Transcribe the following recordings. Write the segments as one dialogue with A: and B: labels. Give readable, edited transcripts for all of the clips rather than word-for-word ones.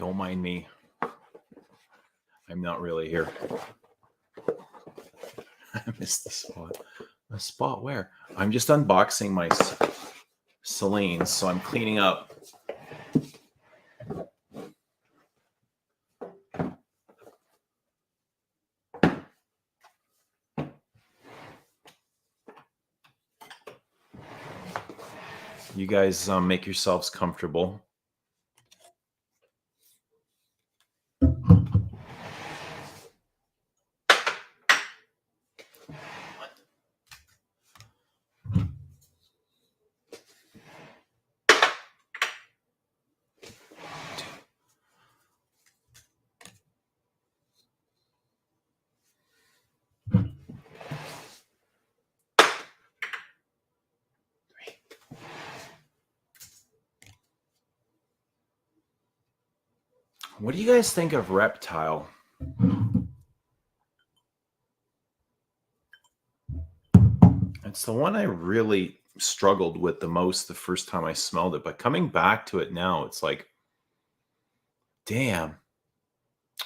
A: Don't mind me. I'm not really here. I missed the spot. The spot where? I'm just unboxing my Celine, so I'm cleaning up. You guys make yourselves comfortable. What do you guys think of Reptile? It's the one I really struggled with the most the first time I smelled it, but coming back to it now, it's like, damn,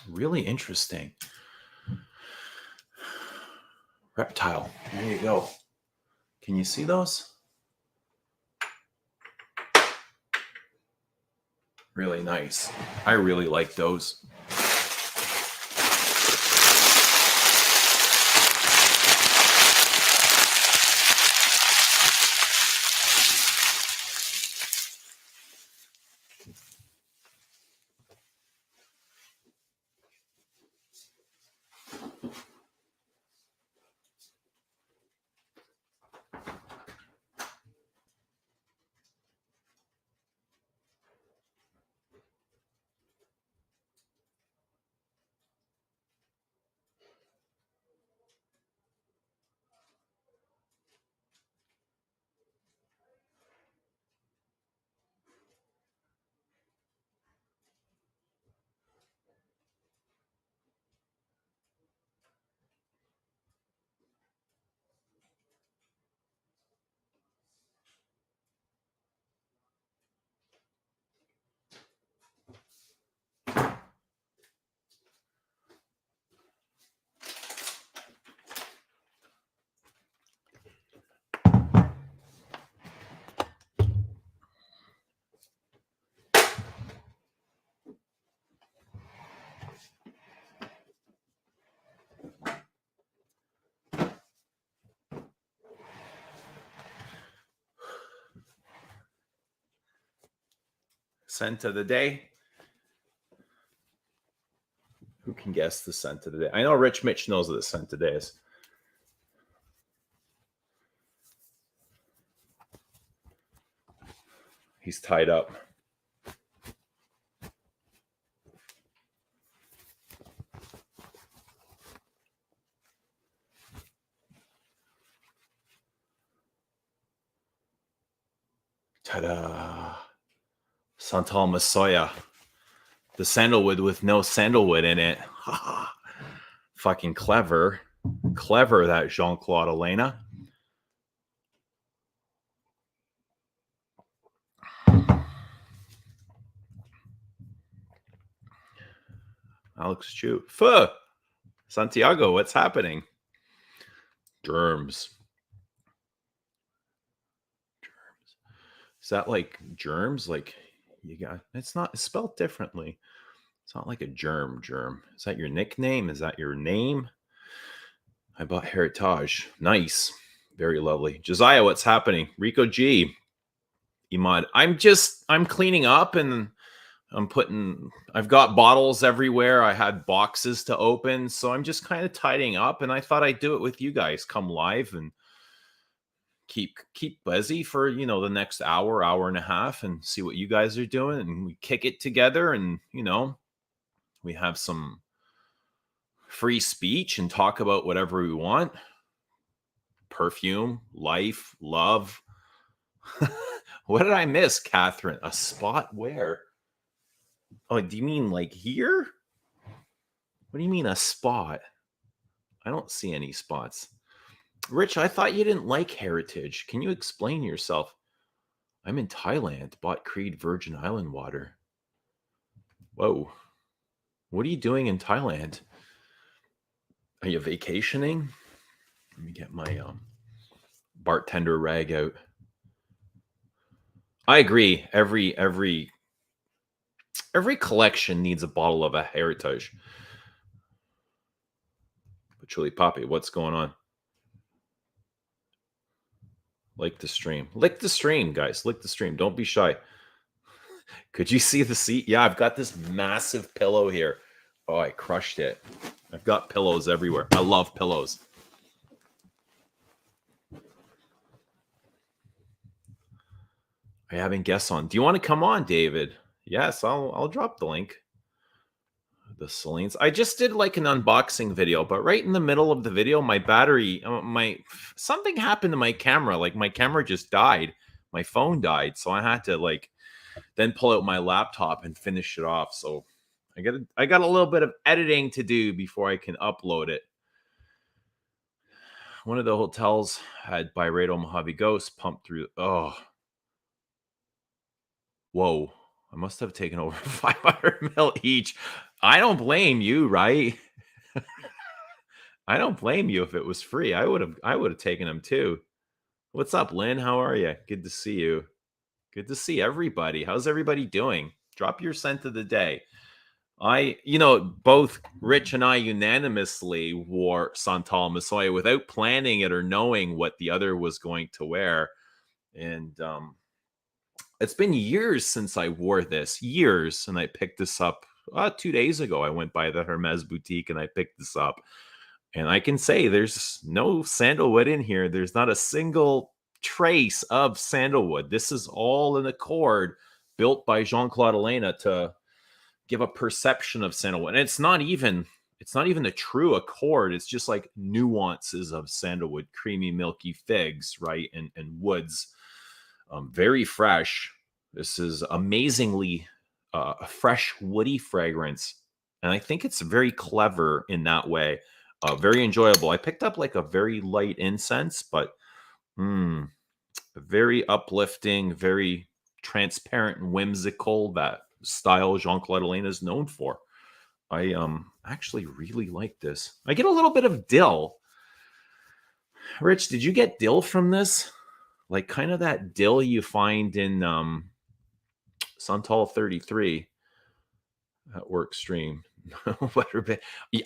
A: really interesting. Reptile, there you go. Can you see those? Really nice. I really like those. Scent of the day. Who can guess the scent of the day? I know Rich Mitch knows what the scent of the day is. He's tied up. Ta-da! Santal Massoïa. The sandalwood with no sandalwood in it. Fucking clever. Clever, that Jean-Claude Elena. Alex Chu. Fuh! Santiago, what's happening? Germs. Is that like germs? Like you got, it's not, it's spelled differently. It's not like a germ. Is that your nickname? Is that your name? I bought Heritage. Nice. Very lovely. Josiah, what's happening? Rico G. Imad. I'm cleaning up and I've got bottles everywhere. I had boxes to open. So I'm just kind of tidying up, and I thought I'd do it with you guys. Come live and keep busy for, the next hour and a half, and see what you guys are doing, and we kick it together, and we have some free speech and talk about whatever we want. Perfume, life, love. What did I miss, Catherine? A spot where? Oh, do you mean like here? What do you mean a spot? I don't see any spots. Rich, I thought you didn't like Heritage. Can you explain yourself? I'm in Thailand. Bought Creed Virgin Island water. Whoa. What are you doing in Thailand? Are you vacationing? Let me get my bartender rag out. I agree. Every collection needs a bottle of a heritage. Patchouli Poppy, what's going on? Like the stream. Lick the stream, guys. Lick the stream. Don't be shy. Could you see the seat? Yeah, I've got this massive pillow here. Oh, I crushed it. I've got pillows everywhere. I love pillows. I haven't guests on. Do you want to come on, David? Yes, I'll drop the link. The Celine's. I just did like an unboxing video, but right in the middle of the video, my battery, my something happened to my camera. Like my camera just died. My phone died, so I had to like then pull out my laptop and finish it off. So I got a little bit of editing to do before I can upload it. One of the hotels had Byredo Mojave Ghost pumped through. Oh, whoa. I must have taken over 500 mil each. I don't blame you, right? I don't blame you if it was free. I would have taken them too. What's up, Lynn? How are you? Good to see you. Good to see everybody. How's everybody doing? Drop your scent of the day. Both Rich and I unanimously wore Santal Massoïa without planning it or knowing what the other was going to wear. And it's been years since I wore this. Years. And I picked this up 2 days ago. I went by the Hermes boutique and I picked this up. And I can say there's no sandalwood in here. There's not a single trace of sandalwood. This is all an accord built by Jean-Claude Elena to give a perception of sandalwood. And it's not even a true accord. It's just like nuances of sandalwood, creamy, milky figs, right? And woods. Very fresh. This is amazingly a fresh, woody fragrance. And I think it's very clever in that way. Very enjoyable. I picked up like a very light incense, but very uplifting, very transparent and whimsical. That style Jean-Claude Elena is known for. I actually really like this. I get a little bit of dill. Rich, did you get dill from this? Like kind of that dill you find in Santal 33 at work stream.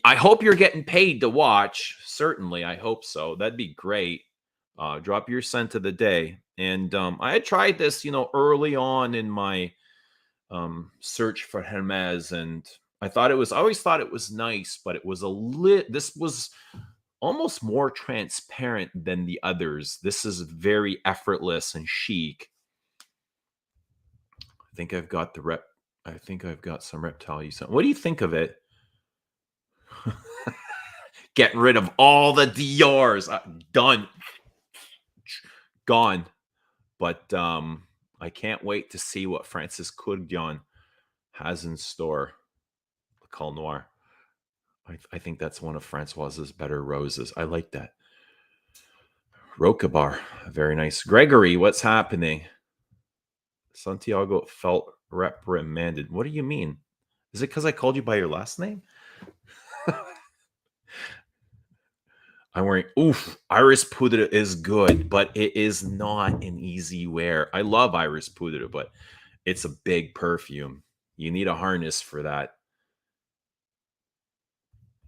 A: I hope you're getting paid to watch. Certainly, I hope so. That'd be great. Drop your scent of the day. And I had tried this, early on in my search for Hermes, and I always thought it was nice, but it was this was almost more transparent than the others. This is very effortless and chic. I think I've got some reptile you sent. What do you think of it? Getting rid of all the Dior's. Done. Gone. But I can't wait to see what Francis Courdion has in store. The Col Noir. I think that's one of Francoise's better roses. I like that. Rocabar. Very nice. Gregory, what's happening? Santiago felt reprimanded. What do you mean? Is it because I called you by your last name? I'm wearing, Iris Poudre is good, but it is not an easy wear. I love Iris Poudre, but it's a big perfume. You need a harness for that.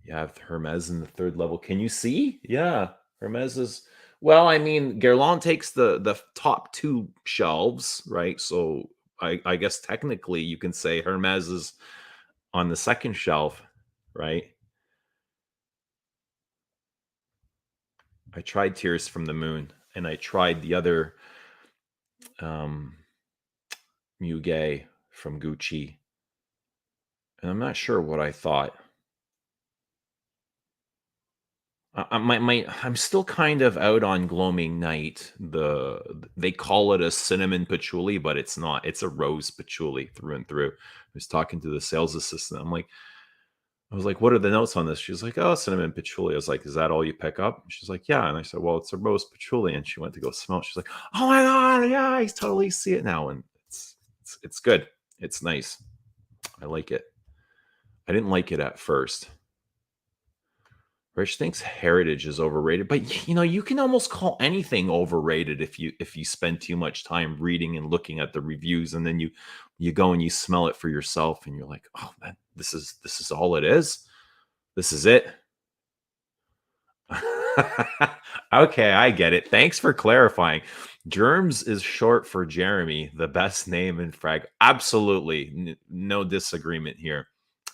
A: You have Hermes in the 3rd level. Can you see? Yeah, Hermes is, well, I mean, Guerlain takes the top 2 shelves, right? So I guess technically you can say Hermes is on the 2nd shelf, right? I tried Tears from the Moon, and I tried the other Muguet from Gucci, and I'm not sure what I thought. I'm still kind of out on Gloaming Night. They call it a cinnamon patchouli, but it's not. It's a rose patchouli through and through. I was talking to the sales assistant. I was like, what are the notes on this? She's like, oh, cinnamon patchouli. I was like, is that all you pick up? She's like, yeah. And I said, well, it's a rose patchouli. And she went to go smell it. She's like, oh my God, yeah, I totally see it now. And it's good. It's nice. I like it. I didn't like it at first. Rich thinks heritage is overrated, but you know, you can almost call anything overrated if you spend too much time reading and looking at the reviews, and then you go and you smell it for yourself, and you're like, oh man, this is all it is. This is it. Okay, I get it. Thanks for clarifying. Germs is short for Jeremy, the best name in frag. Absolutely, no disagreement here.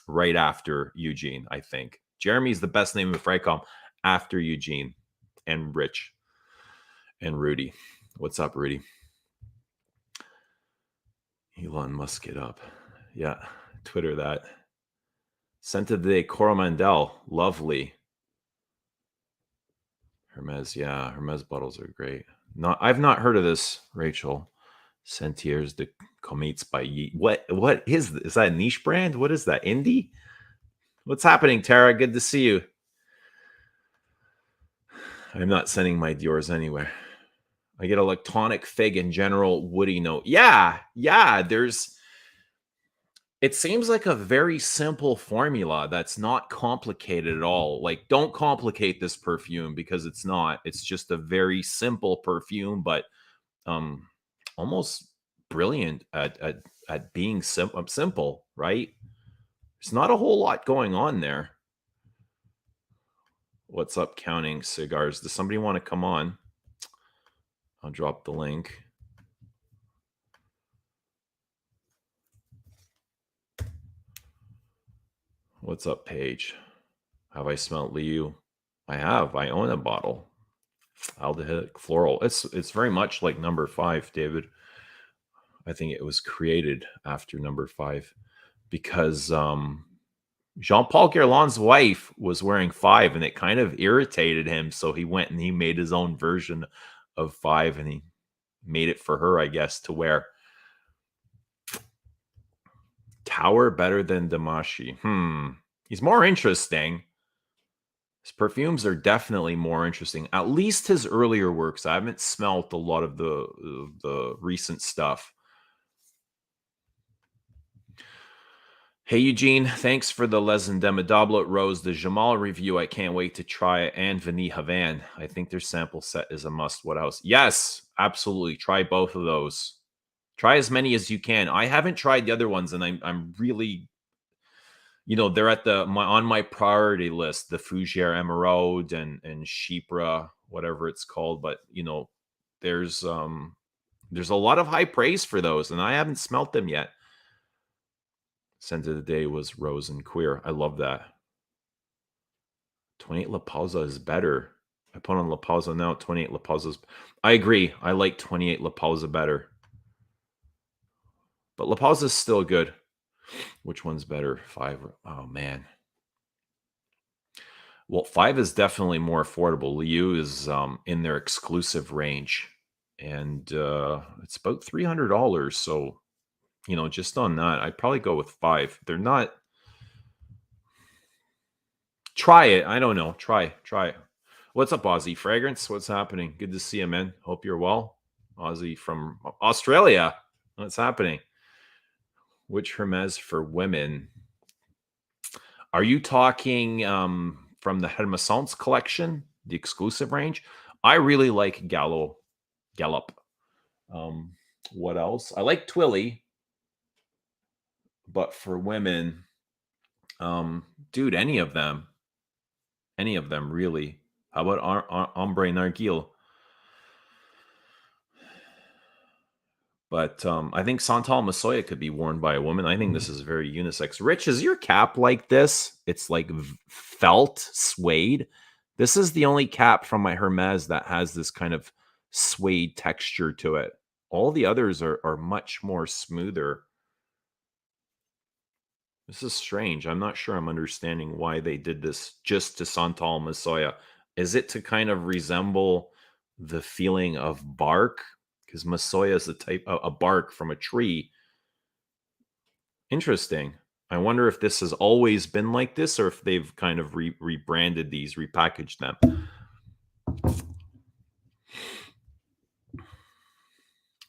A: Right after Eugene, I think Jeremy's the best name in Fragcom after Eugene and Rich and Rudy. What's up, Rudy? Elon Musk it up. Yeah, Twitter that. Sent of the day, Coromandel. Lovely. Hermes, yeah, Hermes bottles are great. I've not heard of this, Rachel. Sentiers de Comets by Yeet. What is this? Is that a niche brand? What is that? Indie? What's happening, Tara? Good to see you. I'm not sending my Dior's anywhere. I get a lactonic fig and general woody note. Yeah, it seems like a very simple formula that's not complicated at all. Like, don't complicate this perfume because it's not. It's just a very simple perfume, but um almost brilliant at being simple, right? There's not a whole lot going on there. What's up, Counting Cigars? Does somebody want to come on? I'll drop the link. What's up, Paige? Have I smelled Liu? I have. I own a bottle. Aldehydic floral. It's very much like number 5, David. I think it was created after number 5 because Jean-Paul Guerlain's wife was wearing 5 and it kind of irritated him. So he went and he made his own version of 5 and he made it for her, I guess, to wear. Tower better than Damashi. He's more interesting. His perfumes are definitely more interesting. At least his earlier works. I haven't smelt a lot of the recent stuff. Hey, Eugene, thanks for the Les Indemnidables Rose de Jamal review. I can't wait to try it. And Vanille Havan. I think their sample set is a must. What else? Yes, absolutely. Try both of those. Try as many as you can. I haven't tried the other ones, and I'm really, they're at on my priority list. The Fougere Emeraude and Chypre, whatever it's called. But there's a lot of high praise for those, and I haven't smelt them yet. Scent of the day was Rose and Queer. I love that. 28 La Pausa is better. I put on La Pausa now. 28 La Pausa's. I agree. I like 28 La Pausa better. But La Pausa's still good. Which one's better? 5. Oh, man. Well, 5 is definitely more affordable. Liu is in their exclusive range. And it's about $300. So, just on that, I'd probably go with 5. They're not. Try it. I don't know. Try it. What's up, Aussie Fragrance? What's happening? Good to see you, man. Hope you're well. Aussie from Australia. What's happening? Which Hermes for women? Are you talking from the Hermescence collection, the exclusive range? I really like Gallup. What else? I like Twilly, but for women, dude, any of them really. How about Ombre Narguil? But I think Santal Massoïa could be worn by a woman. I think this is very unisex. Rich, is your cap like this? It's like felt suede. This is the only cap from my Hermes that has this kind of suede texture to it. All the others are much more smoother. This is strange. I'm not sure I'm understanding why they did this just to Santal Massoïa. Is it to kind of resemble the feeling of bark? Because Massoïa is a bark from a tree. Interesting. I wonder if this has always been like this or if they've kind of rebranded these, repackaged them.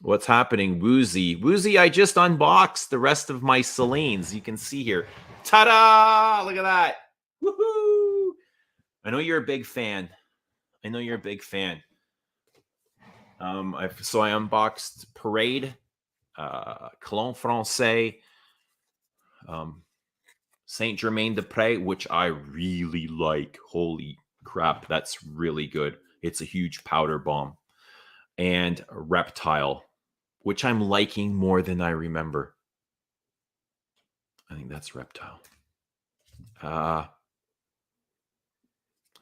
A: What's happening, Woozy? Woozy, I just unboxed the rest of my Celine's. You can see here. Ta-da! Look at that. Woohoo! I know you're a big fan. I know you're a big fan. So I unboxed Parade, Cologne Francais, Saint Germain des Prés, which I really like. Holy crap, that's really good. It's a huge powder bomb. And Reptile, which I'm liking more than I remember. I think that's Reptile.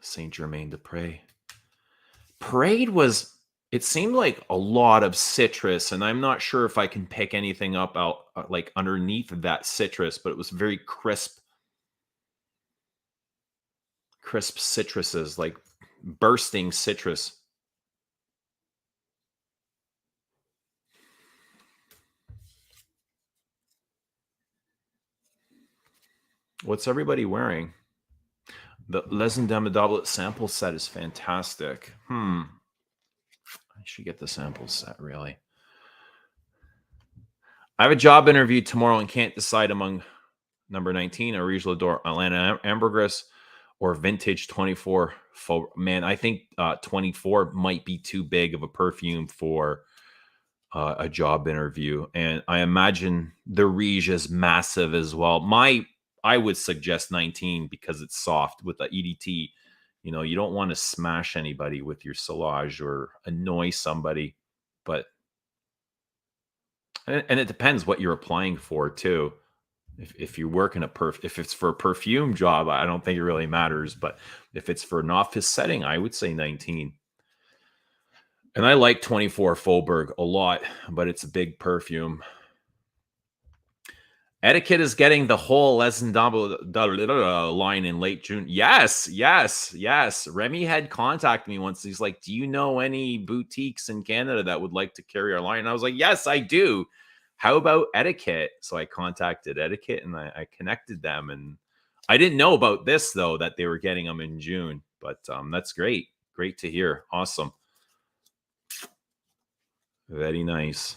A: Saint Germain des Prés. Parade was, it seemed like a lot of citrus, and I'm not sure if I can pick anything up out like underneath that citrus, but it was very crisp citruses, like bursting citrus. What's everybody wearing? The Les Indomptables sample set is fantastic. I should get the sample set, really. I have a job interview tomorrow and can't decide among number 19, Rouge L'Adore Atlanta Ambergris, or Vintage 24. Man, I think 24 might be too big of a perfume for a job interview. And I imagine the Rouge is massive as well. I would suggest 19 because it's soft with the EDT. You know, you don't want to smash anybody with your Solange or annoy somebody, but and it depends what you're applying for too. If you work in if it's for a perfume job, I don't think it really matters. But if it's for an office setting, I would say 19. And I like 24 Faubourg a lot, but it's a big perfume. Etiquette is getting the whole Les Indomptables line in late June. Yes. Remy had contacted me once. He's like, "Do you know any boutiques in Canada that would like to carry our line?" And I was like, "Yes, I do. How about Etiquette?" So I contacted Etiquette and I connected them. And I didn't know about this, though, that they were getting them in June. But that's great. Great to hear. Awesome. Very nice.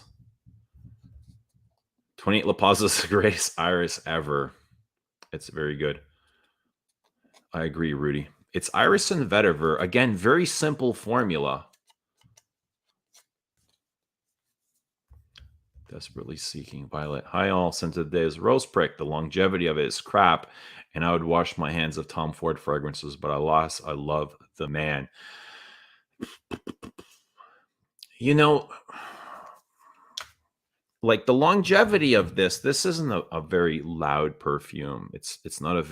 A: 28 La Paz is the greatest iris ever. It's very good. I agree, Rudy. It's iris and vetiver. Again, very simple formula. Desperately seeking violet. Hi, all. Scented today is rose prick. The longevity of it is crap. And I would wash my hands of Tom Ford fragrances, but I love the man. You know, like the longevity of this isn't a very loud perfume. It's not a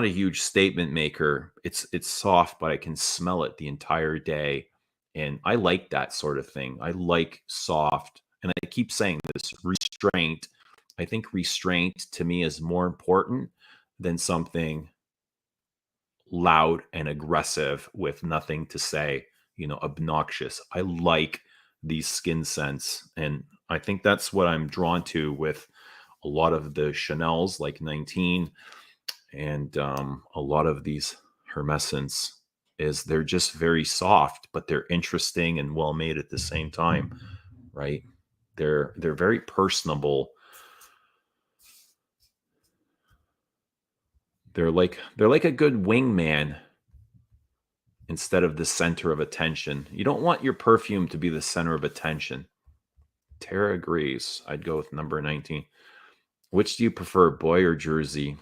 A: huge statement maker. It's soft, but I can smell it the entire day. And I like that sort of thing. I like soft. And I keep saying this, restraint. I think restraint to me is more important than something loud and aggressive with nothing to say, obnoxious. I like these skin scents. And I think that's what I'm drawn to with a lot of the Chanels, like 19, and a lot of these Hermescents, is they're just very soft, but they're interesting and well made at the same time, right? They're very personable. They're like a good wingman instead of the center of attention. You don't want your perfume to be the center of attention. Tara agrees. I'd go with number 19. Which do you prefer, boy or jersey?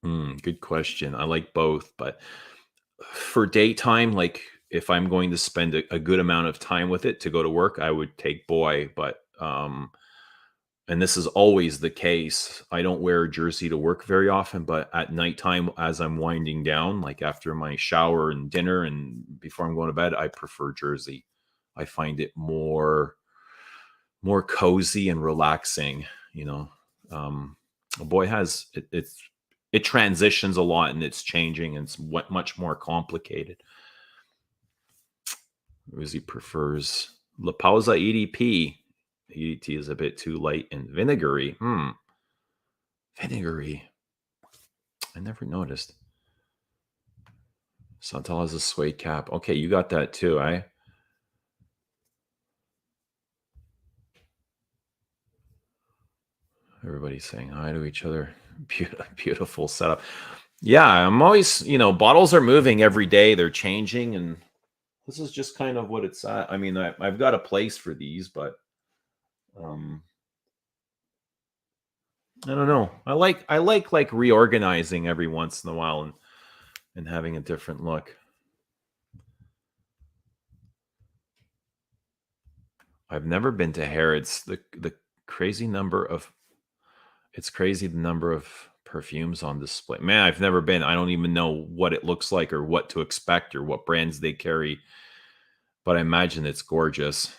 A: Good question. I like both, but for daytime, like if I'm going to spend a good amount of time with it to go to work, I would take boy. But and this is always the case, I don't wear a jersey to work very often, but at nighttime, as I'm winding down, like after my shower and dinner and before I'm going to bed, I prefer jersey. I find it more cozy and relaxing. A boy has it transitions a lot and it's changing and it's much more complicated. Uzi prefers La Pausa EDP. EDT is a bit too light and vinegary. Vinegary. I never noticed. Santal has a suede cap. Okay, you got that too, eh? Everybody's saying hi to each other. Beautiful setup. Yeah, I'm always, bottles are moving every day. They're changing, and this is just kind of what it's at. I mean, I've got a place for these, but um, I don't know. I like reorganizing every once in a while and having a different look. I've never been to Harrods. The crazy number of it's crazy the number of perfumes on display. Man, I've never been. I don't even know what it looks like or what to expect or what brands they carry, but I imagine it's gorgeous.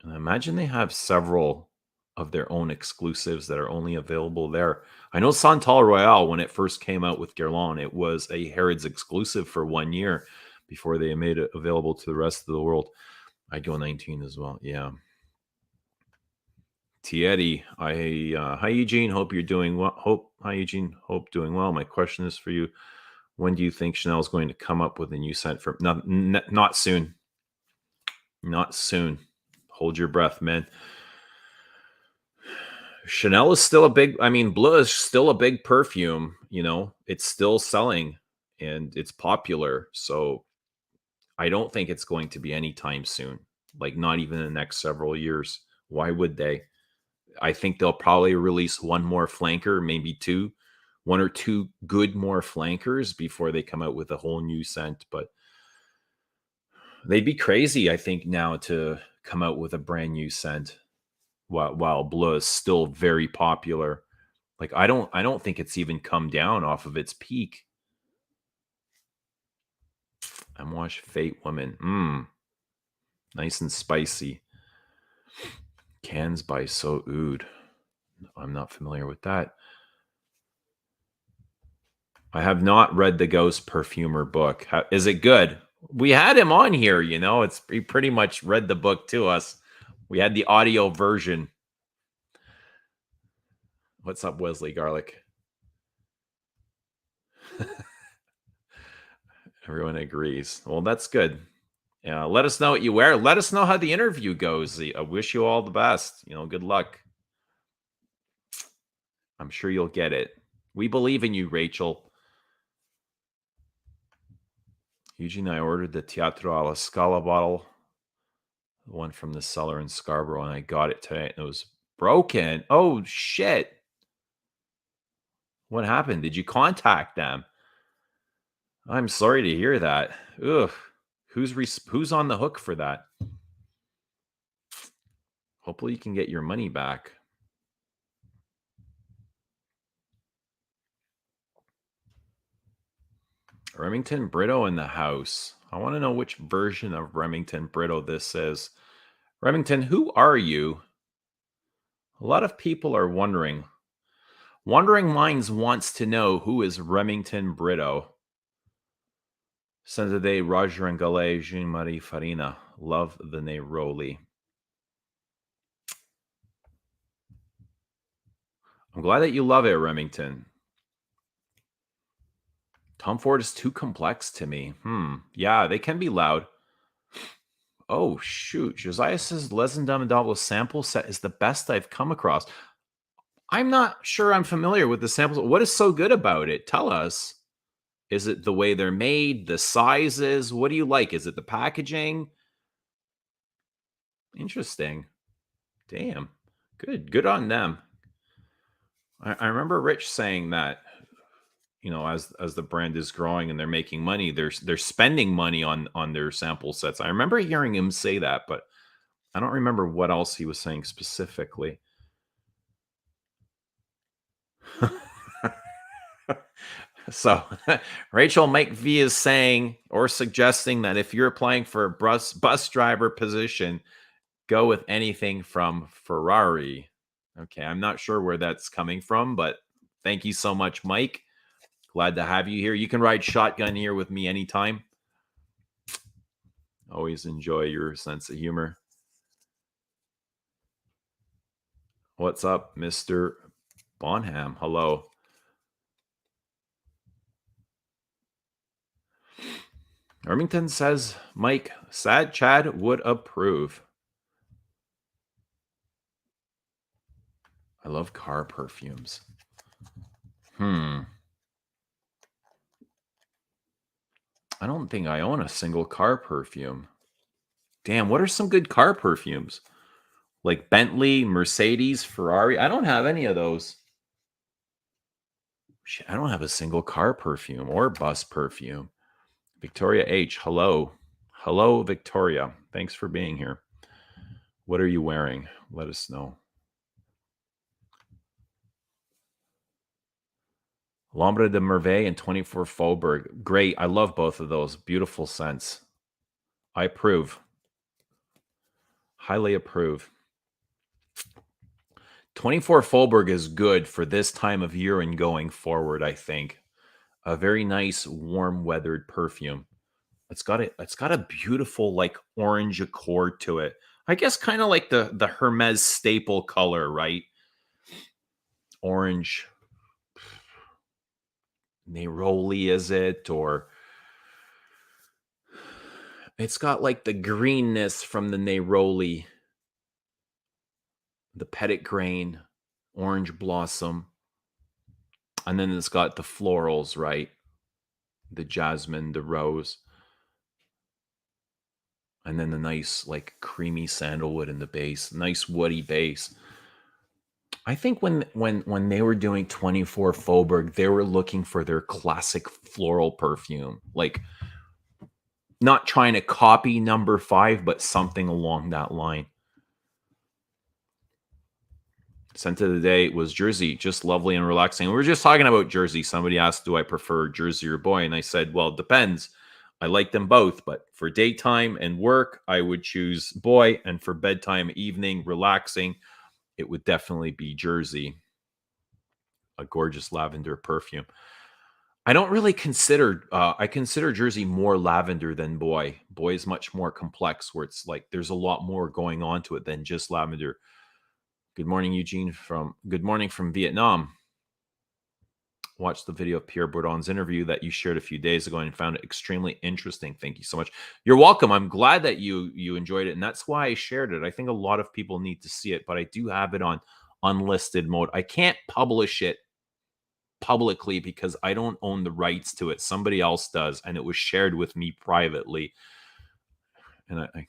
A: And I imagine they have several of their own exclusives that are only available there. I know Santal Royale, when it first came out with Guerlain, it was a Harrods exclusive for 1 year before they made it available to the rest of the world. I'd go 19 as well. Yeah. Thierry, hi Eugene. Hope you're doing well. Hi Eugene. Hope doing well. My question is for you. When do you think Chanel is going to come up with a new scent for? Not soon. Not soon. Hold your breath, man. Chanel is still a big. I mean, Bleu is still a big perfume. It's still selling and it's popular. So I don't think it's going to be anytime soon. Like not even in the next several years. Why would they? I think they'll probably release one more flanker, maybe two, one or two good more flankers before they come out with a whole new scent. But they'd be crazy, I think, now to come out with a brand new scent while Bleu is still very popular. Like I don't think it's even come down off of its peak. I'm watch Fate Woman. Nice and spicy. Cans by So Oud. I'm not familiar with that. I have not read the Ghost Perfumer book. Is it good? We had him on here, he pretty much read the book to us. We had the audio version. What's up, Wesley Garlic? Everyone agrees. Well, that's good. Yeah, let us know what you wear. Let us know how the interview goes. I wish you all the best. Good luck. I'm sure you'll get it. We believe in you, Rachel. Eugene, I ordered the Teatro alla Scala bottle, the one from the cellar in Scarborough, and I got it today. And it was broken. Oh, shit. What happened? Did you contact them? I'm sorry to hear that. Ugh. Who's on the hook for that? Hopefully you can get your money back. Remington Brito in the house. I want to know which version of Remington Brito this is. Remington, who are you? A lot of people are wondering. Wandering Minds wants to know who is Remington Brito. Senzade Roger and Gallet, Jean Marie Farina. Love the Neroli. I'm glad that you love it, Remington. Tom Ford is too complex to me. Yeah, they can be loud. Oh, shoot. Josiah says Lezen Dumb sample set is the best I've come across. I'm not sure I'm familiar with the samples. What is so good about it? Tell us. Is it the way they're made, the sizes? What do you like? Is it the packaging? Interesting. Damn. Good on them. I remember Rich saying that, as the brand is growing and they're making money, they're spending money on their sample sets. I remember hearing him say that, but I don't remember what else he was saying specifically. So Rachel Mike V is saying or suggesting that if you're applying for a bus driver position, go with anything from Ferrari. Okay, I'm not sure where that's coming from, but thank you so much, Mike. Glad to have you here. You can ride shotgun here with me anytime. Always enjoy your sense of humor. What's up, Mr. Bonham? Hello. Remington says, Mike, sad Chad would approve. I love car perfumes. I don't think I own a single car perfume. Damn, what are some good car perfumes? Like Bentley, Mercedes, Ferrari. I don't have any of those. Shit, I don't have a single car perfume or bus perfume. Victoria H, hello. Hello, Victoria. Thanks for being here. What are you wearing? Let us know. L'Ombre de Merveille and 24 Faubourg. Great. I love both of those. Beautiful scents. I approve. Highly approve. 24 Faubourg is good for this time of year and going forward, I think. A very nice, warm weathered perfume. It's got a beautiful like orange accord to it. I guess kind of like the Hermes staple color, right? Orange. Neroli is it? Or it's got like the greenness from the Neroli, the petit grain, orange blossom. And then it's got the florals, right? The jasmine, the rose. And then the nice like creamy sandalwood in the base, nice woody base. I think when they were doing 24 Faubourg, they were looking for their classic floral perfume, like not trying to copy number 5, but something along that line. Scent of the day was Jersey, just lovely and relaxing. We were just talking about Jersey. Somebody asked, do I prefer Jersey or Boy? And I said, well, it depends. I like them both, but for daytime and work, I would choose Boy. And for bedtime, evening, relaxing, it would definitely be Jersey. A gorgeous lavender perfume. I don't really consider, I consider Jersey more lavender than Boy. Boy is much more complex, where it's like there's a lot more going on to it than just lavender. Good morning, Eugene. Good morning from Vietnam. Watched the video of Pierre Bourdon's interview that you shared a few days ago and found it extremely interesting. Thank you so much. You're welcome. I'm glad that you enjoyed it, and that's why I shared it. I think a lot of people need to see it, but I do have it on unlisted mode. I can't publish it publicly because I don't own the rights to it. Somebody else does, and it was shared with me privately, and I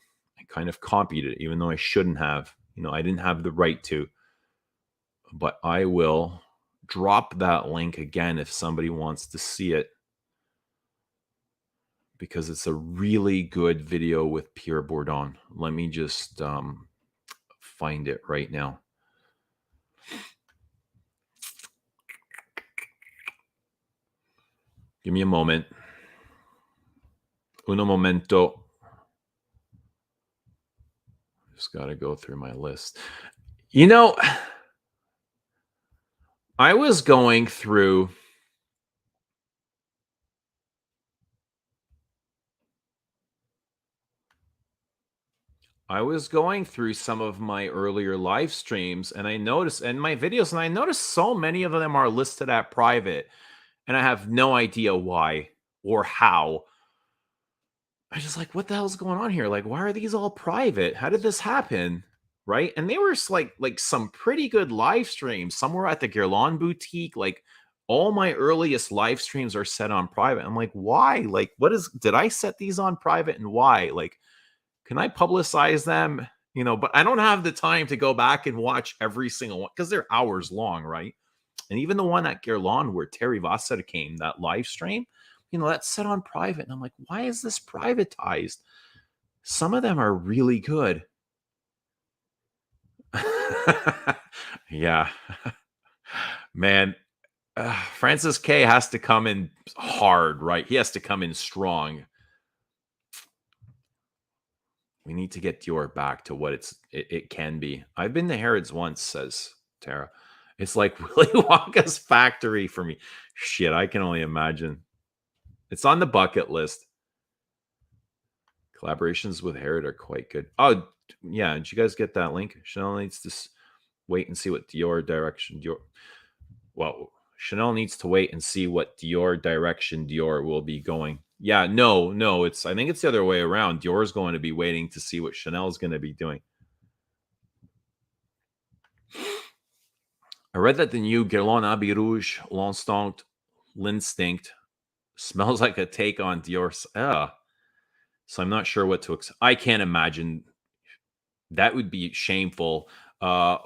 A: kind of copied it, even though I shouldn't have. I didn't have the right to, but I will drop that link again if somebody wants to see it, because it's a really good video with Pierre Bourdon. Let me just find it right now. Give me a moment. Uno momento. Just got to go through my list. I was going through some of my earlier live streams, and I noticed, and my videos, and I noticed so many of them are listed at private, and I have no idea why or how. I just like, what the hell's going on here? Like, why are these all private? How did this happen? Right? And they were like some pretty good live streams. Some were at the Guerlain boutique. Like, all my earliest live streams are set on private. I'm like, why? Like, did I set these on private, and why? Like, can I publicize them? But I don't have the time to go back and watch every single one because they're hours long, right? And even the one at Guerlain where Terry Vassar came, that live stream, that's set on private. And I'm like, why is this privatized? Some of them are really good. Yeah. Man, Francis K has to come in hard, right? He has to come in strong. We need to get Dior back to what it can be. I've been to Harrods once, says Tara. It's like Willy Wonka's factory for me. Shit, I can only imagine. It's on the bucket list. Collaborations with Harrod are quite good. Oh, yeah. Did you guys get that link? Chanel needs to wait and see what Chanel needs to wait and see what Dior will be going. Yeah, no, I think it's the other way around. Dior's going to be waiting to see what Chanel's going to be doing. I read that the new Guerlain Abbey Rouge L'Instinct smells like a take on Dior's. So I'm not sure what to expect. I can't imagine. That would be shameful. Man,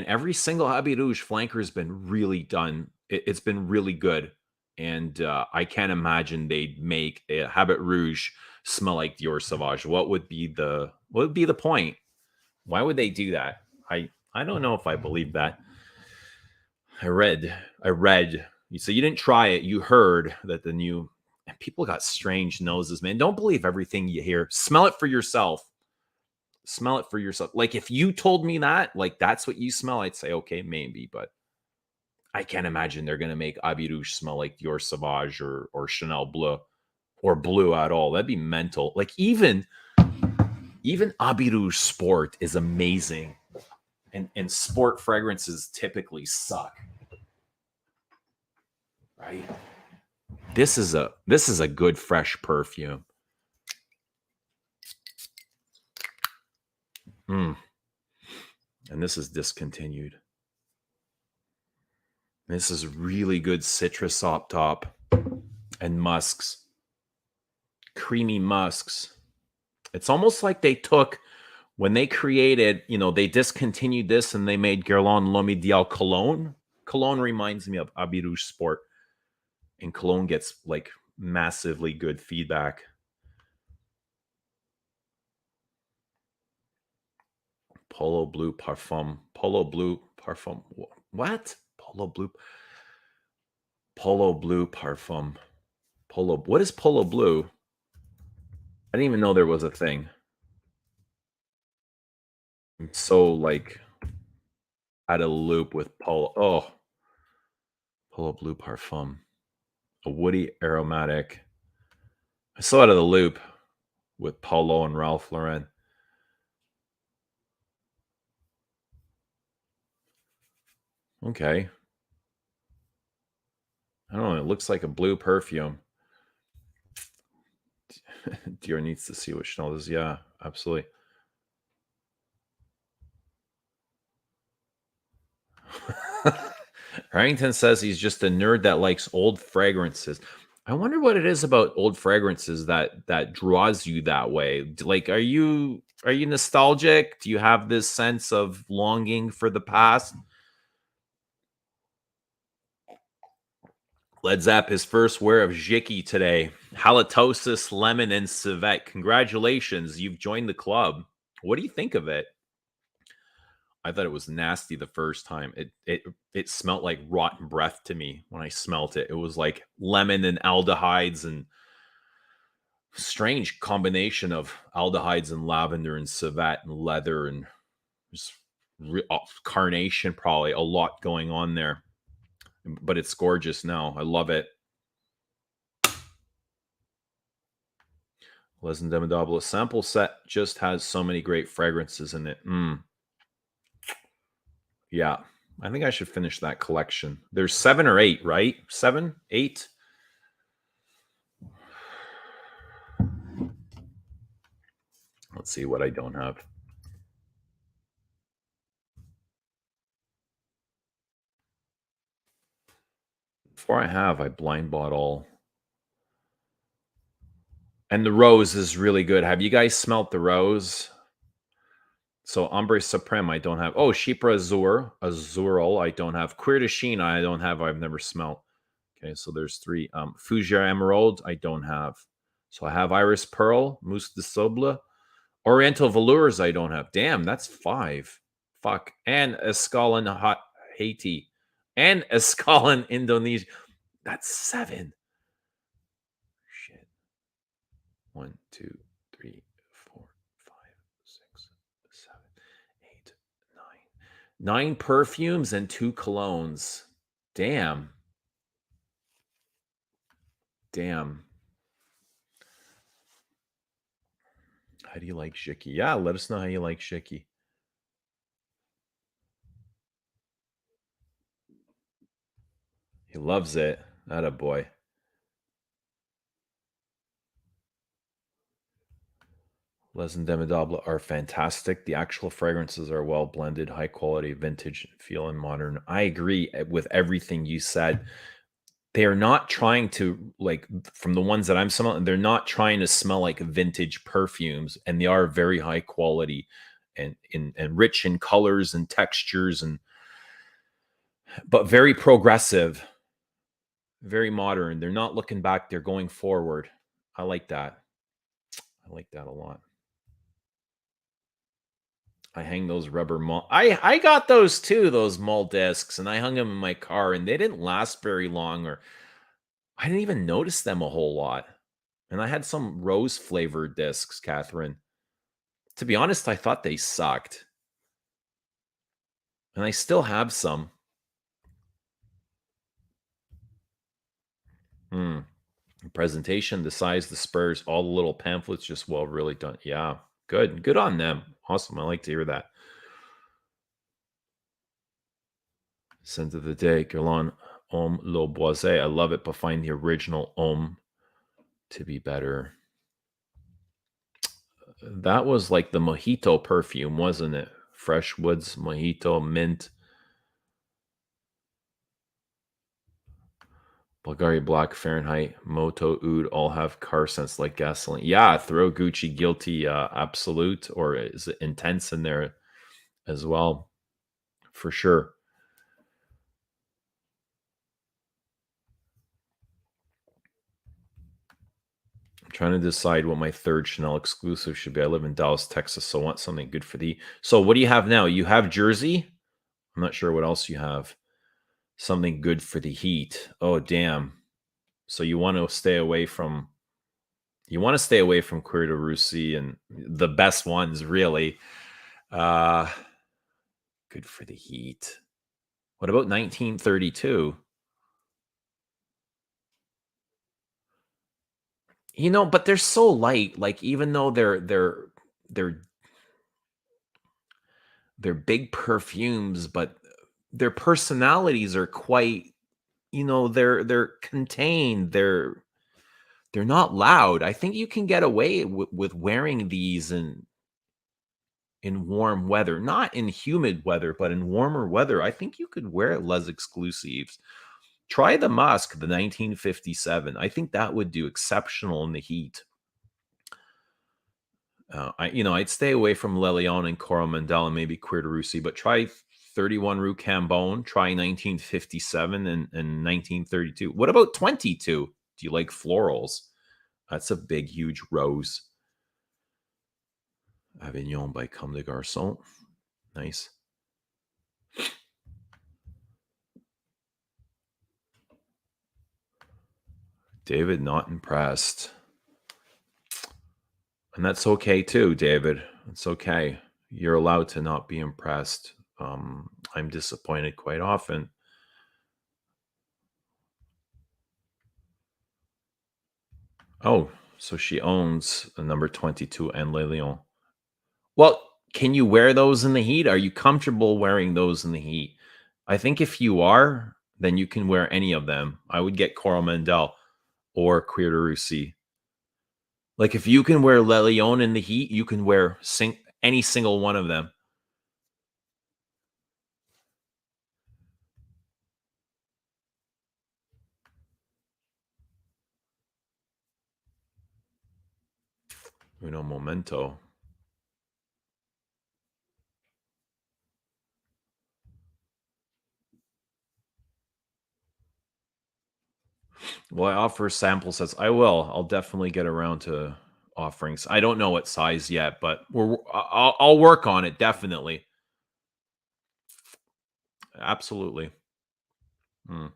A: every single Abbey Rouge flanker has been really done. It's been really good, and I can't imagine they'd make a Habit Rouge smell like Dior Sauvage. What would be the point? Why would they do that? I don't know if I believe that. I read. So you didn't try it. You heard that the new and people got strange noses, man. Don't believe everything you hear. Smell it for yourself. Smell it for yourself. Like if you told me that, like that's what you smell, I'd say okay, maybe, but I can't imagine they're gonna make Abbey Rouge smell like Dior Sauvage or Chanel Bleu or blue at all. That'd be mental. Like even Abbey Rouge Sport is amazing, and sport fragrances typically suck, right? This is a good fresh perfume. Mm. And this is discontinued. This is really good citrus up top and musks, creamy musks. It's almost like they took when they created, they discontinued this and they made Guerlain L'Homme Ideal Cologne. Cologne reminds me of Abbey Rouge Sport, and Cologne gets like massively good feedback. Polo Blue Parfum. Polo Blue Parfum. What? Polo Blue Parfum. What is Polo Blue? I didn't even know there was a thing. I'm so like out of the loop with Polo. Oh, Polo Blue Parfum. A woody aromatic. I'm so out of the loop with Polo and Ralph Lauren. Okay. I don't know. It looks like a blue perfume. Dior needs to see what Chanel is. Yeah, absolutely. Harrington says he's just a nerd that likes old fragrances. I wonder what it is about old fragrances that draws you that way. Like, are you nostalgic? Do you have this sense of longing for the past? Led Zapp his first wear of Jiki today. Halitosis, lemon, and civet. Congratulations, you've joined the club. What do you think of it? I thought it was nasty the first time. It smelled like rotten breath to me when I smelt it. It was like lemon and aldehydes and strange combination of aldehydes and lavender and civet and leather and just carnation. Probably a lot going on there, but it's gorgeous now. I love it. Les Indomitable sample set just has so many great fragrances in it. Yeah, I think I should finish that collection. There's 7 or 8, right? 7, 8. Let's see what I don't have. Before I blind bought all. And the rose is really good. Have you guys smelt the rose? So Ombre Supreme, I don't have. Oh, Chypre Azural, I don't have. Cuir de Chine, I don't have. I've never smelt. Okay, so there's 3. Fougere Emerald, I don't have. So I have Iris Pearl, Mousse de Soble. Oriental Velours, I don't have. Damn, that's 5. Fuck. And Escalon Haiti. And Escalon Indonesia. That's 7. Shit. 1, 2, 3, 4, 5, 6, 7, 8, 9. 9 perfumes and 2 colognes. Damn. Damn. How do you like Shiki? Yeah, let us know how you like Shiki. He loves it. That a boy. Les Indemnidables are fantastic. The actual fragrances are well blended, high quality, vintage feel, and modern. I agree with everything you said. They are not trying to, like, from the ones that I'm smelling, they're not trying to smell like vintage perfumes, and they are very high quality and rich in colors and textures, and but very progressive, very modern. They're not looking back, they're going forward. I like that. I like that a lot. I hang those rubber malt. I got those too, those malt discs, and I hung them in my car, and they didn't last very long, or I didn't even notice them a whole lot. And I had some rose flavored discs, Catherine. To be honest, I thought they sucked, and I still have some. Hmm. The presentation, the size, the spurs, all the little pamphlets, just well, really done. Yeah, good, good on them. Awesome. I like to hear that. Scent of the day, Guerlain Homme Le Boisé. I love it, but find the original Homme to be better. That was like the mojito perfume, wasn't it? Fresh woods, mojito, mint, Bulgari Black, Fahrenheit, Moto, Oud all have car scents like gasoline. Yeah, throw Gucci Guilty Absolute, or is it Intense in there as well? For sure. I'm trying to decide what my third Chanel exclusive should be. I live in Dallas, Texas, so I want something good for the. So, what do you have now? You have Jersey? I'm not sure what else you have. Something good for the heat. Oh, damn. So you want to stay away from Cuir de Russie and the best ones, really. Uh Good for the heat. What about 1932? But they're so light. Like, even though they're they're big perfumes, but their personalities are quite, they're contained. They're not loud. I think you can get away with wearing these in warm weather, not in humid weather, but in warmer weather. I think you could wear Les Exclusives. Try the Musk, the 1957. I think that would do exceptional in the heat. I'd stay away from Le Lion and Coromandel and maybe Cuir de Russie, but try 31 Rue Cambon. Try 1957 and 1932. What about 22? Do you like florals? That's a big, huge rose. Avignon by Comme des Garçons. Nice. David, not impressed. And that's okay too, David. It's okay. You're allowed to not be impressed. I'm disappointed quite often. Oh, so she owns a number 22 and Le Lion. Well, can you wear those in the heat? Are you comfortable wearing those in the heat? I think if you are, then you can wear any of them. I would get Coromandel or Cuir de Russie. Like, if you can wear Le Lion in the heat, you can wear any single one of them. Uno momento. Well, I offer sample sets. I will. I'll definitely get around to offerings. I don't know what size yet, but I'll work on it, definitely. Absolutely. Hmm.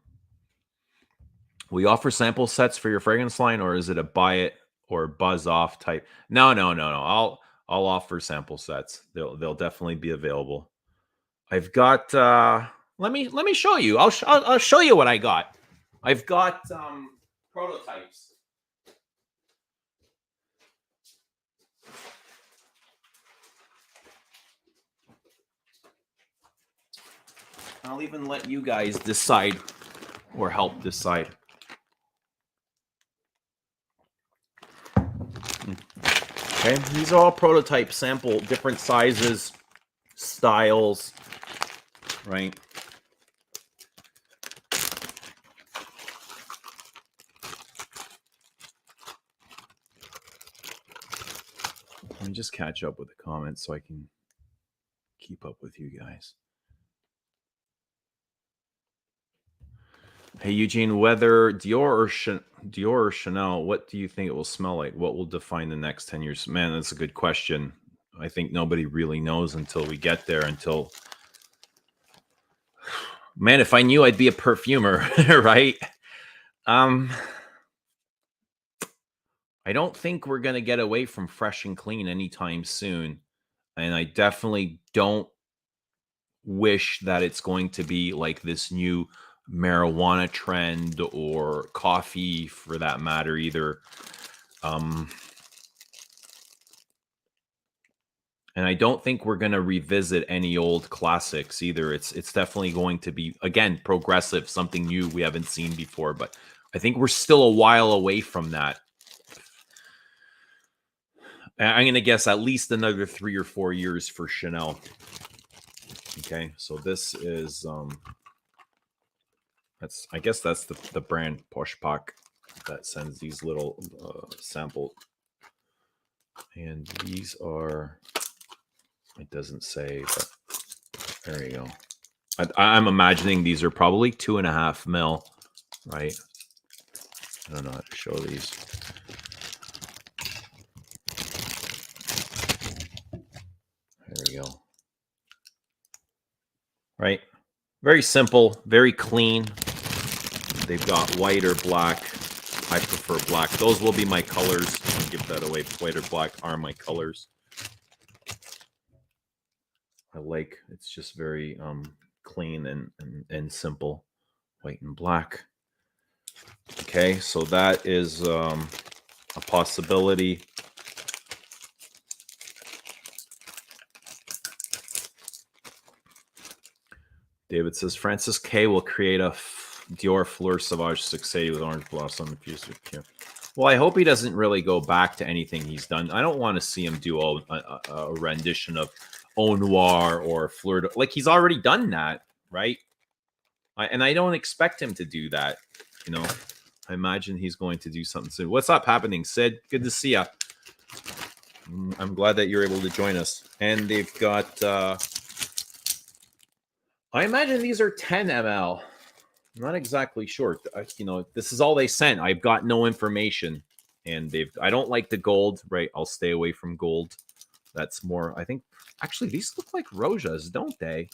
A: We offer sample sets for your fragrance line, or is it a buy it or buzz off type? No, no, no, no. I'll offer sample sets. They'll definitely be available. I've got let me show you. I'll show you what I got. I've got prototypes. I'll even let you guys decide or help decide. Okay, these are all prototype sample, different sizes, styles, right? Let me just catch up with the comments so I can keep up with you guys. Hey Eugene, whether Dior or Chanel, what do you think it will smell like? What will define the next 10 years? Man, that's a good question. I think nobody really knows until we get there. Man, if I knew, I'd be a perfumer, right? I don't think we're gonna get away from fresh and clean anytime soon, and I definitely don't wish that it's going to be like this new marijuana trend or coffee for that matter either. Um, and I don't think we're going to revisit any old classics either. It's definitely going to be again progressive, something new we haven't seen before, but I think we're still a while away from that. I'm going to guess at least another 3 or 4 years for Chanel. Okay, so this is I guess that's the brand Poshpak that sends these little sample, and these are, it doesn't say, but there you go. I'm imagining these are probably 2.5 mil, right? I don't know how to show these. There we go. Right, very simple, very clean. They've got white or black. I prefer black. Those will be my colors. I'll give that away. White or black are my colors. I like, it's just very clean and simple. White and black. Okay, so that is a possibility. David says Francis K will create a Dior Fleur Sauvage 680 with orange blossom infused with pure. Well, I hope he doesn't really go back to anything he's done. I don't want to see him do a rendition of Au Noir or Fleur de, like he's already done that, right? And I don't expect him to do that. You know, I imagine he's going to do something soon. What's up happening, Sid? Good to see ya. I'm glad that you're able to join us. And they've got, I imagine these are 10 ml. I'm not exactly sure. You know, this is all they sent. I've got no information. And I don't like the gold, right? I'll stay away from gold. That's more, I think, actually, these look like Rojas, don't they?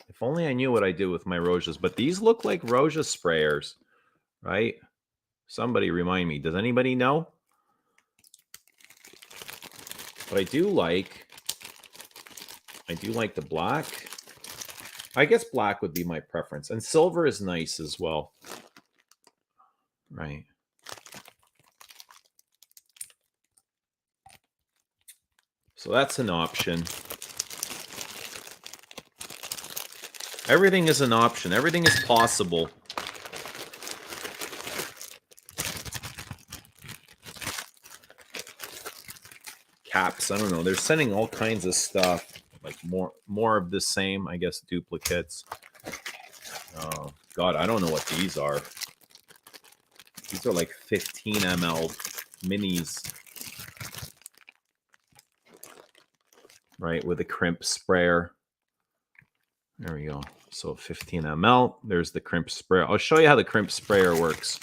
A: If only I knew what I do with my Rojas, but these look like Roja sprayers, right? Somebody remind me. Does anybody know? But I do like the black. I guess black would be my preference. And silver is nice as well. Right. So that's an option. Everything is an option. Everything is possible. Caps. I don't know. They're sending all kinds of stuff. Like more of the same, I guess, duplicates. Oh, God, I don't know what these are. These are like 15 ml minis. Right, with a crimp sprayer. There we go. So 15 ml. There's the crimp sprayer. I'll show you how the crimp sprayer works.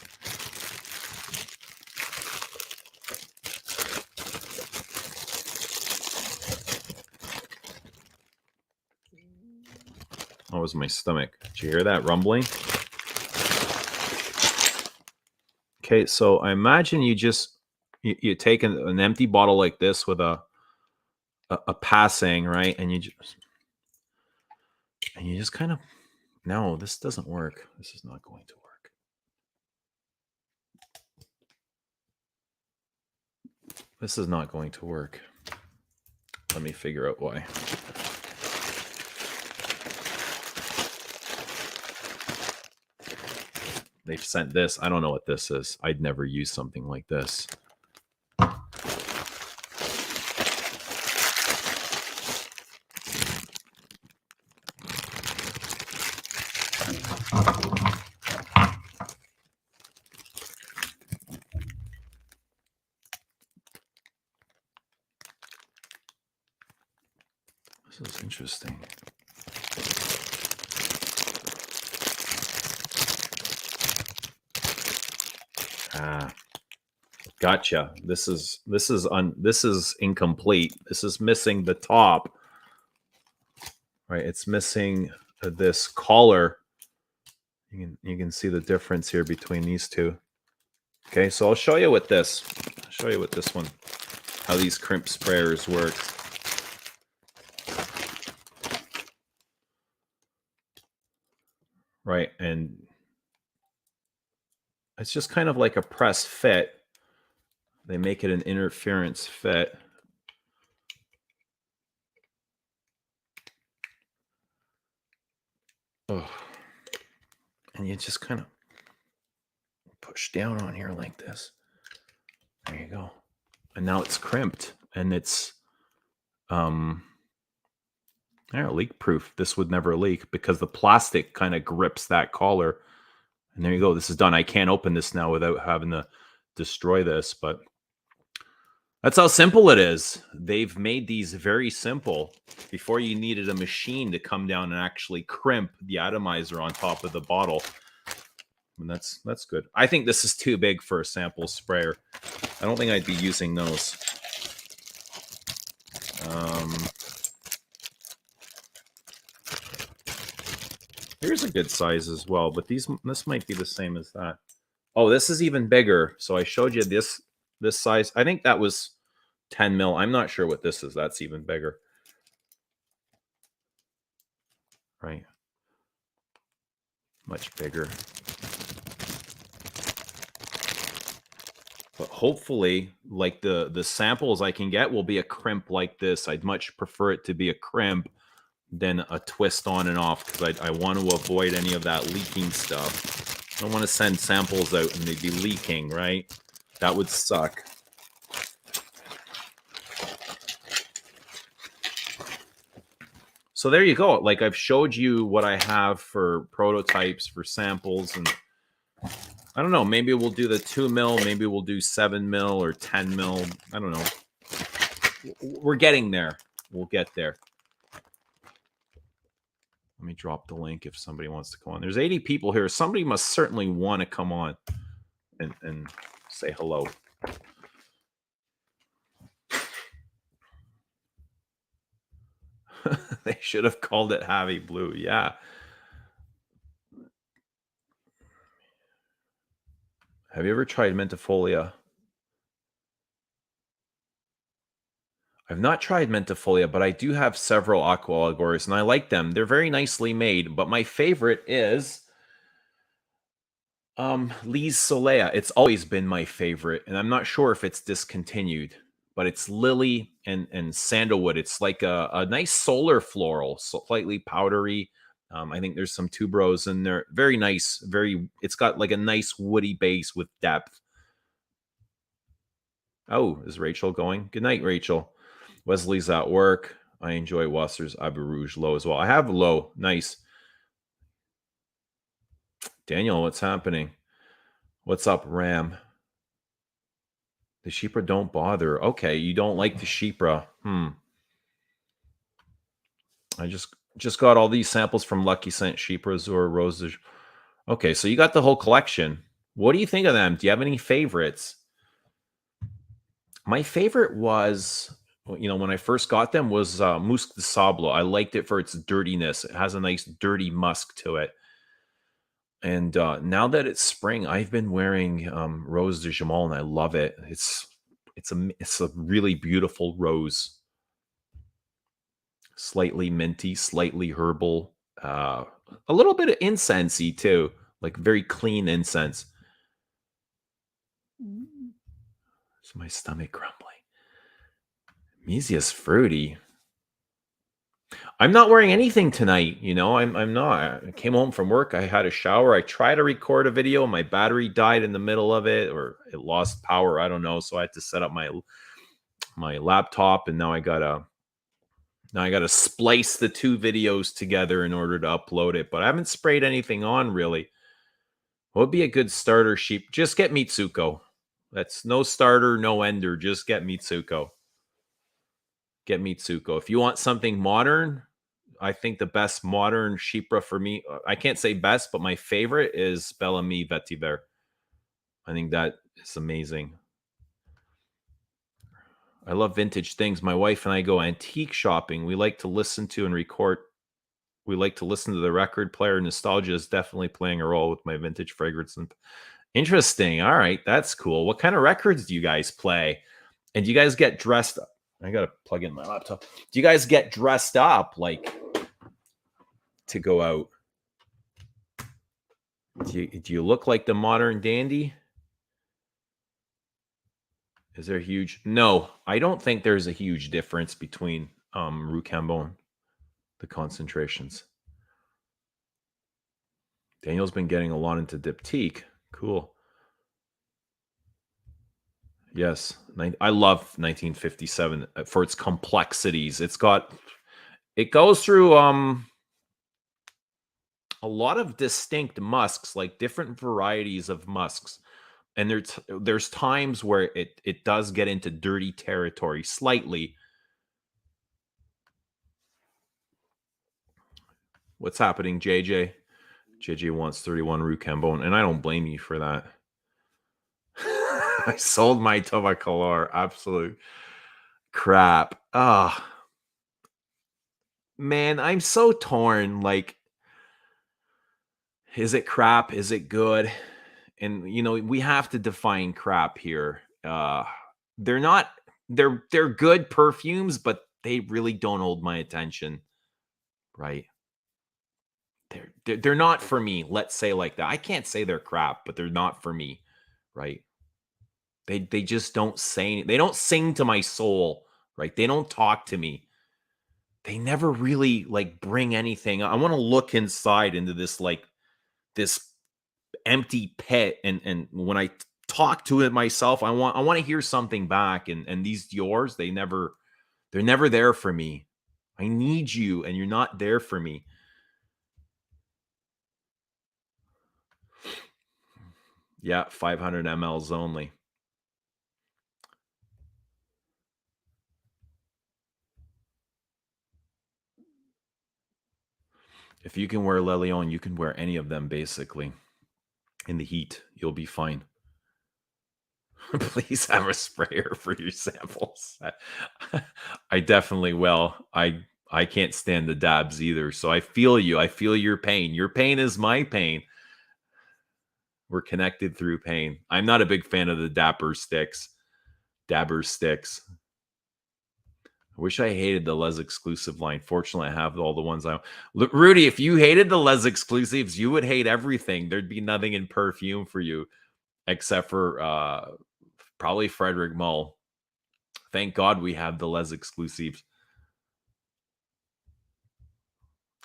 A: That was my stomach. Did you hear that rumbling? Okay, so I imagine you take an empty bottle like this with a passing, right? And you just kind of, no, this doesn't work. This is not going to work. This is not going to work. Let me figure out why. they've sent this. I don't know what this is. I'd never use something like this. This is interesting. Ah, gotcha. This is incomplete. This is missing the top. Right, it's missing this collar. You can see the difference here between these two. Okay, so I'll show you with this. I'll show you with this one how these crimp sprayers work. Right, and it's just kind of like a press fit. They make it an interference fit. Oh. And you just kind of push down on here like this. There you go. And now it's crimped, and it's leak proof. This would never leak because the plastic kind of grips that collar. And there you go. This is done. I can't open this now without having to destroy this, but that's how simple it is. They've made these very simple. Before you needed a machine to come down and actually crimp the atomizer on top of the bottle. And that's good. I think this is too big for a sample sprayer. I don't think I'd be using those. Here's a good size as well, but this might be the same as that. Oh, this is even bigger. So I showed you this size. I think that was 10 mil. I'm not sure what this is. That's even bigger. Right. Much bigger. But hopefully, like the samples I can get will be a crimp like this. I'd much prefer it to be a crimp than a twist on and off, because I want to avoid any of that leaking stuff. I don't want to send samples out and they'd be leaking, right? That would suck. So there you go. Like, I've showed you what I have for prototypes, for samples, and I don't know, maybe we'll do the 2 mil, maybe we'll do 7 mil or 10 mil. I don't know. We're getting there. We'll get there. Let me drop the link if somebody wants to come on. There's 80 people here. Somebody must certainly want to come on and say hello. They should have called it Javi Blue. Yeah. Have you ever tried Mentifolia? I've not tried Mentifolia, but I do have several aqua allegories, and I like them. They're very nicely made, but my favorite is Lise Solea. It's always been my favorite, and I'm not sure if it's discontinued, but it's lily and sandalwood. It's like a nice solar floral, slightly powdery. I think there's some tuberose in there. Very nice. It's got like a nice woody base with depth. Oh, is Rachel going? Good night, Rachel. Wesley's at work. I enjoy Wasser's Abu Rouge low as well. I have low. Nice. Daniel, what's happening? What's up, Ram? The Chypre don't bother. Okay, you don't like the Chypre. I just got all these samples from Lucky Scent Chypre Azure Roses. Okay, so you got the whole collection. What do you think of them? Do you have any favorites? My favorite was, when I first got them, was Musc de Sable. I liked it for its dirtiness. It has a nice dirty musk to it. And now that it's spring, I've been wearing Rose de Jamal, and I love it. It's a really beautiful rose. Slightly minty, slightly herbal, a little bit of incensey too, like very clean incense. It's my stomach grumbling. Mesia's fruity. I'm not wearing anything tonight, I'm not. I came home from work, I had a shower, I tried to record a video, my battery died in the middle of it, or it lost power, I don't know, so I had to set up my laptop, and now I gotta splice the 2 videos together in order to upload it, but I haven't sprayed anything on really. What would be a good starter sheep? Just get Mitsuko. That's no starter, no ender, just get Mitsuko. Get Mitsuko. If you want something modern, I think the best modern Shipra for me, I can't say best, but my favorite is Bellamy Vetiver. I think that is amazing. I love vintage things. My wife and I go antique shopping. We like to listen to and record. We like to listen to the record player. Nostalgia is definitely playing a role with my vintage fragrance. And interesting. All right, that's cool. What kind of records do you guys play? And do you guys get dressed up? I gotta plug in my laptop. Do you guys get dressed up like to go out? Do you look like the modern dandy? Is there a huge? No, I don't think there's a huge difference between Rue Cambon, the concentrations. Daniel's been getting a lot into diptyque. Cool. Yes, I love 1957 for its complexities. It goes through a lot of distinct musks, like different varieties of musks. And there's times where it does get into dirty territory slightly. What's happening, JJ? JJ wants 31 Rue Cambon, and I don't blame you for that. I sold my Tobacolor. Absolute crap. Ah, man, I'm so torn. Like, is it crap? Is it good? And we have to define crap here. They're not. They're good perfumes, but they really don't hold my attention. Right? They're not for me. Let's say like that. I can't say they're crap, but they're not for me. Right? They just don't say. They don't sing to my soul. Right? They don't talk to me. They never really like bring anything. I want to look inside into this empty pit, and when I talk to it myself, I want to hear something back, and these yours, they're never there for me. I need you, and you're not there for me. Yeah, 500 mLs only. If you can wear Le Lion, you can wear any of them basically. In the heat, you'll be fine. Please have a sprayer for your samples. I definitely will. I can't stand the dabs either. So I feel you. I feel your pain. Your pain is my pain. We're connected through pain. I'm not a big fan of the Dabber sticks. I wish I hated the Les exclusive line. Fortunately, I have all the ones I look. Rudy, if you hated the Les exclusives, you would hate everything. There'd be nothing in perfume for you except for probably Frederick Mull. Thank God we have the Les exclusives.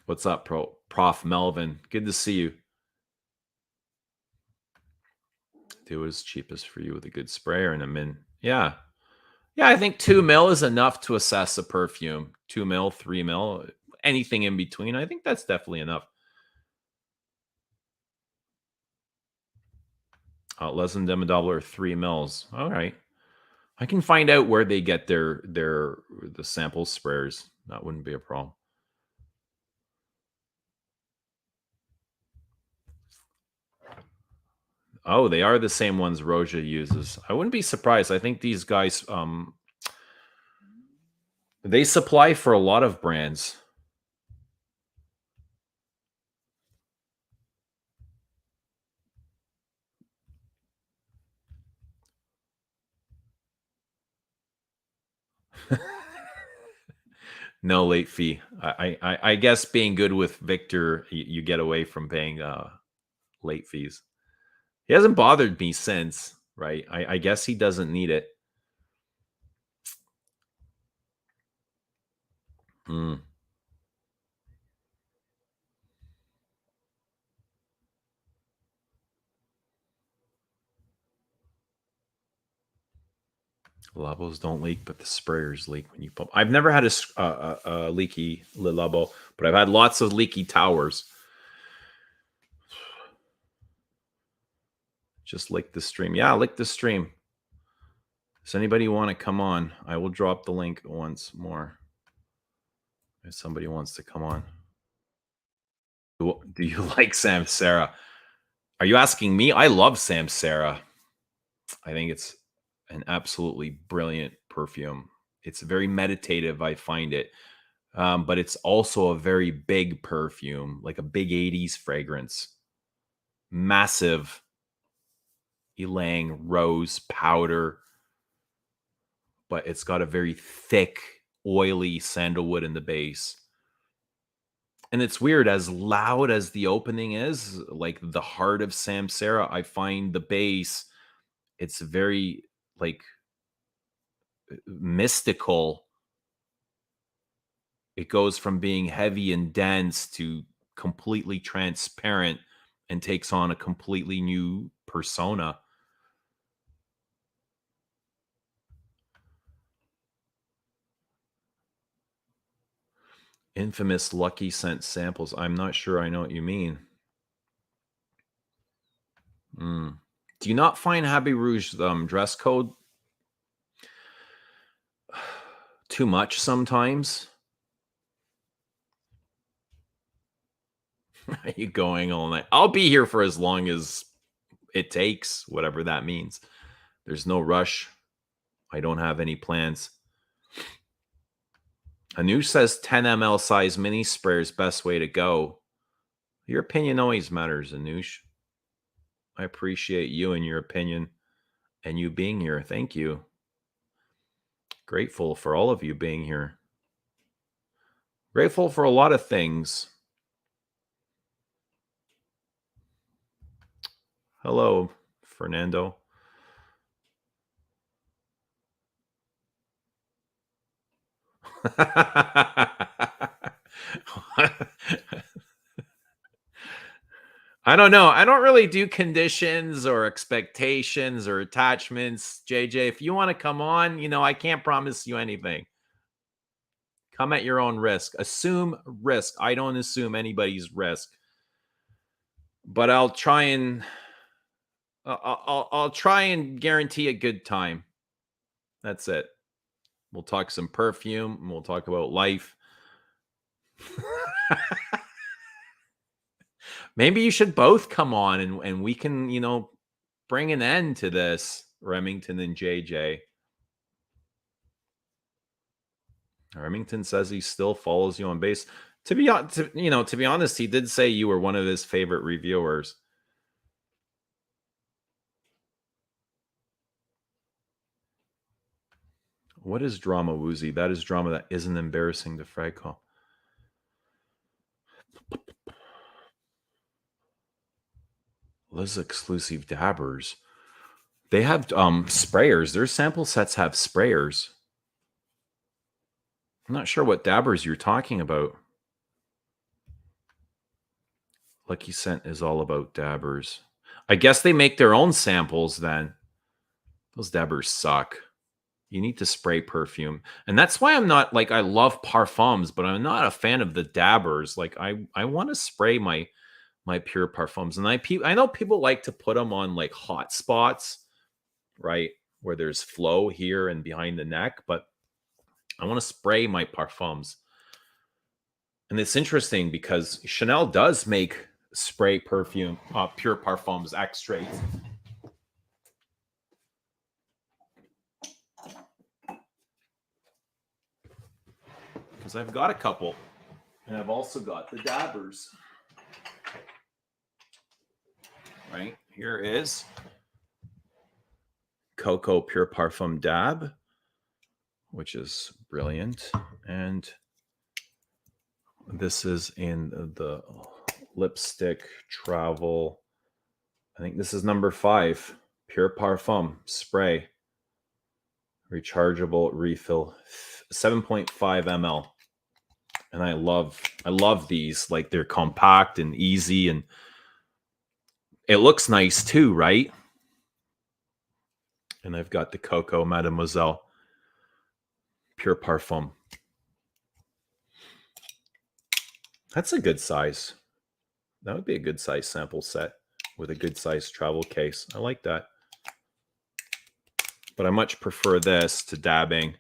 A: What's up, Prof Melvin? Good to see you. Do what's cheapest for you with a good sprayer and a min. Yeah. Yeah, I think 2 mil is enough to assess a perfume. 2 mil, 3 mil, anything in between. I think that's definitely enough. Less than $10 or 3 mils. All right. I can find out where they get the sample sprayers. That wouldn't be a problem. Oh, they are the same ones Roja uses. I wouldn't be surprised. I think these guys they supply for a lot of brands. No late fee. I guess being good with Victor, you get away from paying late fees. He hasn't bothered me since, right? I guess he doesn't need it. Hmm. Labos don't leak, but the sprayers leak when you pump. I've never had a leaky Labo, but I've had lots of leaky towers. Just lick the stream. Yeah, lick the stream. Does anybody want to come on? I will drop the link once more. If somebody wants to come on. Do you like Samsara? Are you asking me? I love Samsara. I think it's an absolutely brilliant perfume. It's very meditative, I find it. But it's also a very big perfume, like a big 80s fragrance. Massive ylang rose powder, but it's got a very thick, oily sandalwood in the base. And it's weird, as loud as the opening is, like the heart of Samsara, I find the base, it's very like mystical. It goes from being heavy and dense to completely transparent and takes on a completely new persona. Infamous lucky scent samples. I'm not sure I know what you mean. Do you not find Happy Rouge dress code too much sometimes? Are you going all night? I'll be here for as long as it takes, whatever that means. There's no rush. I don't have any plans. Anush says 10 ml size mini sprayer is best way to go. Your opinion always matters, Anush. I appreciate you and your opinion and you being here. Thank you. Grateful for all of you being here. Grateful for a lot of things. Hello, Fernando. I don't know. I don't really do conditions or expectations or attachments. JJ, if you want to come on, I can't promise you anything. Come at your own risk. Assume risk. I don't assume anybody's risk. But I'll try and I'll try and guarantee a good time. That's it. We'll talk some perfume and we'll talk about life. Maybe you should both come on and we can, bring an end to this, Remington and JJ. Remington says he still follows you on base. To be honest, he did say you were one of his favorite reviewers. What is drama, Woozy? That is drama that isn't embarrassing to frag call. Those exclusive dabbers. They have sprayers. Their sample sets have sprayers. I'm not sure what dabbers you're talking about. Lucky Scent is all about dabbers. I guess they make their own samples then. Those dabbers suck. You need to spray perfume. And that's why I'm not like, I love parfums, but I'm not a fan of the dabbers. Like I want to spray my pure parfums. And I know people like to put them on like hot spots, right? Where there's flow here and behind the neck, but I want to spray my parfums. And it's interesting because Chanel does make spray perfume, pure parfums, extracts. Because I've got a couple, and I've also got the dabbers. Right here is Cocoa Pure Parfum Dab, which is brilliant, and this is in the lipstick travel. I think this is number 5, Pure Parfum Spray, rechargeable refill, 7.5 ml. And I love these. Like, they're compact and easy, and it looks nice too, right? And I've got the Coco Mademoiselle Pure Parfum. That's a good size. That would be a good size sample set with a good size travel case. I like that. But I much prefer this to dabbing.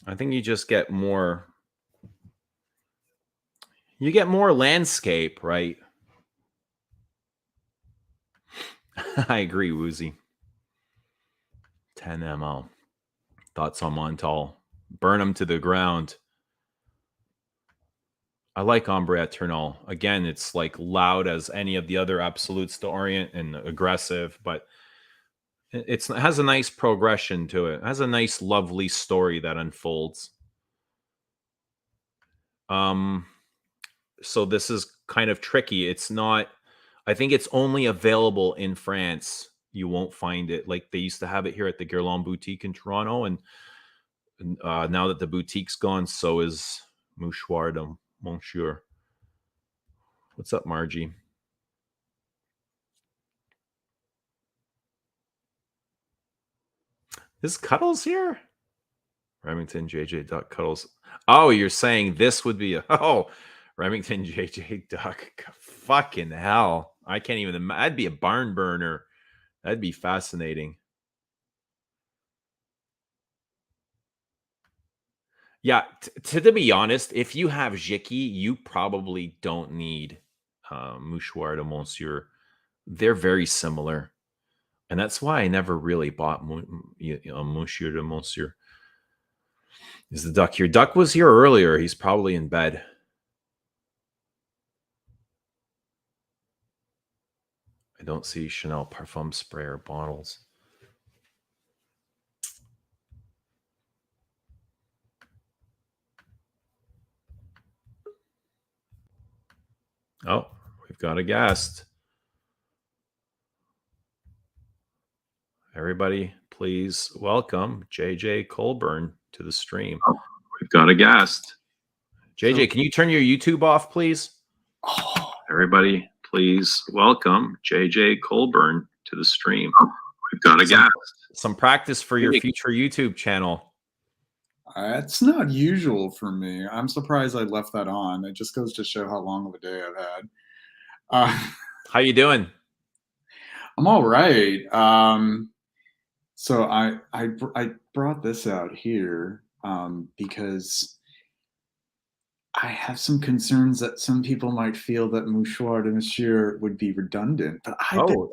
A: I think you just get more. You get more landscape, right? I agree, Woozy. 10 ml. Thoughts on Montal? Burn them to the ground. I like Ombre Eternal. Again, it's like loud as any of the other Absolutes d'Orient and aggressive, but it has a nice progression to it. It has a nice, lovely story that unfolds. So this is kind of tricky. It's not. I think it's only available in France. You won't find it like they used to have it here at the Guerlain Boutique in Toronto, and now that the boutique's gone, so is Mouchoir de Monsieur. What's up, Margie? Is Cuddles here? Remington JJ Duck Cuddles. Oh, you're saying this would be a Remington JJ Duck. Fucking hell. I can't even that'd be a barn burner. That'd be fascinating. Yeah, to be honest, if you have Jiki, you probably don't need Mouchoir de Monsieur. They're very similar. And that's why I never really bought Monsieur de Monsieur. Is the duck here? Duck was here earlier. He's probably in bed. I don't see Chanel Parfum sprayer bottles. Oh, we've got a guest. Everybody, please welcome JJ Colburn to the stream.
B: Oh, we've got a guest.
A: JJ, can you turn your YouTube off, please?
B: Oh, everybody, please welcome JJ Colburn to the stream. Oh, we've got a guest.
A: Some practice for your future YouTube channel.
C: It's not usual for me. I'm surprised I left that on. It just goes to show how long of a day I've had.
A: How you doing?
C: I'm all right. So I brought this out here because I have some concerns that some people might feel that Mouchoir de Monsieur would be redundant. But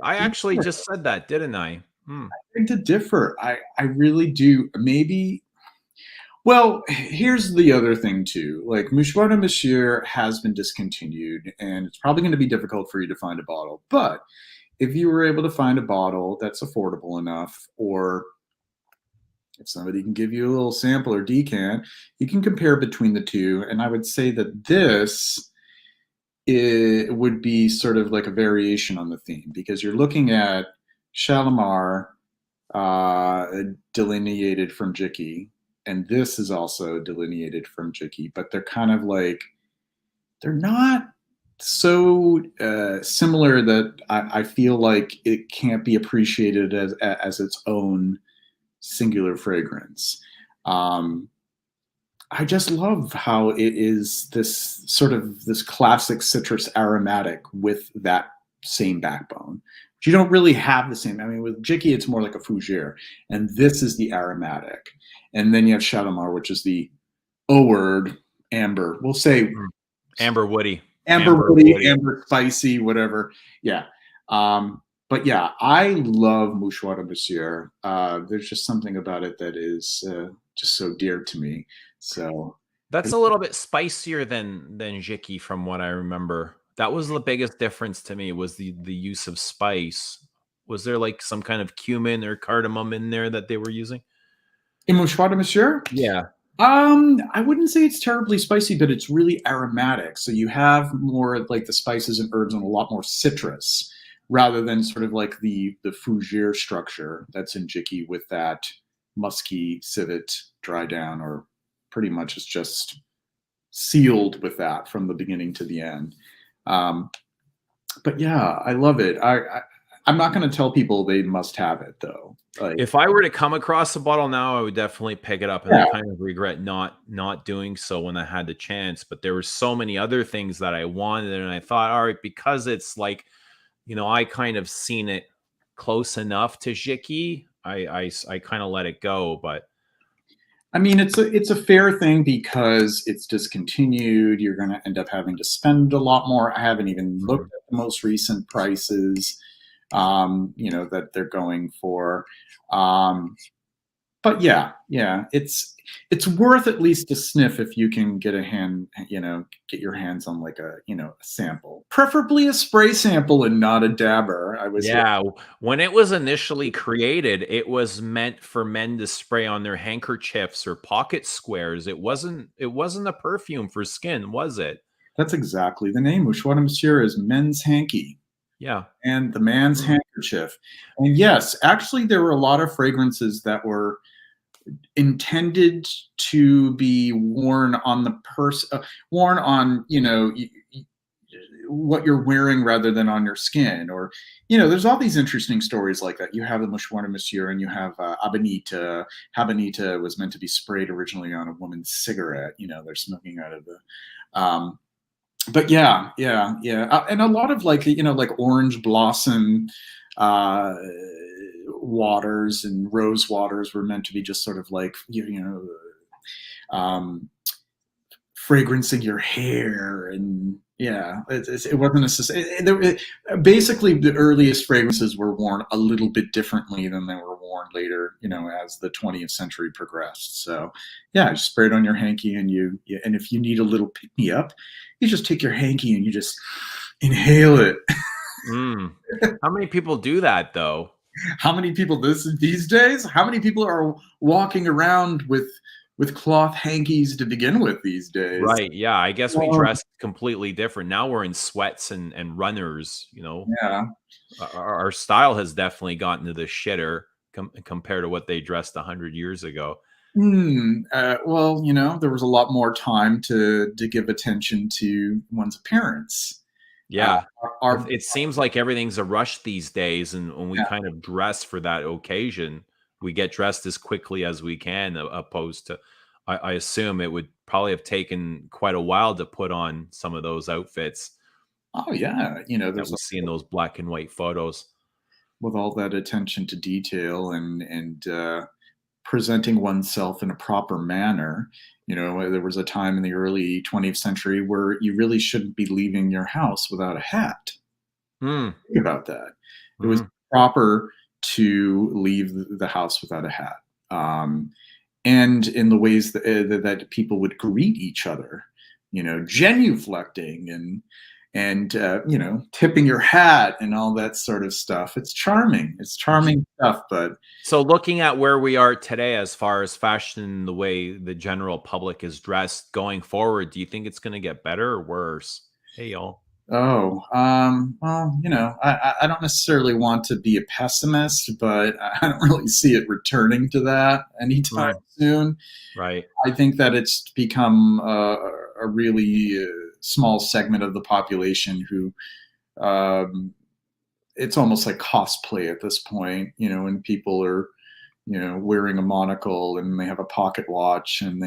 A: I actually just said that, didn't I?
C: I think to differ. I really do. Maybe. Well, here's the other thing too. Like Mouchoir de Monsieur has been discontinued, and it's probably going to be difficult for you to find a bottle. But if you were able to find a bottle that's affordable enough, or if somebody can give you a little sample or decant, you can compare between the two. And I would say that this would be sort of like a variation on the theme, because you're looking at Shalimar delineated from Jiki, and this is also delineated from Jiki, but they're kind of like, they're not so similar that I feel like it can't be appreciated as its own singular fragrance. I just love how it is this sort of this classic citrus aromatic with that same backbone. But you don't really have the same. I mean, with Jiki, it's more like a fougere, and this is the aromatic. And then you have Shalimar, which is the O word, amber. We'll say
A: amber woody.
C: Amber woody, amber spicy, whatever. Yeah. But yeah, I love Mouchoir de Monsieur. There's just something about it that is just so dear to me. So
A: that's a little bit spicier than Jiki, from what I remember. That was the biggest difference to me, was the use of spice. Was there like some kind of cumin or cardamom in there that they were using?
C: In Mouchoir de Monsieur?
A: Yeah.
C: I wouldn't say it's terribly spicy, but it's really aromatic. So you have more like the spices and herbs and a lot more citrus, rather than sort of like the fougere structure that's in Jiki with that musky civet dry down, or pretty much it's just sealed with that from the beginning to the end. But yeah, I love it. I'm not going to tell people they must have it though. Like,
A: If I were to come across a bottle now, I would definitely pick it up, and I
C: yeah,
A: kind of regret not doing so when I had the chance. But there were so many other things that I wanted, and I thought, all right, because it's like, I kind of seen it close enough to Jiki, I kind of let it go. But
C: I mean, it's a fair thing because it's discontinued. You're going to end up having to spend a lot more. I haven't even looked
A: mm,
C: at the most recent prices, that they're going for. Um, but yeah, it's worth at least a sniff if you can get your hands on like a sample, preferably a spray sample and not a dabber. I was like,
A: yeah, when it was initially created, it was meant for men to spray on their handkerchiefs or pocket squares. It wasn't a perfume for skin, was it?
C: that's exactly the name. Mouchoir Monsieur is men's hanky.
A: Yeah.
C: And the man's
A: Mm.
C: handkerchief. And yes, actually, there were a lot of fragrances that were intended to be worn on the person, worn on what you're wearing rather than on your skin. Or there's all these interesting stories like that. You have the Mouchoir de Monsieur, and you have Habanita. Habanita was meant to be sprayed originally on a woman's cigarette. They're smoking out of the. But yeah, and a lot of like like orange blossom uh waters and rose waters were meant to be just sort of like um fragrancing your hair. And yeah, it wasn't basically the earliest fragrances were worn a little bit differently than they were worn later, as the 20th century progressed. So yeah, just spray it on your hanky, and and if you need a little pick me up, you just take your hanky and you just inhale it.
A: Mm. How many people do that though?
C: How many people these days? How many people are walking around with cloth hankies to begin with these days?
A: Right, yeah, I guess we
C: Oh,
A: dress completely different. Now we're in sweats and runners.
C: yeah.
A: Our style has definitely gotten to the shitter compared to what they dressed 100 years ago.
C: Well, there was a lot more time to give attention to one's appearance. Uh,
A: Yeah.
C: our
A: It seems like everything's a rush these days, and when we
C: yeah.
A: kind of dress for that occasion, we get dressed as quickly as we can, opposed to I assume it would probably have taken quite a while to put on some of those outfits
C: Oh yeah,
A: that
C: there's
A: we see in those black and white photos.
C: with all that attention to detail and presenting oneself in a proper manner. There was a time in the early 20th century where you really shouldn't be leaving your house without a hat.
A: Mm,
C: Think about that. It was
A: mhm.
C: proper to leave the house without a hat. Um, and in the ways that people would greet each other, genuflecting and tipping your hat and all that sort of stuff. It's charming. It's charming stuff. But
A: So looking at where we are today as far as fashion, the way the general public is dressed going forward, do you think it's gonna get better or worse? Hey, y'all.
C: oh, well, I don't necessarily want to be a pessimist, but I don't really see it returning to that anytime
A: Mm,
C: soon.
A: right.
C: I think that it's become a really small segment of the population who um, it's almost like cosplay at this point, when people are, wearing a monocle and they have a pocket watch and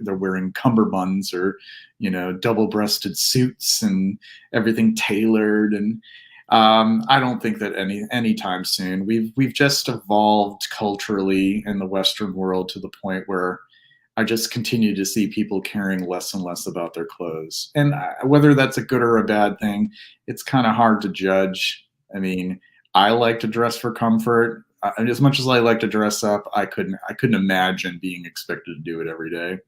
C: they're wearing cummerbunds or, double-breasted suits and everything tailored. And I don't think that anytime soon. We've just evolved culturally in the Western world to the point where I just continue to see people caring less and less about their clothes. And whether that's a good or a bad thing, it's kind of hard to judge. I mean, I like to dress for comfort. And as much as I like to dress up, I couldn't imagine being expected to do it every day.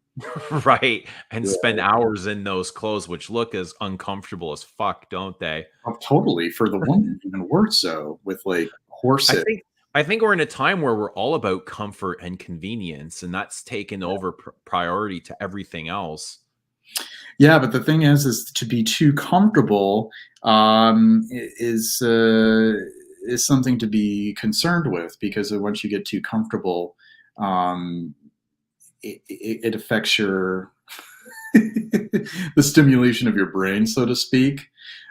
A: Right, and spend
C: Yeah.
A: hours in those clothes, which look as uncomfortable as fuck, don't they?
C: Oh, totally. For the woman, even worse so with like
A: I
C: corset.
A: think I think we're in a time where we're all about comfort and convenience, and that's taken over priority to everything else.
C: Yeah, but the thing is to be too comfortable is something to be concerned with because once you get too comfortable, um, it affects your the stimulation of your brain, so to speak.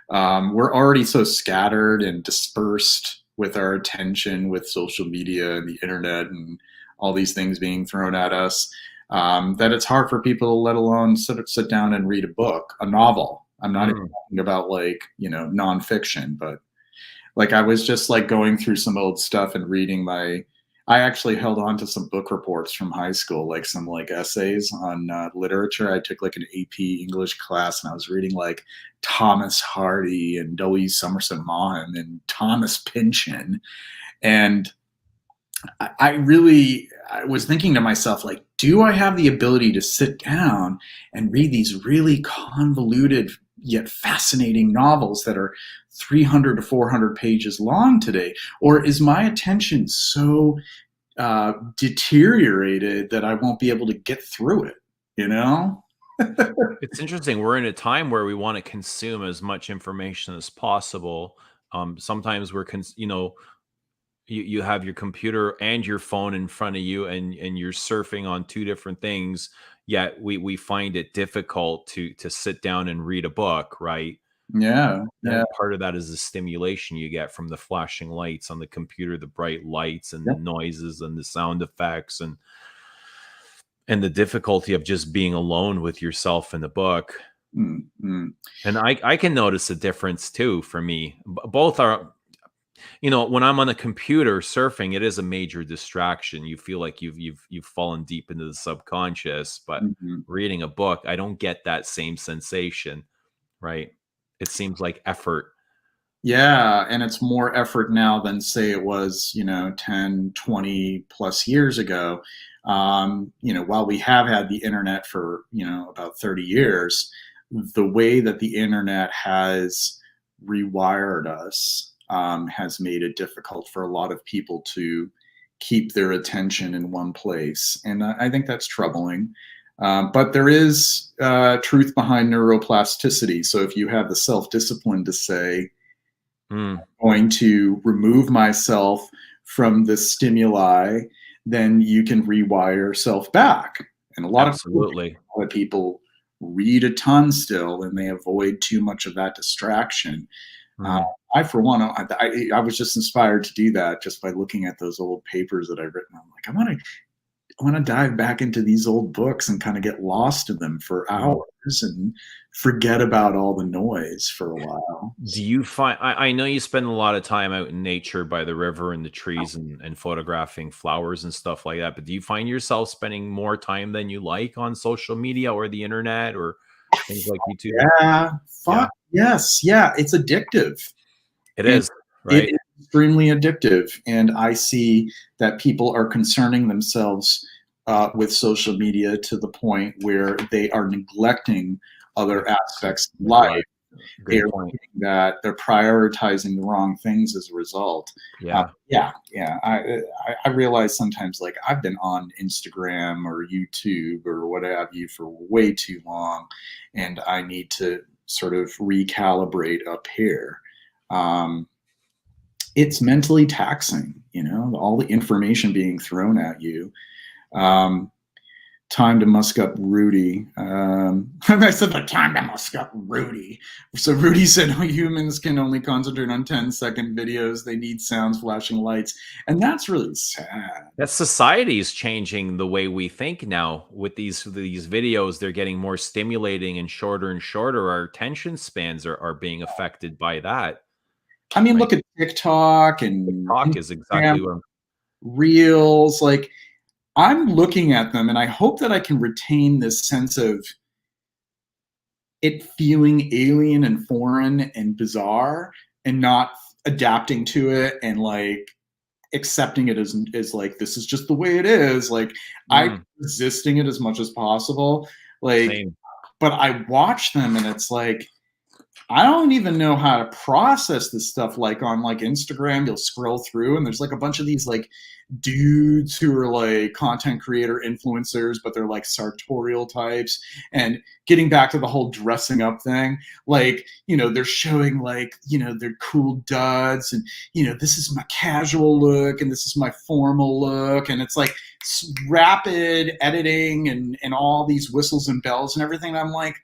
C: We're already so scattered and dispersed with our attention with social media and the internet and all these things being thrown at us, that it's hard for people, let alone sit down and read a book, a novel. I'm not even talking about like, nonfiction, but like I was just like going through some old stuff and reading I actually held on to some book reports from high school, like some like essays on literature. I took like an AP English class and I was reading like Thomas Hardy and W. Somerset Maugham and Thomas Pynchon. And I was thinking to myself, like, do I have the ability to sit down and read these really convoluted yet fascinating novels that are 300 to 400 pages long today? Or is my attention so deteriorated that I won't be able to get through it,
A: It's interesting. We're in a time where we want to consume as much information as possible. Sometimes you have your computer and your phone in front of you, and you're surfing on two different things. Yet we find it difficult to sit down and read a book, right?
C: Yeah, yeah,
A: Part of that is the stimulation you get from the flashing lights on the computer, the bright lights and the
C: yep.
A: noises and the sound effects, and the difficulty of just being alone with yourself in the book.
C: Mm.
A: And I can notice a difference too for me. Both are, when I'm on a computer surfing, it is a major distraction. You feel like you've fallen deep into the subconscious, but
C: Mhm.
A: reading a book, I don't get that same sensation, right? It seems like effort.
C: Yeah, and it's more effort now than say it was, 10, 20 plus years ago. While we have had the internet for, about 30 years, the way that the internet has rewired us has made it difficult for a lot of people to keep their attention in one place. And I think that's troubling. But there is truth behind neuroplasticity. So if you have the self discipline to say,
A: Mm,
C: going to remove myself from the stimuli, then you can rewire yourself back. And
A: absolutely.
C: a lot of people read a ton still, and they avoid too much of that distraction. Uh,
A: Mm.
C: I, for one, I was just inspired to do that just by looking at those old papers that I've written. I'm like, I want to dive back into these old books and kind of get lost in them for
A: Mm.
C: hours and forget about all the noise for a while.
A: Do you find I know you spend a lot of time out in nature by the river and the trees and photographing flowers and stuff like that, but do you find yourself spending more time than you like on social media or the internet or things like YouTube?
C: Yeah,
A: Yeah,
C: fuck yes, yeah, it's addictive,
A: it
C: and
A: is,
C: it
A: right?
C: is extremely addictive, and I see that people are concerning themselves, with social media to the point where they are neglecting other aspects of life.
A: Neglect. Good
C: They're
A: point.
C: that they're prioritizing the wrong things as a result.
A: Yeah.
C: Yeah. I realize sometimes like I've been on Instagram or YouTube or what have you for way too long, and I need to sort of recalibrate up here. Um, it's mentally taxing, all the information being thrown at you. Um, Time to musk up Rudy. I said the time to musk up Rudy. So Rudy said humans can only concentrate on 10-second videos. They need sounds, flashing lights. And that's really sad.
A: That society is changing the way we think now with these videos. They're getting more stimulating and shorter. Our attention spans are being affected by that,
C: I mean,
A: right?
C: look at TikTok and
A: TikTok is
C: Instagram
A: exactly what
C: Reels. Like, I'm looking at them and I hope that I can retain this sense of it feeling alien and foreign and bizarre and not adapting to it and like accepting it as like this is just the way it is. Like I'm
A: Mm,
C: resisting it as much as possible. Like,
A: same.
C: but I watch them and it's like I don't even know how to process this stuff. Like on like Instagram, you'll scroll through and there's like a bunch of these like dudes who are like content creator influencers, but they're like sartorial types. And getting back to the whole dressing up thing, like, they're showing like, their cool duds and, this is my casual look and this is my formal look. And it's like rapid editing and all these whistles and bells and everything. And I'm like,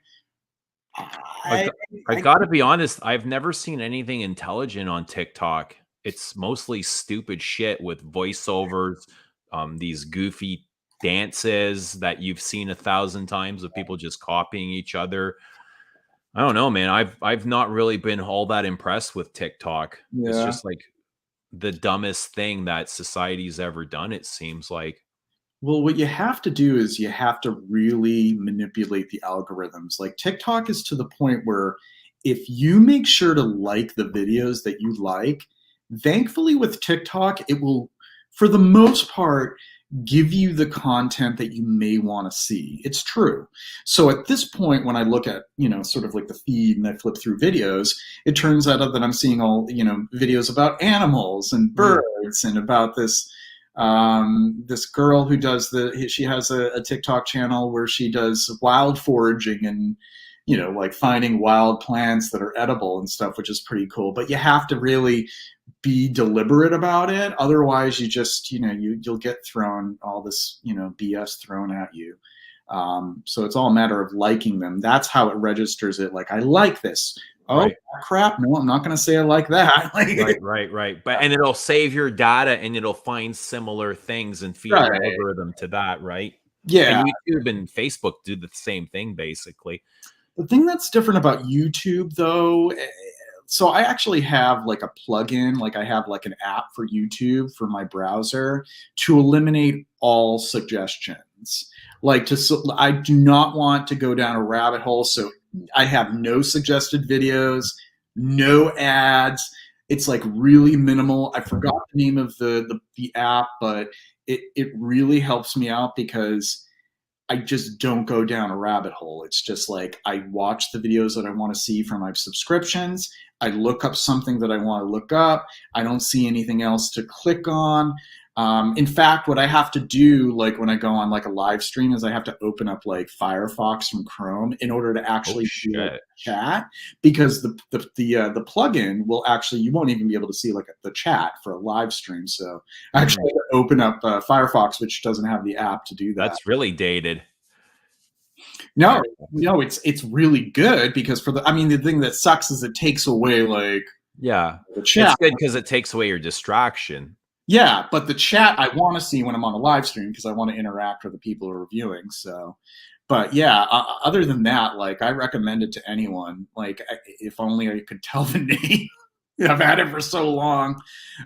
A: I've
C: I,
A: got I
C: I
A: gotta be honest, I've never seen anything intelligent on TikTok. It's mostly stupid shit with voiceovers, these goofy dances that you've seen 1,000 times of people just copying each other. I don't know, man. I've not really been all that impressed with TikTok. It's
C: yeah.
A: just like the dumbest thing that society's ever done, it seems like.
C: Well, what you have to do is you have to really manipulate the algorithms. Like TikTok is to the point where if you make sure to like the videos that you like, thankfully with TikTok, it will, for the most part, give you the content that you may want to see. It's true. So at this point, when I look at, sort of like the feed and I flip through videos, it turns out that I'm seeing all, videos about animals and
A: Mm.
C: birds and about this girl who does she has a TikTok channel where she does wild foraging and like finding wild plants that are edible and stuff, which is pretty cool. But you have to really be deliberate about it, otherwise you just you'll get thrown all this BS thrown at you. So it's all a matter of liking them. That's how it registers it, like I like this. Oh
A: Right.
C: crap, no, I'm not going to say I like that.
A: Right. But and it'll save your data and it'll find similar things and feed
C: Right.
A: your algorithm to that, right?
C: Yeah.
A: And YouTube and Facebook do the same thing basically.
C: The thing that's different about YouTube, though, so I actually have like a plugin, like I have like an app for YouTube for my browser to eliminate all suggestions. I do not want to go down a rabbit hole, so I have no suggested videos, no ads. It's like really minimal. I forgot the name of the app, but it really helps me out because I just don't go down a rabbit hole. It's just like I watch the videos that I want to see from my subscriptions. I look up something that I want to look up. I don't see anything else to click on. In fact, what I have to do, like when I go on like a live stream, is I have to open up like Firefox from Chrome in order to
A: Oh
C: actually do like
A: shit.
C: chat, because the plugin will actually, you won't even be able to see like the chat for a live stream. So I actually have to open up Firefox, which doesn't have the app to do that.
A: That's really dated.
C: No, no, it's really good because the thing that sucks is it takes away like
A: Yeah.
C: the chat.
A: It's good because it takes away your distraction.
C: Yeah, but the chat I want to see when I'm on a live stream because I want to interact with the people who are viewing. So, but yeah, other than that, like I recommend it to anyone. Like if only I could tell the name. I've had it for so long.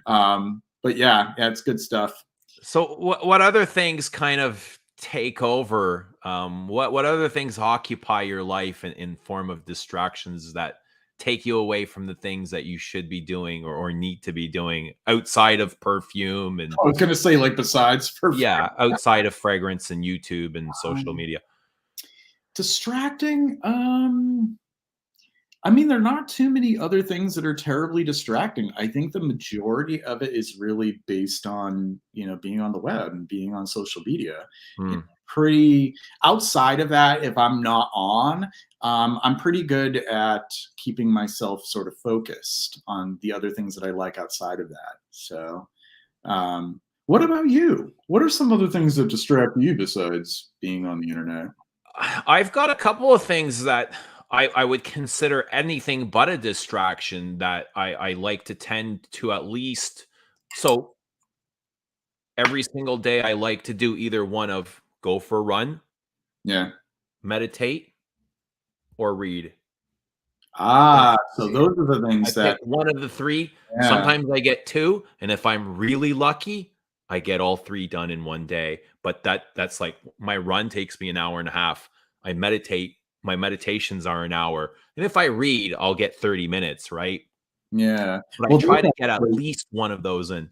C: But yeah, it's good stuff.
A: So what other things kind of take over? What other things occupy your life in form of distractions that take you away from the things that you should be doing or need to be doing outside of perfume and
C: I was gonna say like besides
A: yeah, outside of fragrance and YouTube and social media?
C: distracting. There are not too many other things that are terribly distracting. I think the majority of it is really based on, being on the web and being on social media.
A: Hmm.
C: Pretty outside of that, if I'm not on, I'm pretty good at keeping myself sort of focused on the other things that I like outside of that. So, what about you? What are some other things that distract you besides being on the internet?
A: I've got a couple of things that I would consider anything but a distraction that I like to tend to at least. So every single day, I like to do either one of go for a run,
C: Yeah.
A: meditate, or read.
C: So those are the
A: I
C: things
A: pick
C: that,
A: one of the three.
C: yeah.
A: Sometimes I get two, and if I'm really lucky, I get all three done in one day. But that's like my run takes me an hour and a half. I meditate. My meditations are an hour, and if I read, I'll get 30 minutes, right?
C: Yeah.
A: But I
C: Well,
A: try to get at least one of those in.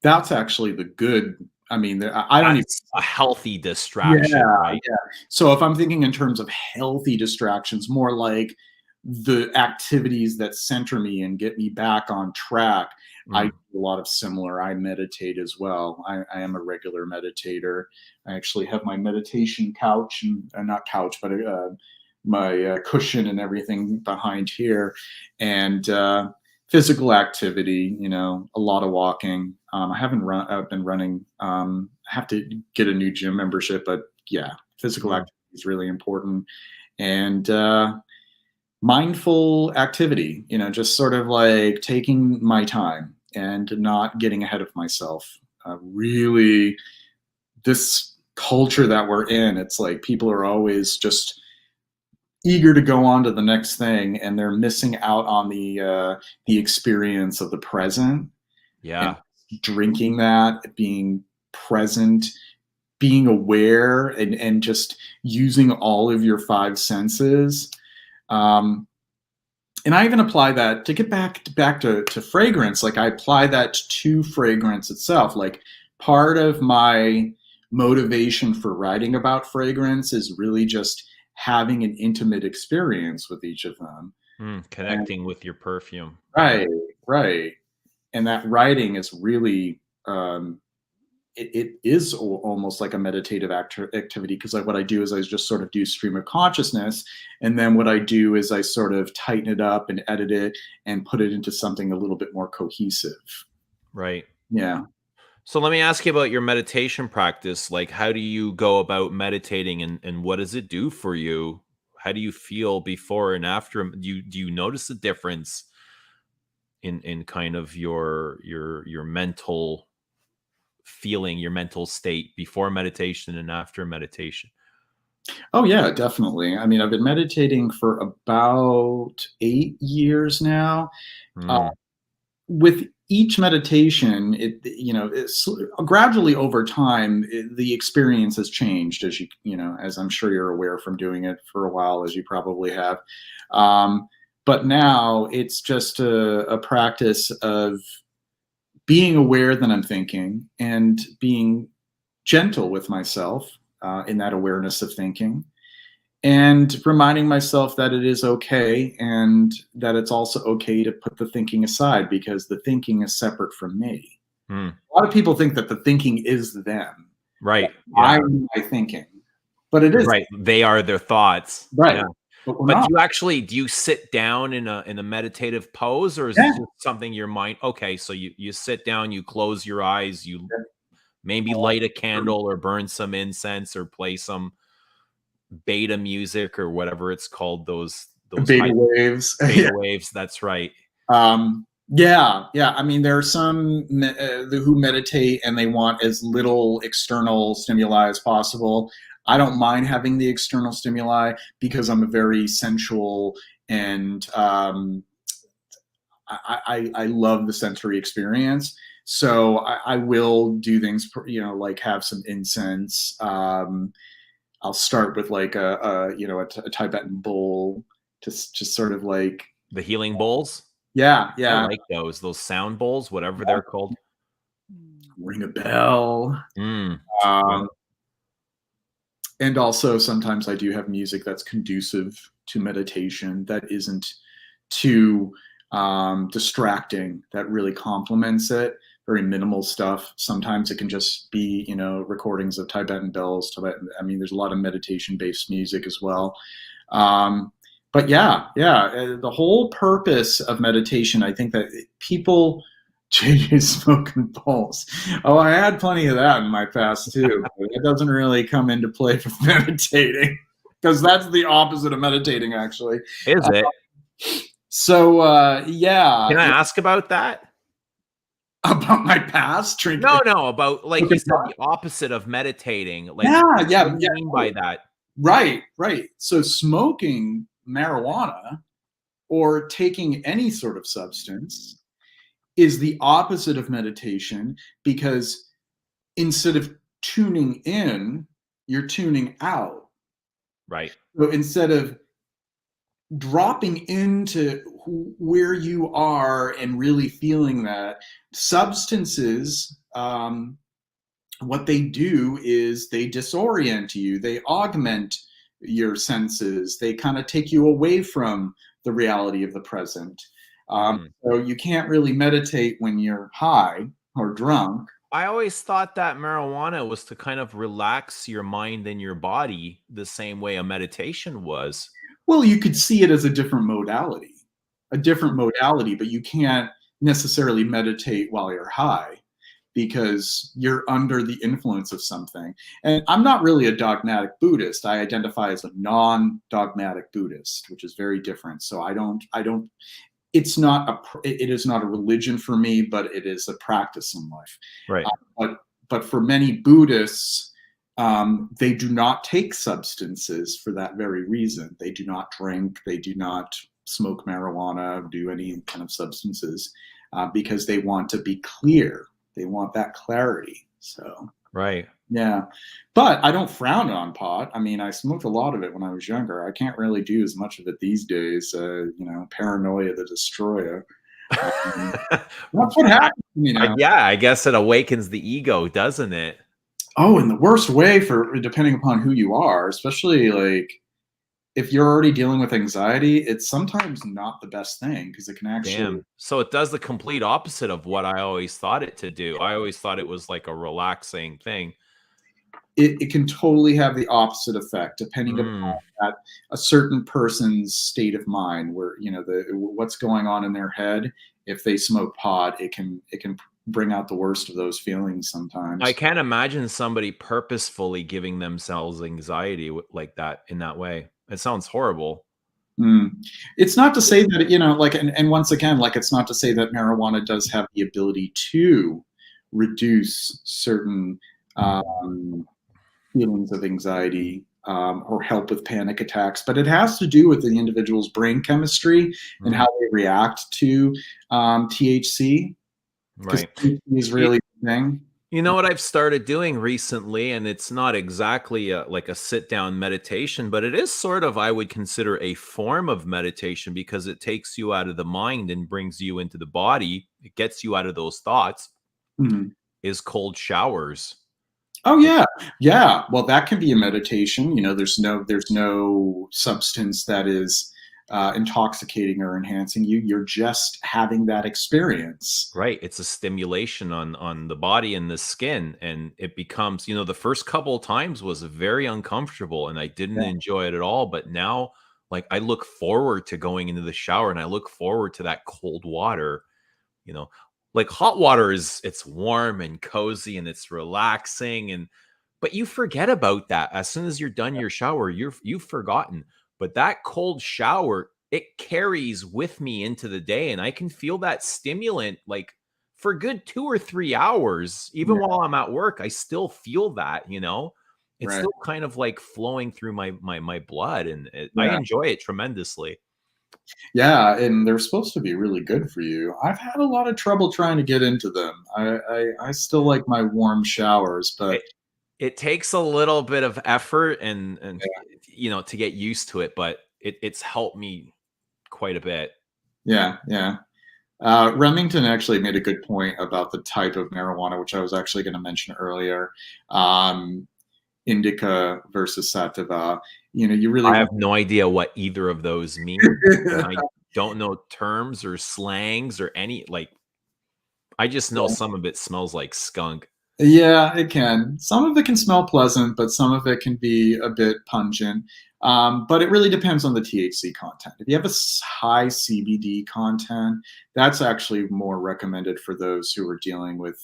C: that's actually the good. I don't even.
A: That's a healthy
C: Yeah,
A: distraction, right?
C: yeah. So if I'm thinking in terms of healthy distractions, more like the activities that center me and get me back on track, I do
A: Mm.
C: a lot of similar. I meditate as well. I am a regular meditator. I actually have my meditation couch and not couch, but my cushion and everything behind here, and physical activity. A lot of walking. I haven't been running. I have to get a new gym membership, but yeah, physical
A: Mm.
C: activity is really important. and mindful activity, just sort of like taking my time and not getting ahead of myself. Really, this culture that we're in, it's like people are always just eager to go on to the next thing, and they're missing out on the experience of the present and
A: Yeah.
C: drinking that, being present, being aware, and just using all of your five senses. Um, and I even apply that to get back to fragrance. Like I apply that to fragrance itself. Like part of my motivation for writing about fragrance is really just having an intimate experience with each of them. And,
A: Connecting with your perfume. Yeah.
C: right, right. And that writing is really it is almost like a meditative activity, because like what I do is I just sort of do stream of consciousness, and then what I do is I sort of tighten it up and edit it and put it into something a little bit more cohesive.
A: Right.
C: Yeah.
A: So let me ask you about your meditation practice. Like, how do you go about meditating, and what does it do for you? How do you feel before and after? Do you notice a difference in kind of your mental feeling, your mental state before meditation and after meditation?
C: Oh yeah, definitely. I mean, I've been meditating for about 8 years now. Uh,
A: Mm,
C: with each meditation, it's gradually over time, the experience has changed, as I'm sure you're aware from doing it for a while, as you probably have. Um, but now it's just a practice of being aware that I'm thinking and being gentle with myself in that awareness of thinking, and reminding myself that it is okay, and that it's also okay to put the thinking aside, because the thinking is separate from me.
A: mm.
C: A lot of people think that the thinking is them.
A: Right. Yeah.
C: I'm my thinking, but it is
A: Right. They are their thoughts.
C: right.
A: Yeah.
C: But we're
A: But
C: not.
A: do you sit down in a meditative pose, or is it
C: Yeah.
A: just something your mind? Okay, so you sit down, you close your eyes, you maybe light a candle or burn some incense or play some beta music or whatever it's called, those
C: Beta
A: high
C: waves.
A: beta
C: Yeah.
A: waves. That's right.
C: Yeah, yeah. I mean, there are some who meditate and they want as little external stimuli as possible. I don't mind having the external stimuli, because I'm a very sensual, and I love the sensory experience. So I will do things, like have some incense. I'll start with like a Tibetan bowl, just sort of like,
A: The healing bowls.
C: yeah,
A: I
C: yeah,
A: like those sound bowls, whatever they're called.
C: ring a bell.
A: Mm. Yeah.
C: Um, and also sometimes I do have music that's conducive to meditation, that isn't too distracting, that really complements it. Very minimal stuff. Sometimes it can just be, recordings of Tibetan bells. I mean, there's a lot of meditation-based music as well. But yeah, yeah, the whole purpose of meditation, I think that people JJ smoking bowls. Oh, I had plenty of that in my past too. But it doesn't really come into play with meditating, because that's the opposite of meditating, actually.
A: Is it?
C: So yeah,
A: Can I ask about that?
C: about my past drinking.
A: No, about, like you said, the opposite of meditating. Like,
C: Yeah, yeah,
A: what do you
C: yeah.
A: mean by that?
C: Right, right. So smoking marijuana or taking any sort of substance is the opposite of meditation, because instead of tuning in, you're tuning out.
A: Right.
C: So instead of dropping into where you are and really feeling that, substances, what they do is they disorient you, they augment your senses, they kind of take you away from the reality of the present.
A: Mm.
C: So you can't really meditate when you're high or drunk.
A: I always thought that marijuana was to kind of relax your mind and your body the same way a meditation was.
C: Well, you could see it as a different modality, but you can't necessarily meditate while you're high. because you're under the influence of something. And I'm not really a dogmatic Buddhist. I identify as a non-dogmatic Buddhist, which is very different. So it's not it is not a religion for me, but it is a practice in life.
A: Right.
C: But for many Buddhists, they do not take substances for that very reason. They do not drink, they do not smoke marijuana, do any kind of substances, because they want to be clear. They want that clarity. So,
A: Right.
C: yeah. But I don't frown on pot. I mean, I smoked a lot of it when I was younger. I can't really do as much of it these days. Paranoia the destroyer. That's what happens,
A: Yeah, I guess it awakens the ego, doesn't it?
C: Oh, in the worst way, for depending upon who you are, especially like if you're already dealing with anxiety, it's sometimes not the best thing because it can actually.
A: Damn. So it does the complete opposite of what I always thought it to do. I always thought it was like a relaxing thing.
C: It can totally have the opposite effect depending upon a certain person's state of mind, where what's going on in their head. If they smoke pot, it can bring out the worst of those feelings sometimes.
A: I can't imagine somebody purposefully giving themselves anxiety like that in that way. It sounds horrible.
C: It's not to say that, and once again, like, it's not to say that marijuana does have the ability to reduce certain feelings of anxiety or help with panic attacks, but it has to do with the individual's brain chemistry and how they react to THC.
A: Right.
C: THC is really the thing.
A: You know what I've started doing recently, and it's not exactly like a sit-down meditation, but it is sort of, I would consider, a form of meditation because it takes you out of the mind and brings you into the body. It gets you out of those thoughts. Is cold showers.
C: Oh yeah, yeah. Well, that can be a meditation. There's no substance that is intoxicating or enhancing you. You're just having that experience.
A: Right. It's a stimulation on the body and the skin, and it becomes, the first couple of times was very uncomfortable and I didn't enjoy it at all. But now, like, I look forward to going into the shower and I look forward to that cold water. Like, hot water it's warm and cozy and it's relaxing, but you forget about that as soon as you're done your shower. You've forgotten. But that cold shower, it carries with me into the day, and I can feel that stimulant like for a good 2 or 3 hours. Even while I'm at work, I still feel that. It's still kind of like flowing through my blood, and I enjoy it tremendously.
C: Yeah, and they're supposed to be really good for you. I've had a lot of trouble trying to get into them. I still like my warm showers, but
A: it takes a little bit of effort and to get used to it, but it's helped me quite a bit.
C: Yeah. Remington actually made a good point about the type of marijuana, which I was actually going to mention earlier. Indica versus sativa. I
A: have no idea what either of those mean. I don't know terms or slangs or any, like, I just know some of it smells like skunk.
C: Yeah, it can. Some of it can smell pleasant, but some of it can be a bit pungent. But it really depends on the THC content. If you have a high CBD content, that's actually more recommended for those who are dealing with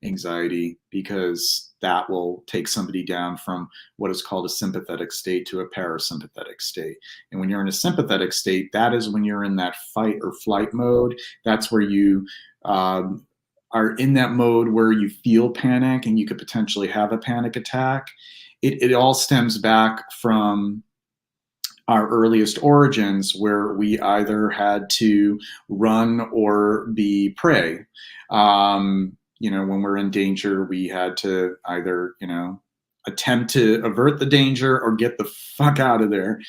C: anxiety, because that will take somebody down from what is called a sympathetic state to a parasympathetic state. And when you're in a sympathetic state, that is when you're in that fight or flight mode. That's where you are in that mode where you feel panic and you could potentially have a panic attack. It all stems back from our earliest origins, where we either had to run or be prey. When we're in danger, we had to either, attempt to avert the danger or get the fuck out of there.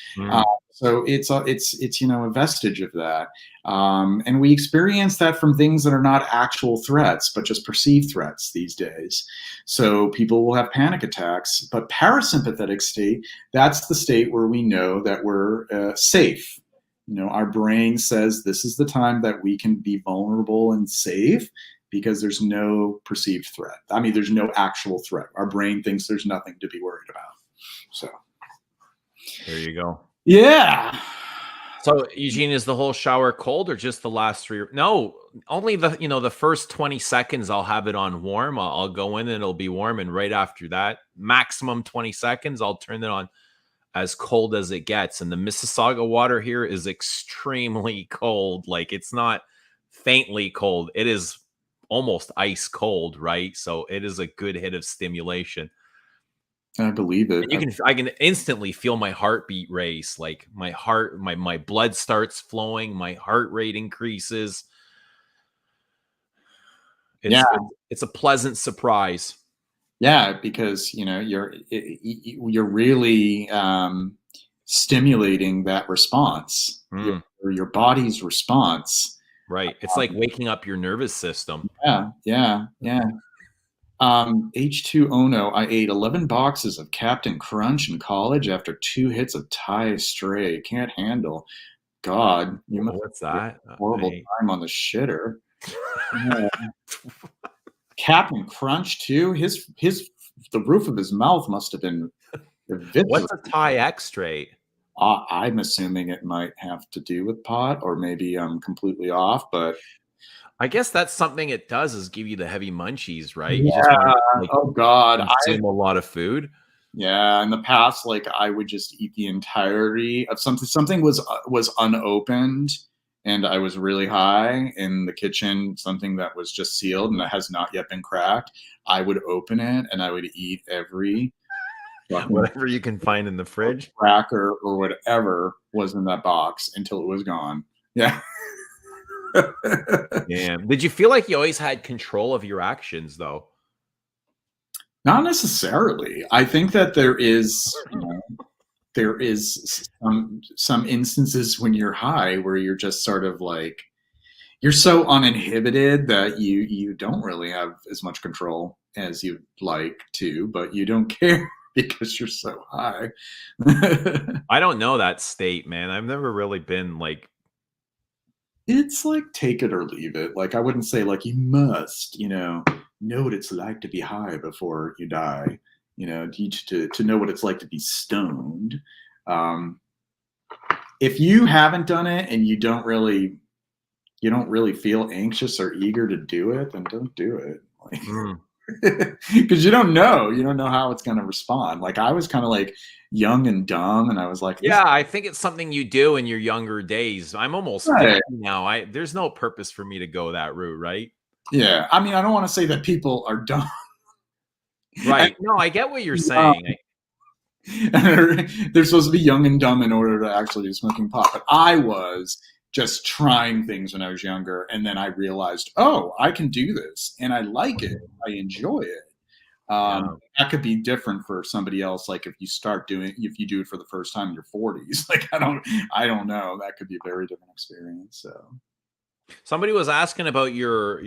C: So it's a vestige of that. And we experience that from things that are not actual threats, but just perceived threats these days. So people will have panic attacks, but parasympathetic state, that's the state where we know that we're safe. Our brain says this is the time that we can be vulnerable and safe, because there's no perceived threat. I mean, there's no actual threat. Our brain thinks there's nothing to be worried about. So
A: there you go.
C: Yeah.
A: So, Eugene, is the whole shower cold or just the last 3? No, only the first 20 seconds I'll have it on warm. I'll go in and it'll be warm. And right after that, maximum 20 seconds, I'll turn it on as cold as it gets. And the Mississauga water here is extremely cold. Like, it's not faintly cold. It is almost ice cold, right? So it is a good hit of stimulation.
C: I believe it.
A: And I can instantly feel my heartbeat race. Like my blood starts flowing, my heart rate increases. It's a pleasant surprise.
C: Yeah, because you're really stimulating that response, your body's response.
A: Right. It's like waking up your nervous system.
C: Yeah. H2Ono, I ate 11 boxes of Captain Crunch in college after 2 hits of Thai Stray. Can't handle. God, you must
A: What's that?
C: Horrible time on the shitter. Captain Crunch too. The roof of his mouth must have been.
A: What's a Thai extrait?
C: I'm assuming it might have to do with pot, or maybe I'm completely off, but
A: I guess that's something it does is give you the heavy munchies, right?
C: Yeah.
A: You just want
C: Oh God,
A: consume a lot of food.
C: Yeah, in the past, like I would just eat the entirety of something. Something was unopened, and I was really high in the kitchen. Something that was just sealed and that has not yet been cracked. I would open it and I would eat every
A: whatever you can find in the fridge,
C: cracker or whatever was in that box until it was gone. Yeah.
A: Yeah. Did you feel like you always had control of your actions, though?
C: Not necessarily. I think that there is some instances when you're high where you're just sort of like you're so uninhibited that you don't really have as much control as you'd like to, but you don't care because you're so high.
A: I don't know that state, man. I've never really been like.
C: It's like take it or leave it. Like I wouldn't say like you must, know what it's like to be high before you die. To know what it's like to be stoned. If you haven't done it and you don't really feel anxious or eager to do it, then don't do it. Because you don't know how it's going to respond. Like I was kind of like young and dumb, and I was like,
A: yeah, I think it's something you do in your younger days. I'm almost 50 now. There's no purpose for me to go that route, right?
C: Yeah, I mean, I don't want to say that people are dumb.
A: Right. No, I get what you're saying.
C: They're supposed to be young and dumb in order to actually do smoking pot. But I was just trying things when I was younger, and then I realized, oh, I can do this, and I like it. I enjoy it. That could be different for somebody else. Like if you do it for the first time in your 40s, like I don't know. That could be a very different experience. So
A: somebody was asking about your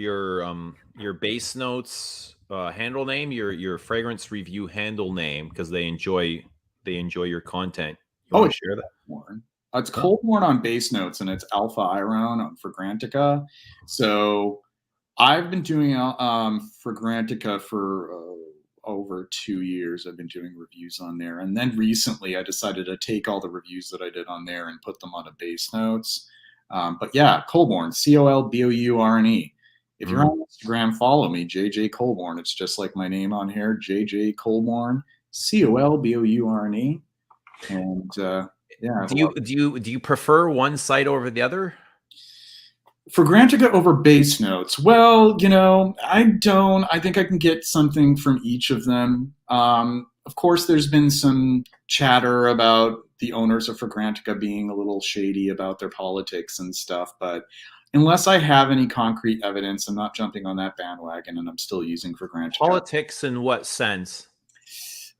A: base notes handle name, your fragrance review handle name, because they enjoy your content. You want to share that?
C: It's Coldmorn on base notes, and it's Alpha Iron on Fragrantica. So I've been doing Fragrantica for over 2 years. I've been doing reviews on there, and then recently I decided to take all the reviews that I did on there and put them on a base notes. But yeah, Colborn, Colbourne. If you're on Instagram, follow me, JJ Colborn. It's just like my name on here, JJ Colborn, Colbourne. And yeah.
A: Do you prefer one site over the other?
C: Fragrantica over base notes. Well, I don't. I think I can get something from each of them. Of course, there's been some chatter about the owners of Fragrantica being a little shady about their politics and stuff, but unless I have any concrete evidence, I'm not jumping on that bandwagon, and I'm still using Fragrantica.
A: Politics in what sense?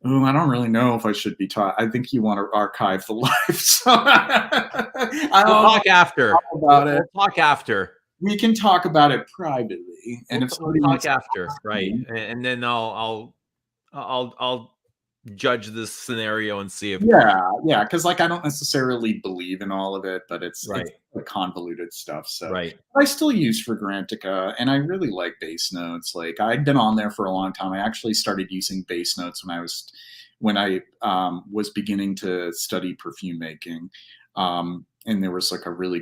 C: Oh, I don't really know if I should be taught. I think you want to archive the life. So
A: we'll talk after. We'll talk after.
C: We can talk about it privately, and if somebody
A: talk after, right? And then I'll judge this scenario and see if
C: yeah, because like I don't necessarily believe in all of it, but it's convoluted stuff. So I still use Fragrantica, and I really like base notes. Like I'd been on there for a long time. I actually started using base notes when I was beginning to study perfume making, and there's a really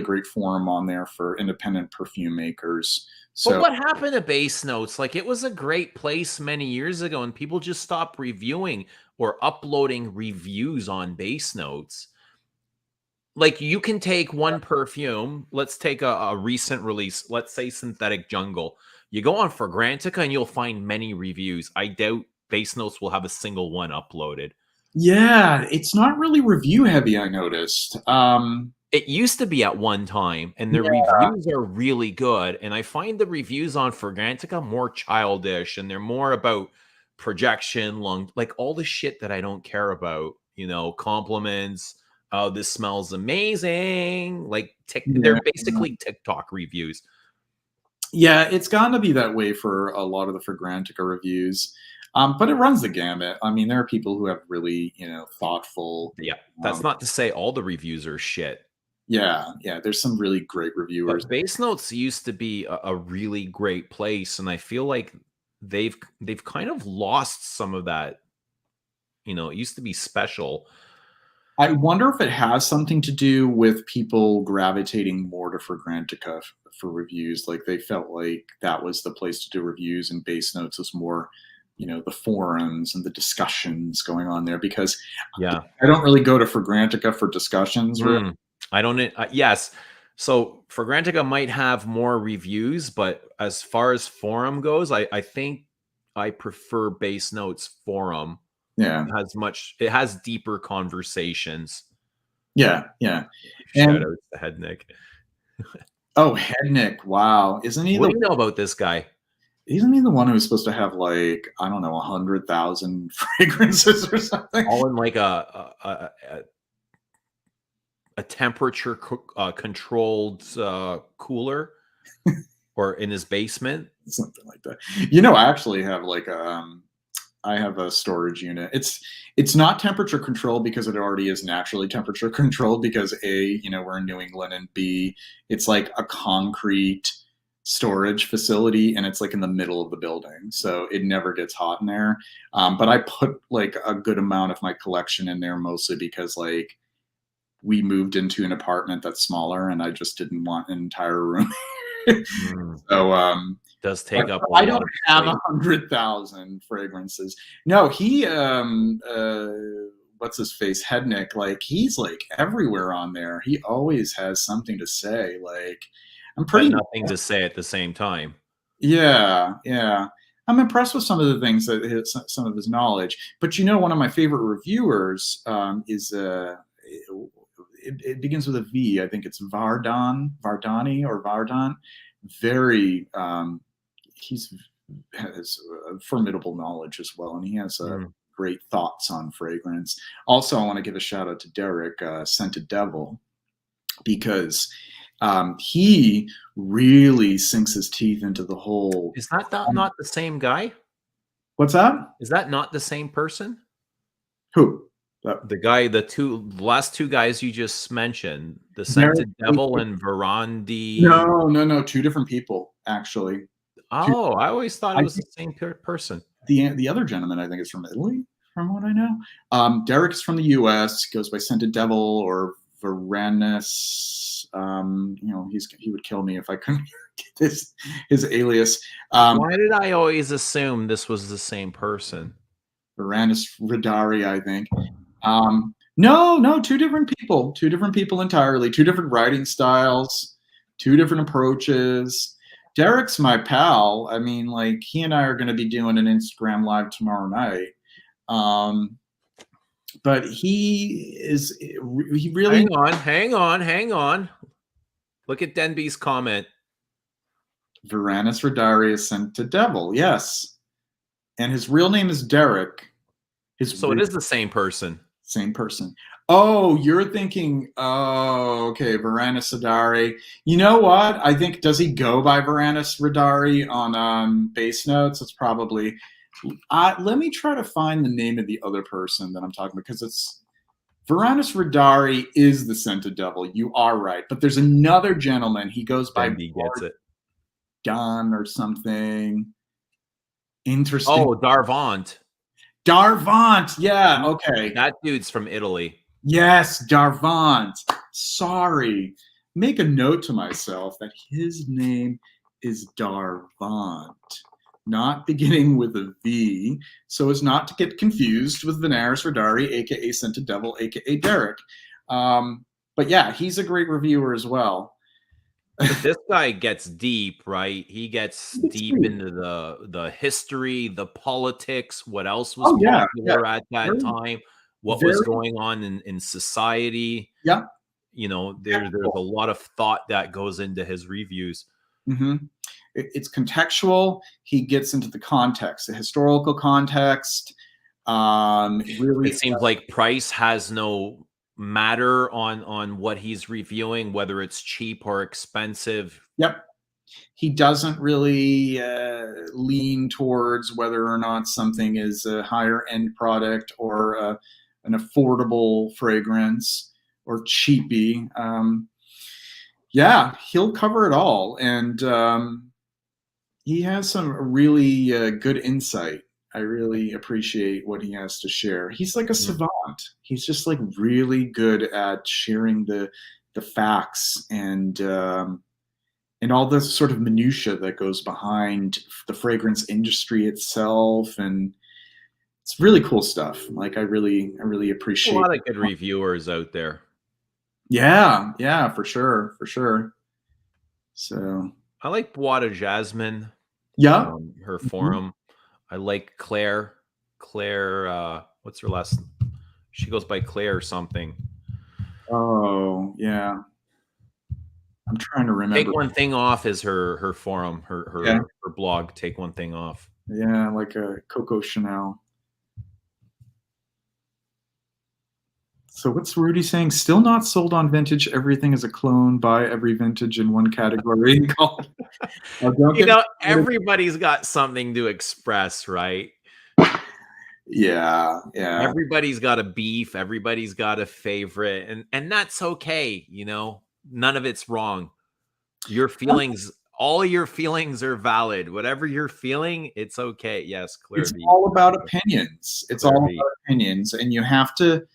C: great forum on there for independent perfume makers.
A: But
C: So
A: what happened to base notes? Like, it was a great place many years ago, and people just stopped reviewing or uploading reviews on base notes. Like, you can take one perfume. Let's take a recent release. Let's say Synthetic Jungle. You go on Fragrantica and you'll find many reviews. I doubt base notes will have a single one uploaded.
C: yeah, it's not really review heavy, I noticed.
A: It used to be at one time, and the
C: Yeah.
A: reviews are really good. And I find the reviews on Fragrantica more childish, and they're more about projection, like all the shit that I don't care about. Compliments. Oh, this smells amazing. Like
C: Yeah.
A: they're basically TikTok reviews.
C: Yeah, it's gonna be that way for a lot of the Fragrantica reviews. But it runs the gamut. I mean, there are people who have really, thoughtful.
A: Yeah, that's not to say all the reviews are shit.
C: Yeah, there's some really great reviewers.
A: But base notes used to be a really great place, and I feel like they've kind of lost some of that. It used to be special.
C: I wonder if it has something to do with people gravitating more to Fragrantica for reviews. Like they felt like that was the place to do reviews, and base notes was more, the forums and the discussions going on there. Because
A: Yeah,
C: I don't really go to Fragrantica for discussions. Really.
A: I don't. Yes, so Fragrantica might have more reviews, but as far as forum goes, I think I prefer base notes forum.
C: Yeah,
A: It has deeper conversations.
C: yeah.
A: Shout out to Hednick.
C: Oh, Hednick! Wow, isn't he?
A: What do you know about this guy?
C: Isn't he the one who's supposed to have like, I don't know, 100,000 fragrances or something?
A: All in like a temperature controlled cooler, or in his basement,
C: Something like that. I actually have like I have a storage unit. It's not temperature controlled because it already is naturally temperature controlled because A, we're in New England, and B, it's like a concrete storage facility, and it's like in the middle of the building, so it never gets hot in there. But I put like a good amount of my collection in there, mostly because like we moved into an apartment that's smaller, and I just didn't want an entire room. So
A: does take up.
C: I don't have 100,000 fragrances. No, he what's his face, Hednick? Like he's like everywhere on there. He always has something to say. Like I'm pretty
A: nothing to say at the same time.
C: Yeah. I'm impressed with some of the things that some of his knowledge. But one of my favorite reviewers is it begins with a V. I think it's Vardani or Vardon. Very he's has formidable knowledge as well, and he has great thoughts on fragrance. Also, I want to give a shout out to Derek, Scented Devil, because he really sinks his teeth into the whole.
A: Is that not the same guy?
C: What's that?
A: Is that not the same person?
C: Who?
A: The guy, the last two guys you just mentioned, the Scented Devil and Verandi.
C: No, two different people actually.
A: Oh, I always thought it was the same person.
C: The other gentleman, I think, is from Italy, from what I know. Derek is from the U.S. Goes by Scented Devil or Varanus. He would kill me if I couldn't get his alias.
A: Why did I always assume this was the same person?
C: Varanus Radari, I think. No, two different people entirely, two different writing styles, two different approaches. Derek's my pal. I mean, like he and I are going to be doing an Instagram live tomorrow night. But he really.
A: Hang on. Look at Denby's comment.
C: Varanus Radari is Scented Devil, yes. And his real name is Derek.
A: So it is the same person.
C: Same person. Oh, you're thinking, okay, Varanus Radari. You know what? I think, does he go by Varanus Radari on base notes? It's probably. Let me try to find the name of the other person that I'm talking about, because it's Varanus Radari is the Scented Devil. You are right. But there's another gentleman. He goes by Don or something. Interesting.
A: Oh, Darvant.
C: Darvant. Yeah. Okay.
A: That dude's from Italy.
C: Yes, Darvant. sorry. Make a note to myself that his name is Darvant, not beginning with a V, so as not to get confused with Venaris Rodari, aka Scented Devil, aka Derek. But yeah, he's a great reviewer as well.
A: But this guy gets deep, right? He gets deep into the history, the politics, what else was popular at that time, what was going on in society.
C: Yeah.
A: You know, there's a lot of thought that goes into his reviews.
C: Mm-hmm. It's contextual. He gets into the context, the historical context. Really,
A: it seems like price has no matter on what he's reviewing, whether it's cheap or expensive.
C: Yep. He doesn't really lean towards whether or not something is a higher end product or an affordable fragrance or cheapy. Yeah, he'll cover it all. And he has some really good insight. I really appreciate what he has to share. He's like a savant. He's just like really good at sharing the facts and all the sort of minutia that goes behind the fragrance industry itself, and it's really cool stuff. Like I really appreciate
A: a lot of good reviewers out there.
C: Yeah, for sure. So
A: I like Bois de Jasmine.
C: Yeah.
A: Her forum. I like Claire. What's her last? She goes by Claire or something.
C: Oh, yeah. I'm trying to remember.
A: Take One Thing Off is her forum, her blog. Take One Thing Off.
C: Yeah, like a Coco Chanel. So what's Rudy saying? Still not sold on vintage. Everything is a clone. Buy every vintage in one category.
A: Everybody's got something to express, right?
C: Yeah.
A: Everybody's got a beef. Everybody's got a favorite, and that's okay. You know, none of it's wrong. Your feelings, all your feelings are valid. Whatever you're feeling, it's okay. Yes, clearly.
C: It's all about opinions. It's all about opinions, and you have to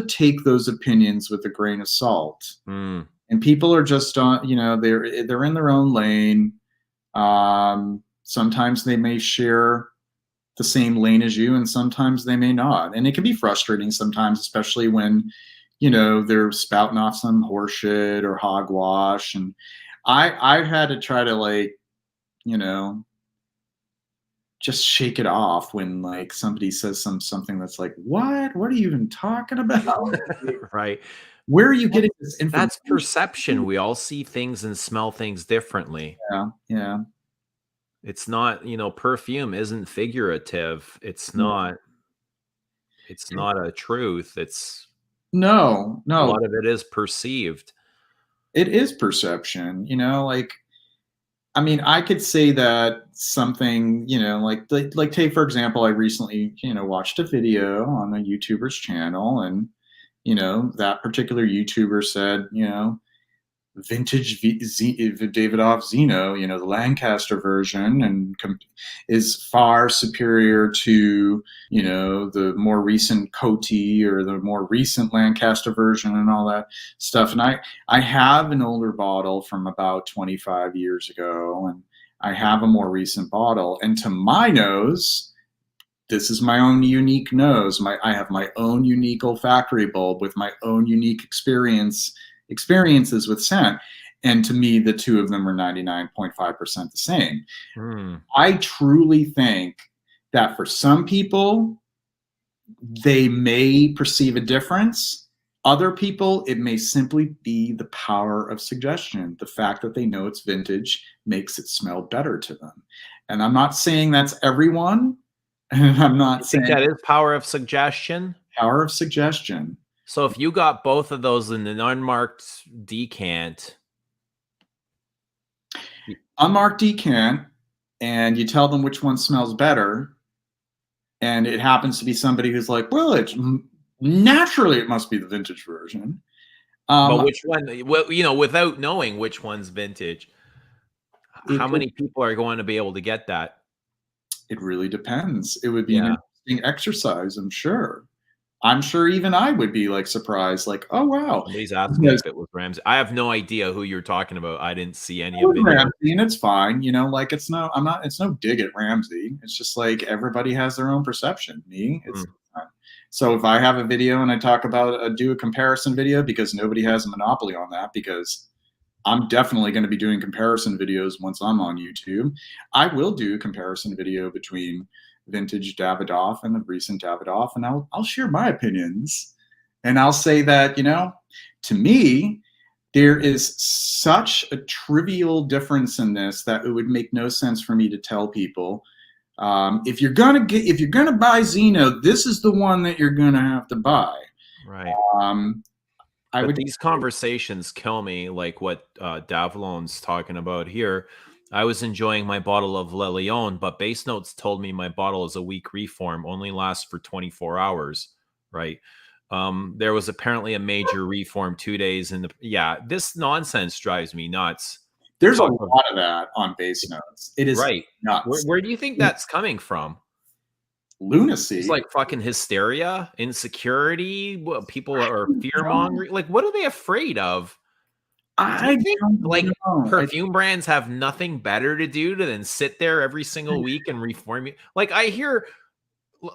C: take those opinions with a grain of salt. And people are just they're in their own lane. Sometimes they may share the same lane as you, and sometimes they may not. And it can be frustrating sometimes, especially when, they're spouting off some horseshit or hogwash. And I've had to try to just shake it off when like somebody says something that's like, what are you even talking about?
A: Right.
C: Where are you getting this information?
A: That's perception. We all see things and smell things differently.
C: Yeah.
A: It's not, perfume isn't figurative. It's not a truth. It's
C: no.
A: A lot of it is perceived.
C: It is perception, I could say that something, like take, for example, I recently, watched a video on a YouTuber's channel, and, that particular YouTuber said, vintage Davidoff Zeno, the Lancaster version, and is far superior to, the more recent Coty or the more recent Lancaster version and all that stuff. And I have an older bottle from about 25 years ago, and I have a more recent bottle. And to my nose, this is my own unique nose. I have my own unique olfactory bulb with my own unique experiences with scent, and to me the two of them are 99.5% the same. I truly think that for some people they may perceive a difference. Other people, it may simply be the power of suggestion. The fact that they know it's vintage makes it smell better to them. And I'm not saying that's everyone, and I'm not saying
A: that is power of suggestion.
C: So
A: if you got both of those in an unmarked decant,
C: and you tell them which one smells better, and it happens to be somebody who's like, well, it's naturally it must be the vintage version.
A: But which one? Well, without knowing which one's vintage, how many people are going to be able to get that?
C: It really depends. It would be an interesting exercise, I'm sure. I'm sure even I would be like surprised, like, oh wow.
A: Somebody's asking
C: Because
A: if it was Ramsey. I have no idea who you're talking about. I didn't see any
C: it
A: of
C: was
A: video.
C: Ramsey, and it's fine, you know, like it's no dig at Ramsey. It's just like everybody has their own perception. Me, it's
A: Mm.
C: fine. So if I have a video and I talk about do a comparison video, because nobody has a monopoly on that, because I'm definitely going to be doing comparison videos once I'm on YouTube. I will do a comparison video between vintage Davidoff and the recent Davidoff, and I'll share my opinions. And I'll say that, you know, to me, there is such a trivial difference in this that it would make no sense for me to tell people, if you're gonna buy Zeno, this is the one that you're gonna have to buy.
A: Right.
C: Um, I
A: But
C: would.
A: these conversations kill me, like what Davlon's talking about here. I was enjoying my bottle of Le Lion, but Base Notes told me my bottle is a weak reform, only lasts for 24 hours, right? There was apparently a major reform 2 days in the. Yeah, this nonsense drives me nuts.
C: There's a
A: Talk
C: lot of that on base notes. It is
A: right.
C: nuts.
A: Where do you think that's coming from?
C: Lunacy.
A: It's like fucking hysteria, insecurity. What people are fear mongering. Like, what are they afraid of? Do
C: I
A: you think
C: don't
A: like
C: know.
A: perfume brands have nothing better to do than sit there every single week and reform you? Like I hear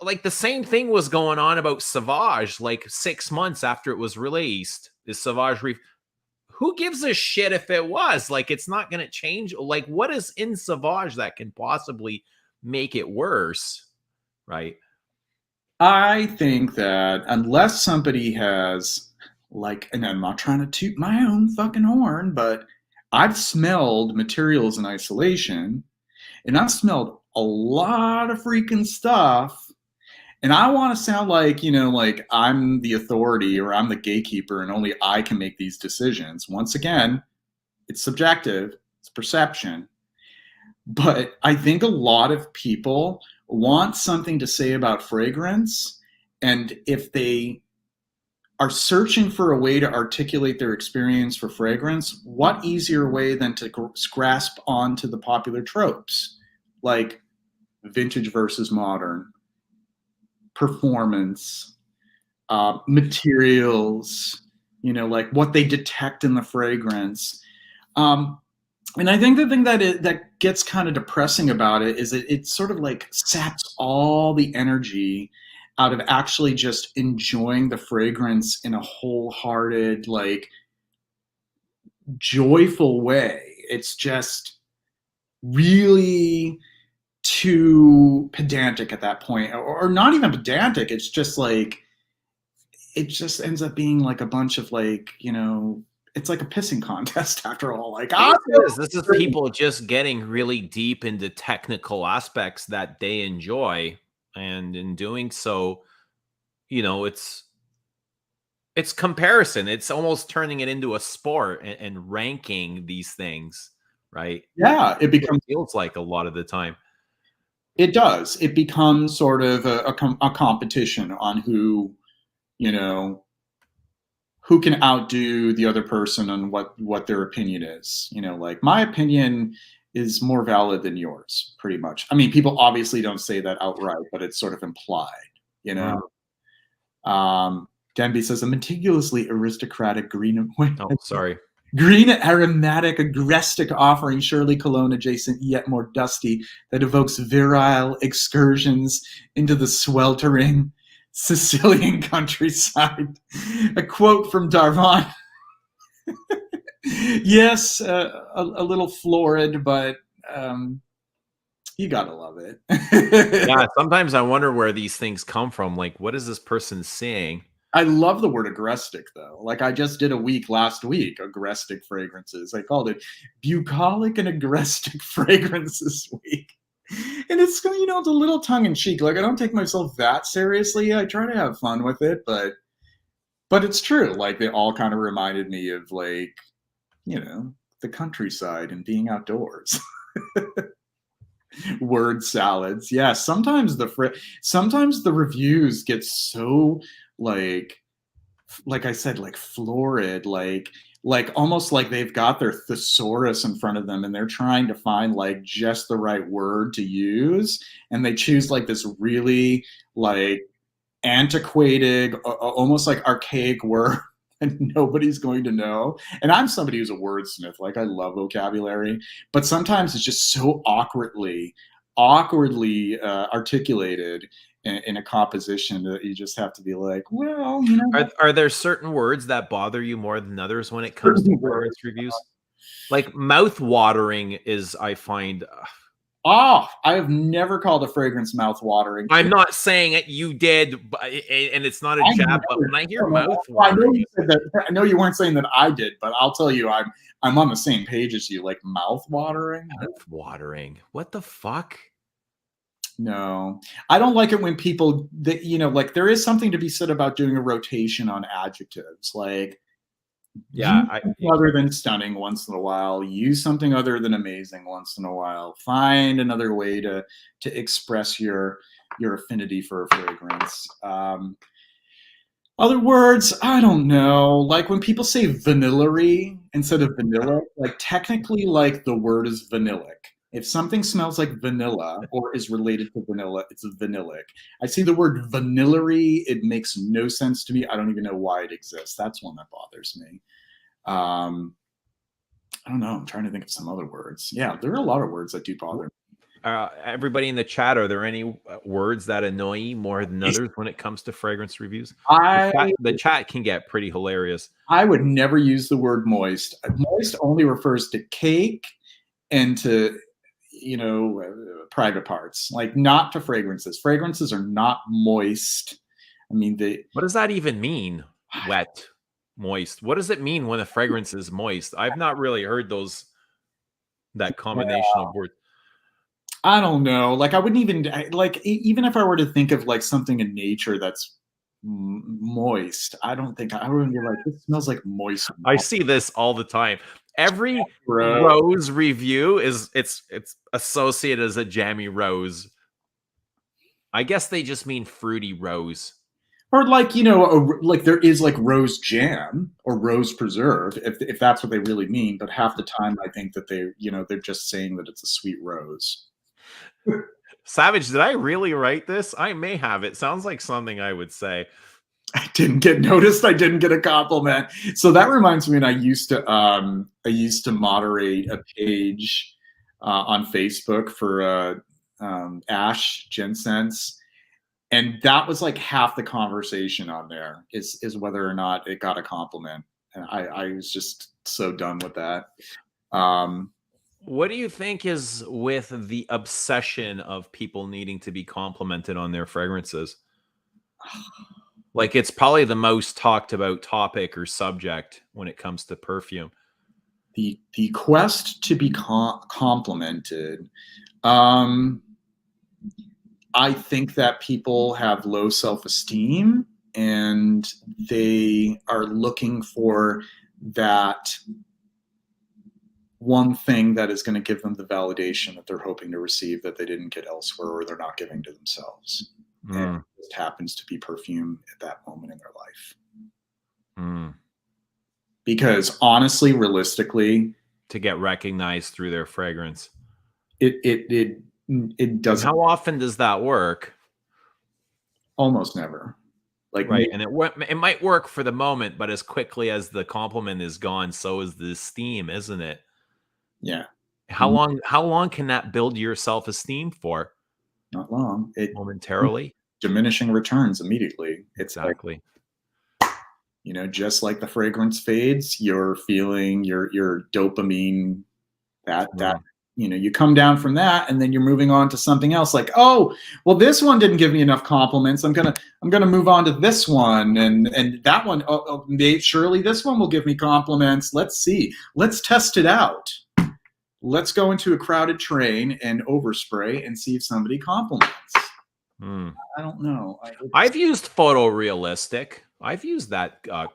A: like the same thing was going on about Sauvage like 6 months after it was released. Is Sauvage who gives a shit if it was? Like it's not going to change. Like what is in Sauvage that can possibly make it worse? Right?
C: I think that unless somebody has, like, and I'm not trying to toot my own fucking horn, but I've smelled materials in isolation, and I've smelled a lot of freaking stuff. And I want to sound like, you know, like I'm the authority or I'm the gatekeeper and only I can make these decisions. Once again, it's subjective, it's perception. But I think a lot of people want something to say about fragrance. And if they are searching for a way to articulate their experience for fragrance, what easier way than to grasp onto the popular tropes like vintage versus modern, performance, materials, you know, like what they detect in the fragrance. And I think the thing that gets kind of depressing about it is it sort of like saps all the energy out of actually just enjoying the fragrance in a wholehearted, like joyful way. It's just really too pedantic at that point, or not even pedantic. It's just like it just ends up being like a bunch of like, you know, it's like a pissing contest after all. Like,
A: Yes, it is. This is people just getting really deep into technical aspects that they enjoy, and in doing so, you know, it's comparison. It's almost turning it into a sport and ranking these things, right?
C: yeah, it
A: That's what
C: becomes
A: it feels like a lot of the time.
C: it does. It becomes sort of a competition on who, you know, who can outdo the other person on what their opinion is. You know, like my opinion is more valid than yours, pretty much. I mean, people obviously don't say that outright, but it's sort of implied. You know, Denby says a meticulously aristocratic green.
A: Oh, sorry.
C: Green aromatic agrestic offering, surely cologne adjacent, yet more dusty, that evokes virile excursions into the sweltering Sicilian countryside. A quote from Darvan. Yes, a little florid, but you gotta love it.
A: Yeah, sometimes I wonder where these things come from. Like, what is this person saying?
C: I love the word agrestic, though. Like I just did a week last week, agrestic fragrances. I called it bucolic and agrestic fragrance this week. And it's, you know, it's a little tongue in cheek. Like I don't take myself that seriously. I try to have fun with it, but it's true. Like they all kind of reminded me of like, you know, the countryside and being outdoors. Word salads. Yeah, sometimes sometimes the reviews get so like I said, like florid, like almost like they've got their thesaurus in front of them and they're trying to find like just the right word to use, and they choose like this really like antiquated, almost like archaic word and nobody's going to know. And I'm somebody who's a wordsmith. Like I love vocabulary, but sometimes it's just so awkwardly articulated in a composition that you just have to be like, well, you know,
A: Are there certain words that bother you more than others when it comes to fragrance reviews? Like mouth watering is, I find.
C: oh, I have never called a fragrance mouth watering.
A: I'm not saying it. You did, and it's not a
C: I
A: jab. But
C: never,
A: when I hear
C: no,
A: mouth
C: I know
A: watering,
C: you said that. I know you weren't saying that I did, but I'll tell you, I'm on the same page as you. Like mouth watering.
A: mouth watering. What the fuck?
C: No, I don't like it when people that like there is something to be said about doing a rotation on adjectives. Like
A: Yeah,
C: use something other than stunning once in a while. Use something other than amazing once in a while. Find another way to express your affinity for a fragrance. Other words, I don't know. Like when people say vanillary instead of vanilla, like technically, like the word is vanillic. If something smells like vanilla or is related to vanilla, it's vanillic. I see the word vanillary. It makes no sense to me. I don't even know why it exists. That's one that bothers me. I don't know. I'm trying to think of some other words. Yeah, there are a lot of words that do bother me.
A: everybody in the chat, are there any words that annoy you more than others when it comes to fragrance reviews? The chat can get pretty hilarious.
C: I would never use the word moist. Moist only refers to cake and to private parts, like not to fragrances. Fragrances are not moist. I mean,
A: what does that even mean? Wet, moist. What does it mean when a fragrance is moist? I've not really heard that combination of words.
C: I don't know. Like I wouldn't even even if I were to think of like something in nature that's moist, I don't think I wouldn't be like, this smells like moist.
A: I see this all the time. Every rose review it's associated as a jammy rose. I guess they just mean fruity rose.
C: Or like, like there is like rose jam or rose preserve, if that's what they really mean. But half the time I think that they're just saying that it's a sweet rose.
A: Savage, did I really write this? I may have. It sounds like something I would say.
C: I didn't get noticed. I didn't get a compliment. So that reminds me, and I used to moderate a page on Facebook for Ash Gensense, and that was like half the conversation on there is whether or not it got a compliment, and I was just so done with that.
A: What do you think is with the obsession of people needing to be complimented on their fragrances? Like it's probably the most talked about topic or subject when it comes to perfume.
C: The quest to be complimented. I think that people have low self-esteem and they are looking for that one thing that is going to give them the validation that they're hoping to receive that they didn't get elsewhere or they're not giving to themselves. And it just happens to be perfume at that moment in their life. Because honestly, realistically,
A: to get recognized through their fragrance,
C: it doesn't.
A: How often does that work?
C: Almost never. Like
A: right, and it might work for the moment, but as quickly as the compliment is gone, so is the esteem, isn't it?
C: Yeah.
A: How long can that build your self-esteem for?
C: Not long.
A: Momentarily.
C: Diminishing returns immediately. It's
A: exactly.
C: Like, just like the fragrance fades, you're feeling your dopamine that you come down from that and then you're moving on to something else like, oh, well, this one didn't give me enough compliments. I'm gonna move on to this one and that one. Surely this one will give me compliments. Let's see. Let's test it out. Let's go into a crowded train and overspray and see if somebody compliments. I don't know.
A: I've used photorealistic. I've used that
C: I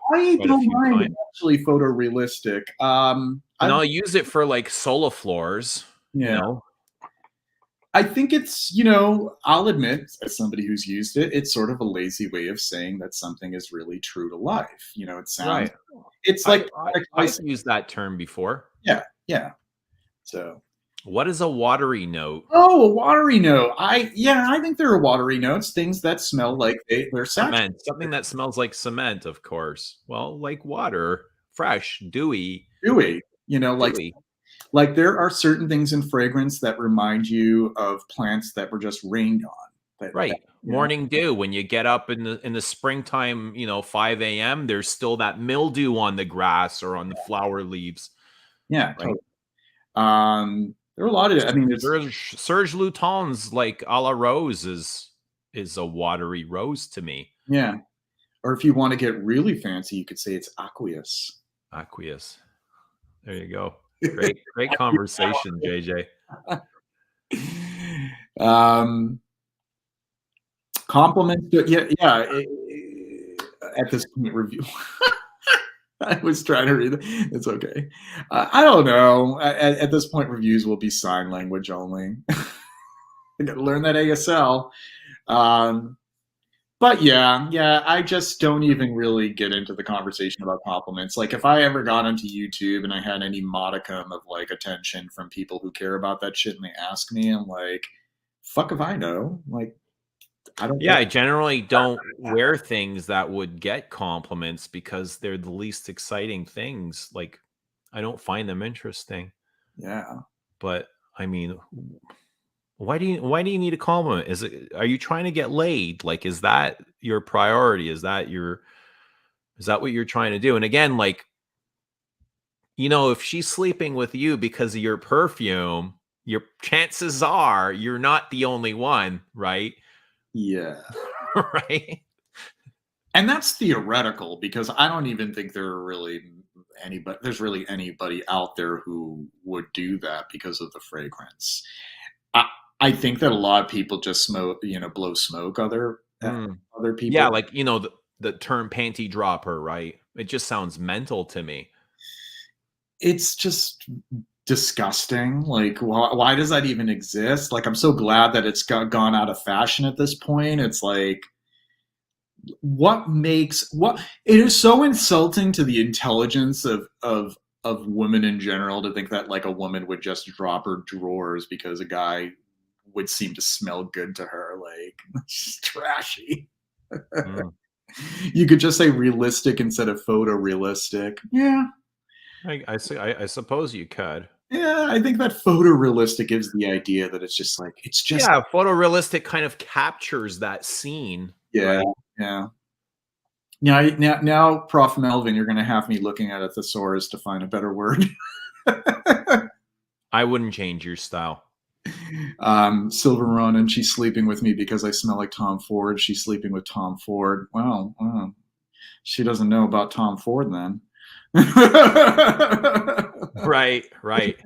C: don't mind actually photorealistic.
A: And I'll use it for like soliflors.
C: Yeah. I think it's, I'll admit, as somebody who's used it, it's sort of a lazy way of saying that something is really true to life. It sounds
A: right.
C: It's like
A: I've used that term before.
C: Yeah. So
A: What is a watery note?
C: Oh, a watery note. I think there are watery notes, things that smell like they're saturated.
A: Cement. Something that smells like cement, of course. Well, like water, fresh, dewy,
C: Dewy. You know,
A: dewy.
C: like there are certain things in fragrance that remind you of plants that were just rained on. That
A: Right. Morning dew. When you get up in the springtime, 5 a.m., there's still that mildew on the grass or on the flower leaves.
C: yeah,
A: Right.
C: totally. There are a lot of I mean, it's
A: Serge Luton's like a la rose is a watery rose to me.
C: yeah. Or if you want to get really fancy, you could say it's aqueous.
A: Aqueous. There you go. Great conversation, JJ.
C: Compliments. At this point, review. I was trying to read it. It's okay. I don't know. At this point, reviews will be sign language only. I got to learn that ASL. But yeah, I just don't even really get into the conversation about compliments. Like if I ever got onto YouTube and I had any modicum of like attention from people who care about that shit and they ask me, I'm like, fuck if I know. Like I don't
A: Yeah, I generally don't wear things that would get compliments because they're the least exciting things. Like I don't find them interesting.
C: yeah.
A: But I mean, why do you need a compliment? Are you trying to get laid? Like is that your priority? Is that what you're trying to do? And again, like if she's sleeping with you because of your perfume, your chances are you're not the only one, right?
C: Yeah.
A: Right?
C: And that's theoretical because I don't even think there's really anybody out there who would do that because of the fragrance. I, I think that a lot of people just blow smoke
A: Mm.
C: other people.
A: Yeah, like the term panty dropper, right? It just sounds mental to me.
C: It's just disgusting. Like, why does that even exist? Like, I'm so glad that it's gone out of fashion at this point. It's like, what it is so insulting to the intelligence of women in general to think that like a woman would just drop her drawers because a guy would seem to smell good to her. Like, it's just trashy.
A: Mm.
C: You could just say realistic instead of photorealistic. Yeah.
A: I see. I suppose you could.
C: Yeah, I think that photorealistic gives the idea that it's just
A: Yeah, photorealistic kind of captures that scene,
C: yeah,
A: right?
C: yeah. Now, Prof. Melvin, you're going to have me looking at a thesaurus to find a better word.
A: I wouldn't change your style.
C: Silver Ronin, she's sleeping with me because I smell like Tom Ford. She's sleeping with Tom Ford. Well, she doesn't know about Tom Ford then.
A: Right, right.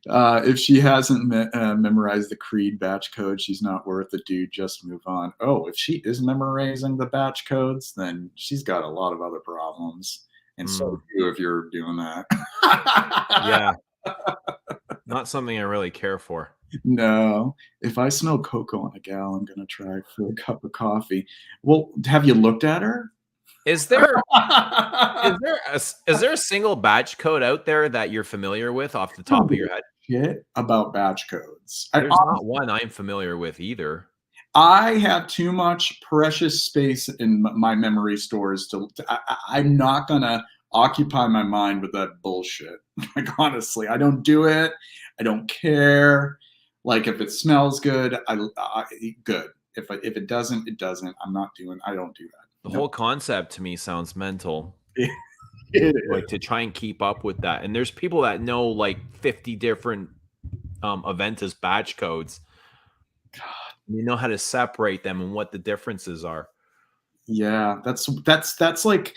C: If she hasn't memorized the Creed batch code, she's not worth it, dude. Just move on. Oh, if she is memorizing the batch codes, then she's got a lot of other problems. And so do if you're doing that.
A: Yeah. Not something I really care for.
C: No. If I smell cocoa on a gal, I'm gonna try for a cup of coffee. Well, have you looked at her?
A: Is there is there a single batch code out there that you're familiar with off the top of your head?
C: Shit about batch codes.
A: There's not one I'm familiar with either.
C: I have too much precious space in my memory stores I'm not gonna occupy my mind with that bullshit. Like honestly, I don't do it. I don't care. Like if it smells good, good. If it doesn't, it doesn't. I don't do that.
A: The
C: No.
A: whole concept to me sounds mental.
C: It is.
A: Like to try and keep up with that. And there's people that know like 50 different Aventus batch codes. God, you know how to separate them and what the differences are.
C: Yeah, that's like,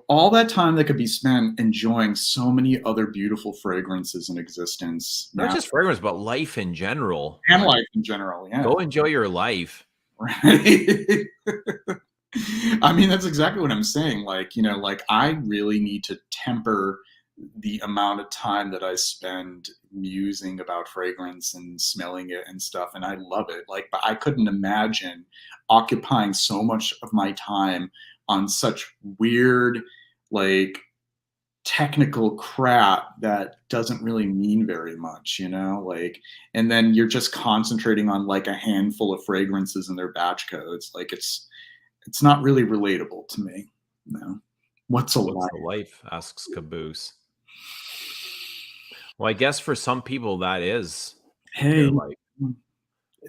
C: all that time that could be spent enjoying so many other beautiful fragrances in existence.
A: Not just fragrance, but life in general.
C: And life in general, yeah.
A: Go enjoy your life.
C: Right. I mean, that's exactly what I'm saying. Like, I really need to temper the amount of time that I spend musing about fragrance and smelling it and stuff. And I love it. Like, but I couldn't imagine occupying so much of my time on such weird, like, technical crap that doesn't really mean very much, like, and then you're just concentrating on like a handful of fragrances in their batch codes. Like it's not really relatable to me. What's a
A: What's
C: life?
A: the life? Asks Caboose. Well, I guess for some people that is their
C: Hey,
A: life.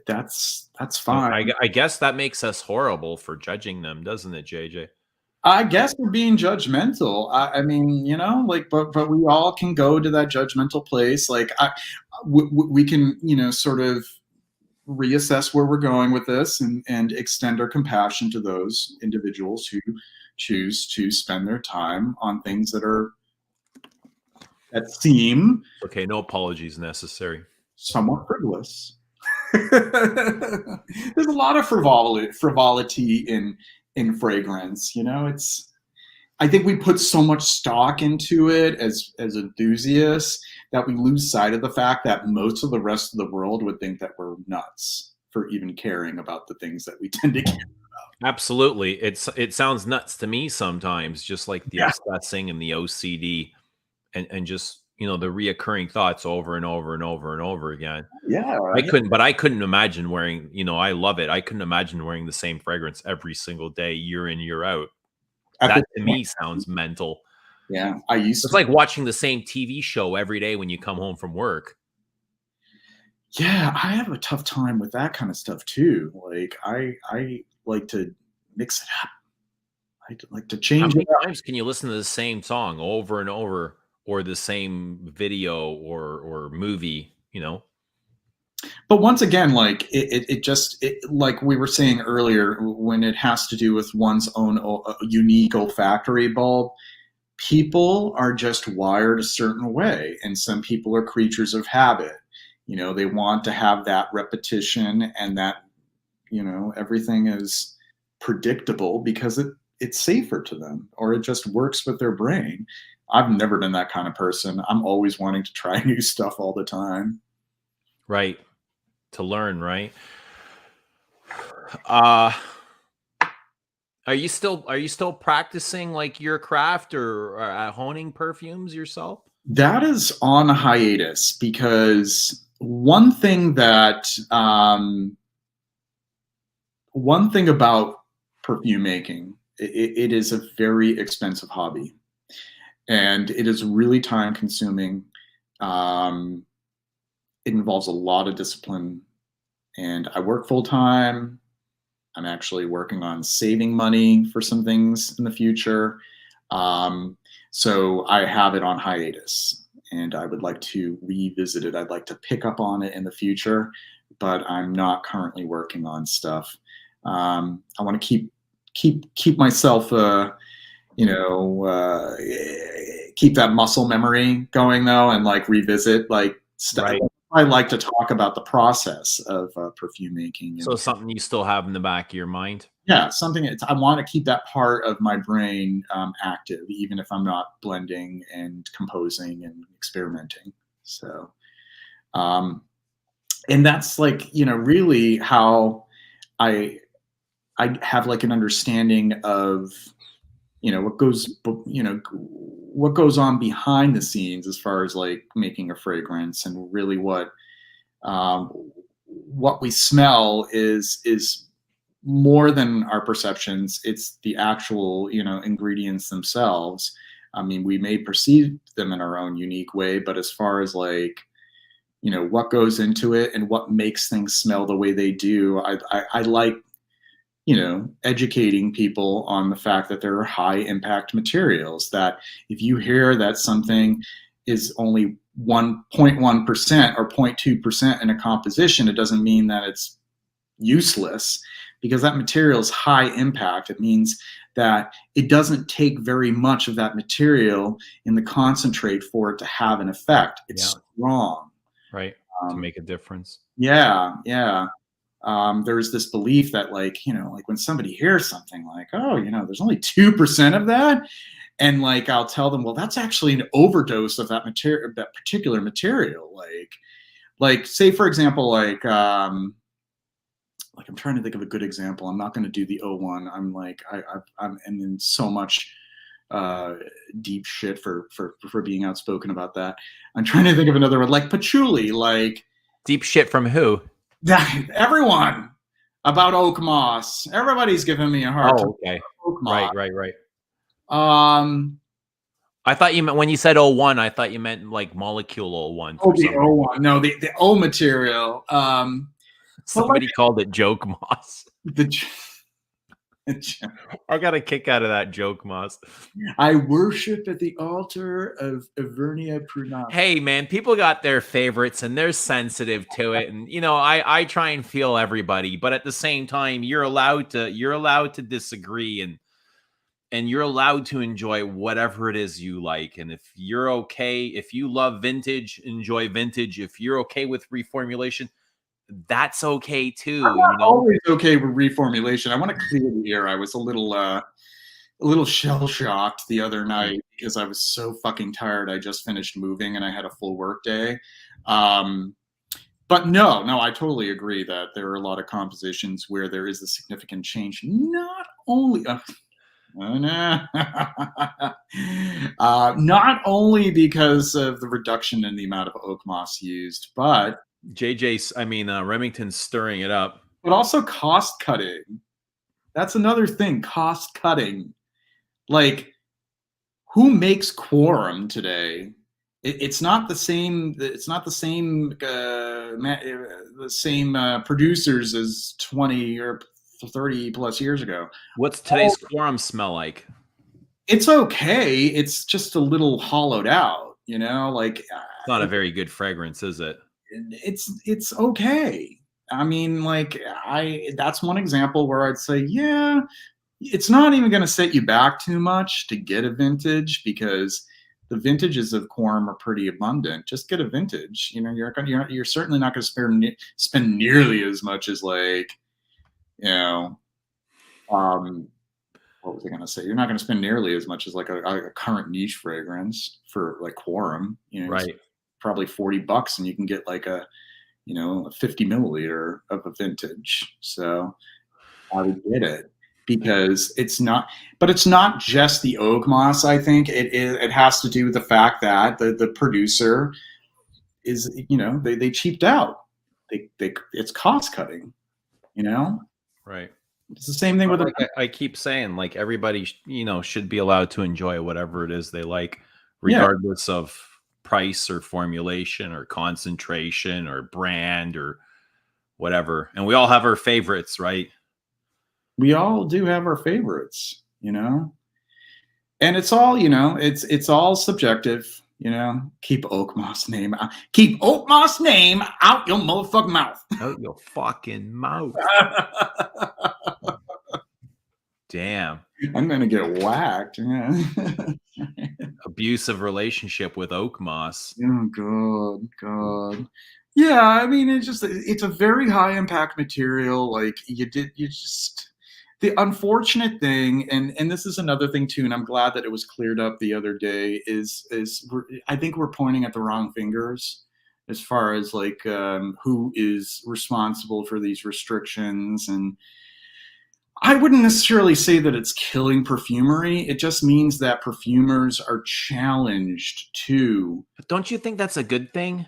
C: that's
A: So
C: fine.
A: I guess that makes us horrible for judging them, doesn't it, JJ?
C: I guess we're being judgmental. I mean, like, but we all can go to that judgmental place. Like, we can, sort of reassess where we're going with this, and extend our compassion to those individuals who choose to spend their time on things that seem
A: Okay, no apologies necessary.
C: somewhat frivolous. There's a lot of frivolity in fragrance. I think we put so much stock into it as enthusiasts that we lose sight of the fact that most of the rest of the world would think that we're nuts for even caring about the things that we tend to care.
A: Absolutely. It sounds nuts to me sometimes, just like the
C: Yeah,
A: obsessing and the OCD and just, the reoccurring thoughts over and over and over and over again.
C: yeah, right.
A: I couldn't imagine wearing, I love it. I couldn't imagine wearing the same fragrance every single day, year in, year out.
C: At
A: That
C: this
A: to
C: point,
A: me sounds mental.
C: yeah, I used
A: It's
C: to.
A: like watching the same TV show every day when you come home from work.
C: Yeah, I have a tough time with that kind of stuff too. Like, I like to mix it up. I like to
A: How
C: change it
A: many
C: up.
A: times can you listen to the same song over and over or the same video or movie,
C: But once again, like like we were saying earlier, when it has to do with one's own unique olfactory bulb, people are just wired a certain way, and some people are creatures of habit. They want to have that repetition, and that everything is predictable because it's safer to them, or it just works with their brain. I've never been that kind of person. I'm always wanting to try new stuff all the time.
A: right? To learn, right? Uh are you still practicing like your craft or honing perfumes yourself?
C: That is on hiatus because one thing about perfume making, it is a very expensive hobby, and it is really time consuming. Um, it involves a lot of discipline, and I work full time. I'm actually working on saving money for some things in the future. Um, so I have it on hiatus, and I would like to revisit it. I'd like to pick up on it in the future, but I'm not currently working on stuff. I want to keep myself, you know, uh, keep that muscle memory going though, and like revisit like stuff.
A: Right.
C: I like to talk about the process of perfume making,
A: So
C: and
A: something you still have in the back of your mind?
C: yeah, I want to keep that part of my brain active, even if I'm not blending and composing and experimenting. So, um, and that's like, really how I I have like an understanding of, what goes on behind the scenes as far as like making a fragrance, and really um, what we smell is more than our perceptions. It's the actual, ingredients themselves. I mean, we may perceive them in our own unique way, but as far as like, what goes into it and what makes things smell the way they do, I like, educating people on the fact that there are high impact materials, that if you hear that something is only 1.1% or 0.2% in a composition, it doesn't mean that it's useless, because that material is high impact. It means that it doesn't take very much of that material in the concentrate for it to have an effect. It's
A: Yeah.
C: strong.
A: Right. To
C: Um,
A: make a difference.
C: yeah, yeah. There's this belief that like, like when somebody hears something like, oh, there's only 2% of that. And like, I'll tell them, well, that's actually an overdose of that material, that particular material. Like say for example, like I'm trying to think of a good example. I'm not going to do the O one. I'm like, I'm in so much deep shit for being outspoken about that. I'm trying to think of another one, like patchouli, like
A: Deep shit from who?
C: everyone about oak moss. Everybody's giving me a hard time.
A: Oh, okay.
C: Oak moss.
A: Right.
C: Um,
A: I thought you meant when you said 01, I thought you meant like molecule 01 for
C: the
A: some
C: O one, no, the O material.
A: Somebody called it joke moss. I got a kick out of that joke moss.
C: I worship at the altar of Avernia prunata.
A: Hey man, people got their favorites and they're sensitive to it, and you know I try and feel everybody, but at the same time you're allowed to disagree, and you're allowed to enjoy whatever it is you like. And if you're okay, if you love vintage, enjoy vintage. If you're okay with reformulation, that's okay too.
C: I'm not always okay with reformulation. I want to clear the air. I was a little shell shocked the other night because I was so fucking tired. I just finished moving and I had a full work day. But no, I totally agree that there are a lot of compositions where there is a significant change. Not only not only because of the reduction in the amount of oak moss used, but
A: Remington's stirring it up.
C: But also cost cutting. That's another thing, cost cutting. Like, who makes Quorum today? It's not the same. It's not the same. The same producers as 20 or 30 plus years ago.
A: What's today's Quorum smell like?
C: It's okay. It's just a little hollowed out. You know, like
A: it's not a very good fragrance, is it?
C: It's okay. I mean, like that's one example where I'd say, yeah, it's not even going to set you back too much to get a vintage because the vintages of Quorum are pretty abundant. Just get a vintage. You know, you're certainly not going to spend nearly as much as like, you know, what was I going to say? You're not going to spend nearly as much as like a current niche fragrance for like Quorum. You know,
A: right?
C: Probably $40 and you can get like a 50 milliliter of a vintage. So I would get it because it's not just the oak moss. I think it has to do with the fact that the producer is, they cheaped out. It's cost cutting,
A: Right.
C: It's the same thing with
A: I keep saying, like, everybody, should be allowed to enjoy whatever it is they like, regardless of price or formulation or concentration or brand or whatever. And we all have our favorites, right?
C: We all do have our favorites, and it's all, it's all subjective, keep oak moss name out your motherfucking mouth.
A: Out your fucking mouth. Damn.
C: I'm going to get whacked. Yeah.
A: Abusive relationship with oak moss.
C: Oh, God. Yeah, I mean, it's a very high impact material. Like the unfortunate thing, and this is another thing too, and I'm glad that it was cleared up the other day, is I think we're pointing at the wrong fingers as far as like who is responsible for these restrictions. And I wouldn't necessarily say that it's killing perfumery. It just means that perfumers are challenged to.
A: But don't you think that's a good thing?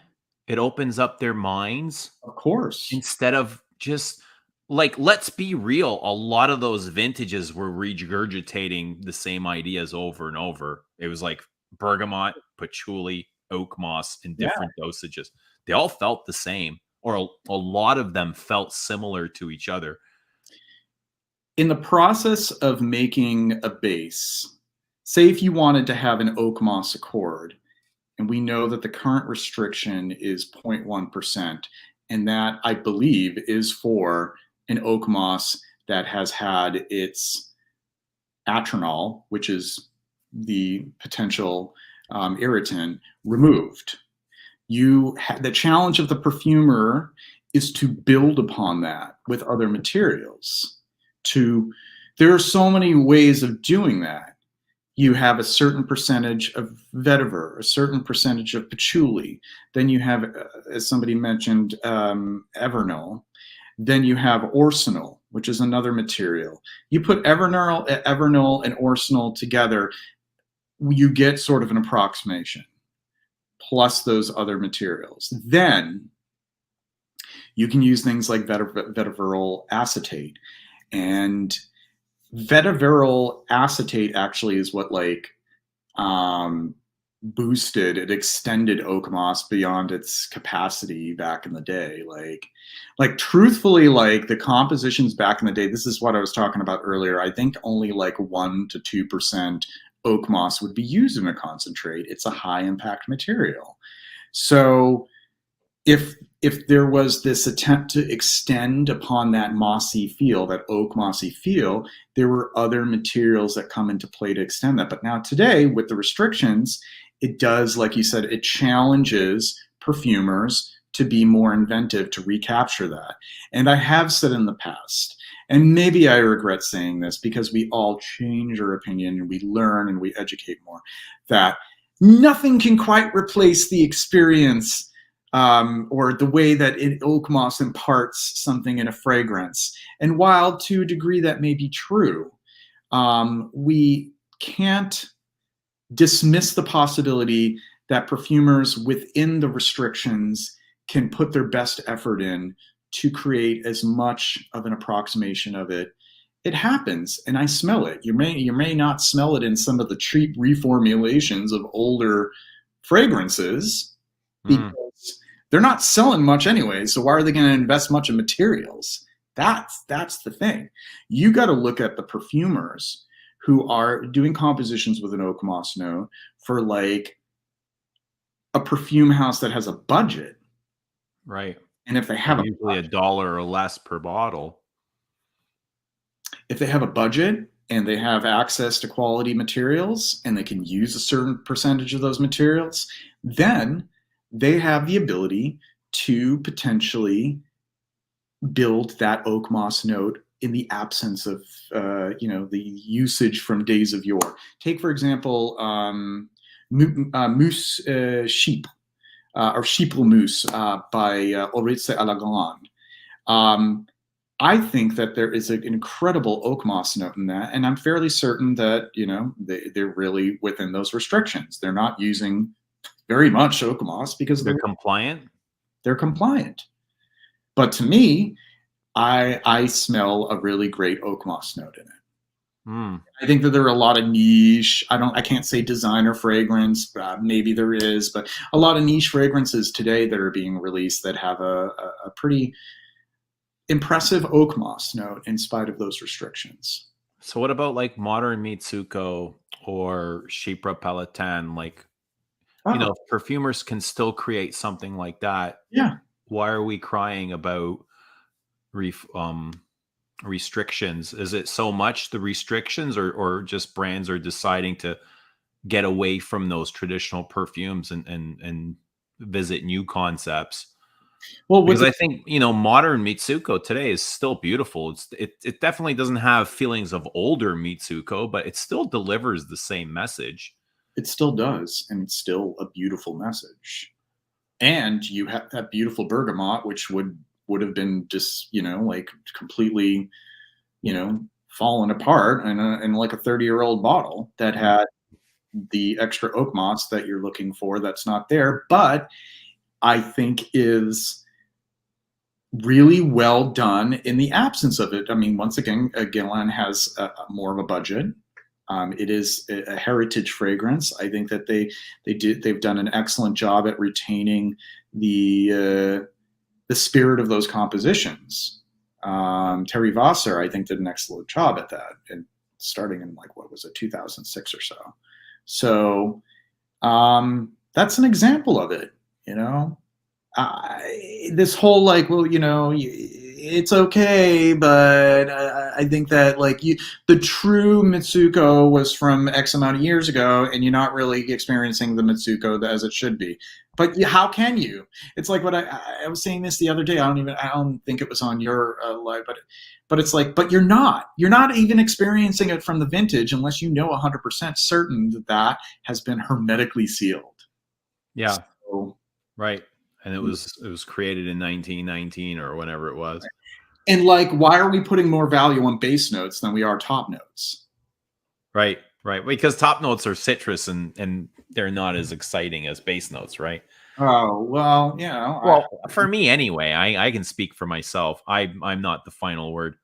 A: It opens up their minds.
C: Of course.
A: Instead of just, like, let's be real. A lot of those vintages were regurgitating the same ideas over and over. It was like bergamot, patchouli, oak moss in different dosages. They all felt the same, or a lot of them felt similar to each other.
C: In the process of making a base, say if you wanted to have an oak moss accord, and we know that the current restriction is 0.1%, and that I believe is for an oak moss that has had its atronol, which is the potential irritant, removed. The challenge of the perfumer is to build upon that with other materials. There are so many ways of doing that. You have a certain percentage of vetiver, a certain percentage of patchouli. Then you have, as somebody mentioned, Evernol. Then you have orsinol, which is another material. You put Evernol and orsinol together, you get sort of an approximation plus those other materials. Then you can use things like vetiver acetate. And vetiver acetate actually is what boosted, it extended oak moss beyond its capacity back in the day. Like truthfully, like the compositions back in the day, this is what I was talking about earlier. I think only like 1 to 2% oak moss would be used in a concentrate. It's a high impact material. So if there was this attempt to extend upon that mossy feel, that oak mossy feel, there were other materials that come into play to extend that. But now today, with the restrictions, it does, like you said, it challenges perfumers to be more inventive, to recapture that. And I have said in the past, and maybe I regret saying this because we all change our opinion and we learn and we educate more, that nothing can quite replace the experience or the way that oak moss imparts something in a fragrance. And while to a degree that may be true, we can't dismiss the possibility that perfumers within the restrictions can put their best effort in to create as much of an approximation of it. It happens, and I smell it. You may not smell it in some of the cheap reformulations of older fragrances, because they're not selling much anyway, so why are they going to invest much in materials? That's the thing. You got to look at the perfumers who are doing compositions with an oak moss note for like a perfume house that has a budget.
A: Right.
C: And if they have
A: usually $1 or less per bottle.
C: If they have a budget and they have access to quality materials and they can use a certain percentage of those materials, then they have the ability to potentially build that oak moss note in the absence of the usage from days of yore. Take, for example, Mousse Chypre, or Chypre Mousse by Oritse à la Grande. I think that there is an incredible oak moss note in that, and I'm fairly certain that they're really within those restrictions. They're not using very much oak moss because
A: they're compliant.
C: They're compliant. But to me, I smell a really great oak moss note in it. I think that there are a lot of niche, I can't say designer fragrance, maybe there is, but a lot of niche fragrances today that are being released that have a pretty impressive oak moss note in spite of those restrictions.
A: So what about like modern Mitsuko or Chypre Palatin? Like, perfumers can still create something like that.
C: Yeah.
A: Why are we crying about restrictions? Is it so much the restrictions, or just brands are deciding to get away from those traditional perfumes and visit new concepts? Well, because I think modern Mitsuko today is still beautiful. It definitely doesn't have feelings of older Mitsuko, but it still delivers the same message.
C: It still does, and it's still a beautiful message. And you have that beautiful bergamot, which would have been just like completely fallen apart in like a 30-year-old bottle that had the extra oak moss that you're looking for that's not there, but I think is really well done in the absence of it. I mean, once again, Guerlain has more of a budget. It is a heritage fragrance. I think that they've done an excellent job at retaining the spirit of those compositions. Terry Wasser, I think, did an excellent job at that, and starting in 2006 or so. So that's an example of it. This whole it's okay, but I think that the true Mitsuko was from X amount of years ago, and you're not really experiencing the Mitsuko as it should be. But how can you? It's like what I was saying this the other day. I don't think it was on your live, but it's like, but you're not even experiencing it from the vintage unless you know 100% certain that has been hermetically sealed.
A: Yeah. So, right. And it was created in 1919 or whenever it was.
C: And why are we putting more value on base notes than we are top notes?
A: Right. Right, because top notes are citrus and they're not as exciting as base notes, right?
C: Oh, well,
A: Well, for me anyway, I can speak for myself. I'm not the final word,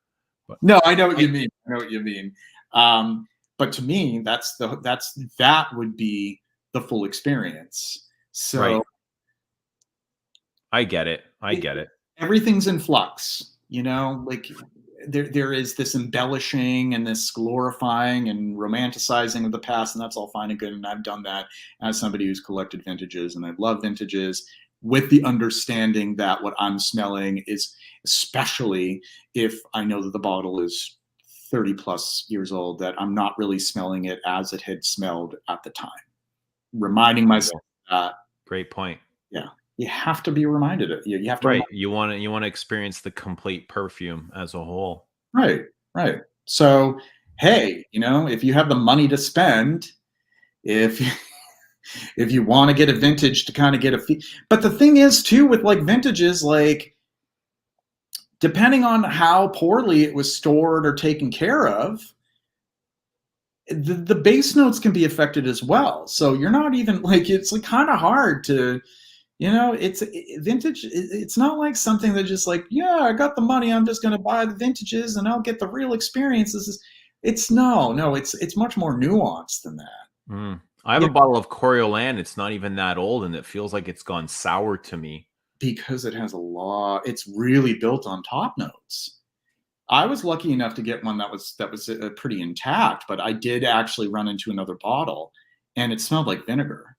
A: but
C: no, I know what you mean. I know what you mean. But to me, that would be the full experience.
A: right.
C: So
A: I get it. I get it.
C: everything's in flux, like there is this embellishing and this glorifying and romanticizing of the past, and that's all fine and good. And I've done that as somebody who's collected vintages, and I love vintages with the understanding that what I'm smelling is, especially if I know that the bottle is 30 plus years old, that I'm not really smelling it as it had smelled at the time. Reminding myself that,
A: Great point.
C: yeah, you have to be reminded of it. You have to
A: Right. You want to experience the complete perfume as a whole.
C: Right, right. So, hey, if you have the money to spend, if if you want to get a vintage to kind of get a fee, but the thing is too with like vintages, like depending on how poorly it was stored or taken care of, the base notes can be affected as well. So you're not even like it's like kind of hard to it's vintage. It's not like something that just like, yeah, I got the money, I'm just going to buy the vintages and I'll get the real experiences. It's it's much more nuanced than that.
A: I have a bottle of Coriolan. It's not even that old, and it feels like it's gone sour to me
C: because it has it's really built on top notes. I was lucky enough to get one that was pretty intact, but I did actually run into another bottle, and it smelled like vinegar.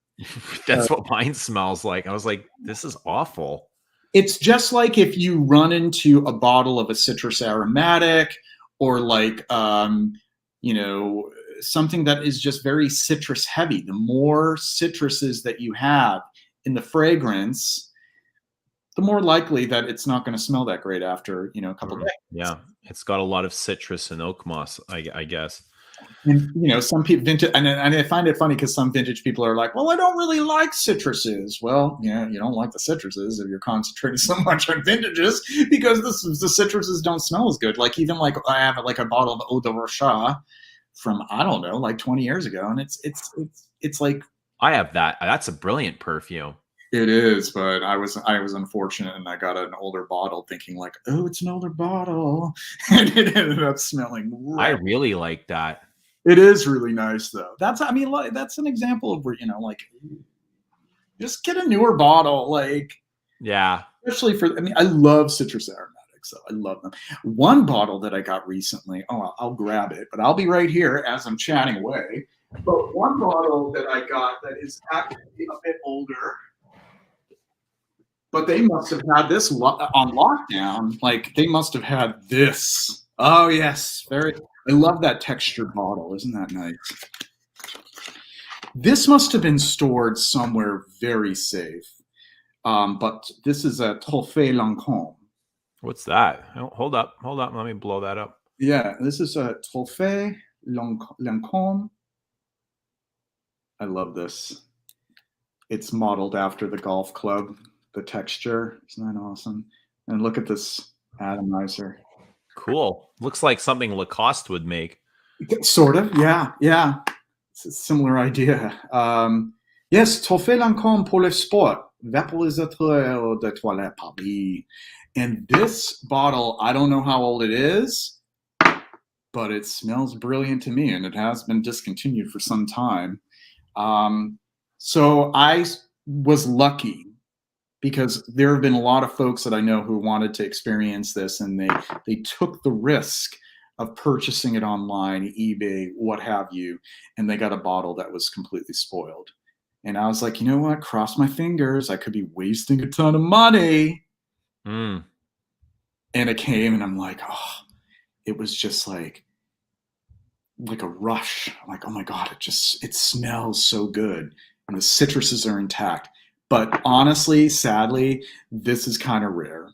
A: That's what mine smells like. I was like, this is awful.
C: It's just like if you run into a bottle of a citrus aromatic or like, something that is just very citrus heavy. The more citruses that you have in the fragrance, the more likely that it's not going to smell that great after, a couple days.
A: Yeah. It's got a lot of citrus and oak moss, I guess.
C: And some people vintage, and I find it funny because some vintage people are like, "Well, I don't really like citruses." Well, yeah, you don't like the citruses if you're concentrating so much on vintages because the citruses don't smell as good. Like even like I have like a bottle of Eau de Rocha from I don't know, like 20 years ago, and it's like
A: I have that. That's a brilliant perfume.
C: It is, but I was unfortunate and I got an older bottle thinking like, oh, it's an older bottle, and it ended up smelling.
A: I really like that.
C: It is really nice though. That's an example of where like just get a newer bottle, like
A: yeah.
C: Especially I love citrus aromatics, so I love them. One bottle that I got recently, I'll grab it, but I'll be right here as I'm chatting away. But one bottle that I got that is actually a bit older, but they must have had this on lockdown. Like they must have had this. Oh yes, I love that textured bottle. Isn't that nice? This must have been stored somewhere very safe. But this is a Trophée Lancôme.
A: What's that? Hold up. Let me blow that up.
C: Yeah, this is a Trophée Lancôme. I love this. It's modeled after the golf club. The texture, isn't that awesome? And look at this atomizer.
A: Cool. Looks like something Lacoste would make.
C: Sort of, yeah. It's a similar idea. Yes, Trophée Lancôme pour le sport, vaporisateur de toilette Paris. And this bottle, I don't know how old it is, but it smells brilliant to me, and it has been discontinued for some time. So I was lucky because there have been a lot of folks that I know who wanted to experience this, and they took the risk of purchasing it online, eBay, what have you, and they got a bottle that was completely spoiled. And I was like, you know what? Cross my fingers. I could be wasting a ton of money.
A: And
C: it came, and I'm like, oh, it was just like a rush. I'm like, oh my God, it smells so good. And the citruses are intact. But honestly, sadly, this is kind of rare.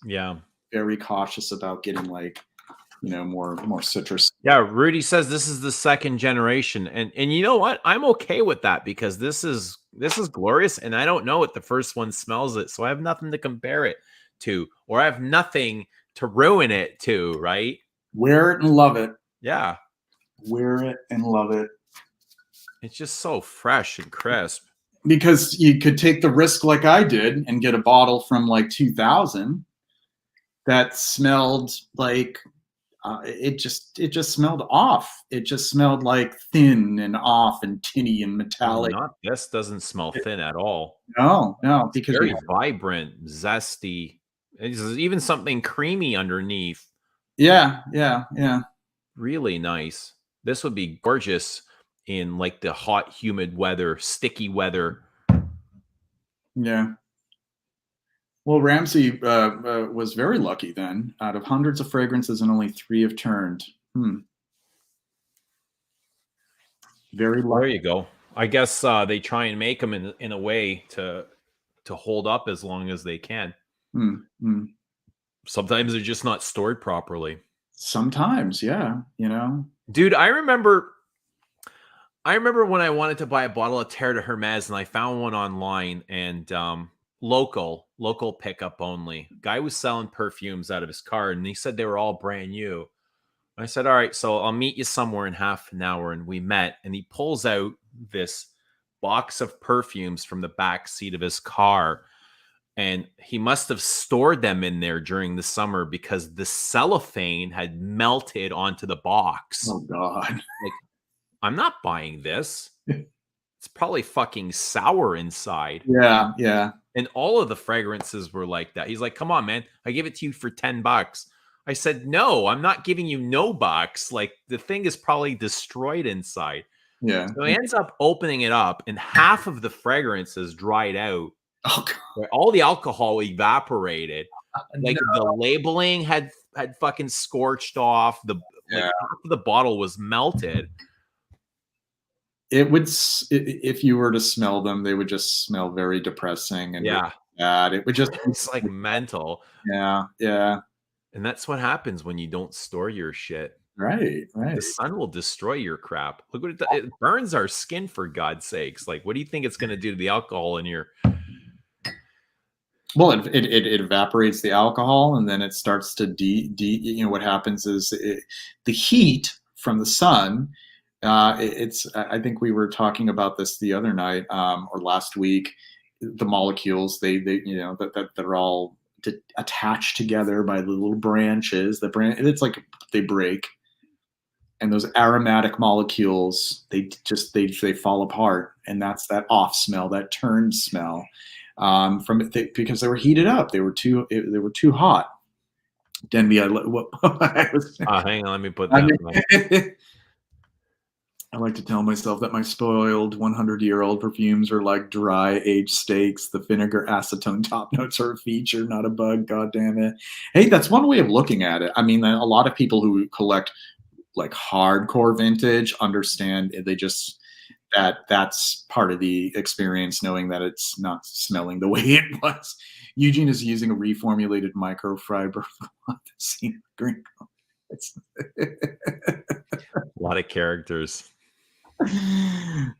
A: Yeah.
C: Very cautious about getting more citrus.
A: Yeah, Rudy says this is the second generation, and you know what? I'm okay with that because this is glorious, and I don't know what the first one smells it, so I have nothing to compare it to, or I have nothing to ruin it to, right?
C: Wear it and love it.
A: Yeah.
C: wear it and love it.
A: It's just so fresh and crisp.
C: Because you could take the risk like I did and get a bottle from like 2000 that smelled like it just smelled off. It just smelled like thin and off and tinny and metallic.
A: Not this doesn't smell thin at all.
C: No,
A: It's
C: because
A: very vibrant, zesty. There's even something creamy underneath.
C: yeah.
A: Really nice. This would be gorgeous in like the hot, humid weather, sticky weather.
C: Yeah. Well, Ramsey was very lucky then. Out of hundreds of fragrances, and only 3 have turned. Very lucky.
A: There you go. I guess they try and make them in a way to hold up as long as they can. Sometimes they're just not stored properly.
C: Sometimes, yeah,
A: Dude, I remember when I wanted to buy a bottle of Terre de Hermes and I found one online and local pickup only. Guy was selling perfumes out of his car and he said they were all brand new. I said, all right, so I'll meet you somewhere in half an hour. And we met and he pulls out this box of perfumes from the back seat of his car. And he must have stored them in there during the summer because the cellophane had melted onto the box.
C: Oh, God.
A: Like, I'm not buying this. It's probably fucking sour inside.
C: Yeah.
A: And all of the fragrances were like that. He's like, come on, man. I give it to you for $10. I said, no, I'm not giving you no bucks. Like, the thing is probably destroyed inside.
C: Yeah.
A: So he ends up opening it up and half of the fragrances dried out.
C: Oh, God.
A: All the alcohol evaporated. Like the labeling had fucking scorched off. Half of the bottle was melted.
C: It would, if you were to smell them, they would just smell very depressing and really bad. It would just,
A: it's like mental.
C: Yeah.
A: And that's what happens when you don't store your shit.
C: Right.
A: The sun will destroy your crap. Look what it burns our skin, for God's sakes. Like, what do you think it's going to do to the alcohol in your?
C: Well, it evaporates the alcohol, and then it starts to what happens is the heat from the sun. I think we were talking about this the other night or last week. The molecules that are all attached together by the little branches. It's like they break, and those aromatic molecules they fall apart, and that's that off smell, that turned smell. Because they were heated up, they were too hot. Denby,
A: hang on, let me put that.
C: I like to tell myself that my spoiled 100-year-old perfumes are like dry aged steaks. The vinegar acetone top notes are a feature, not a bug. God damn it! Hey, that's one way of looking at it. I mean, a lot of people who collect like hardcore vintage understand that's part of the experience, knowing that it's not smelling the way it was. Eugene is using a reformulated microfiber green.
A: A lot of characters.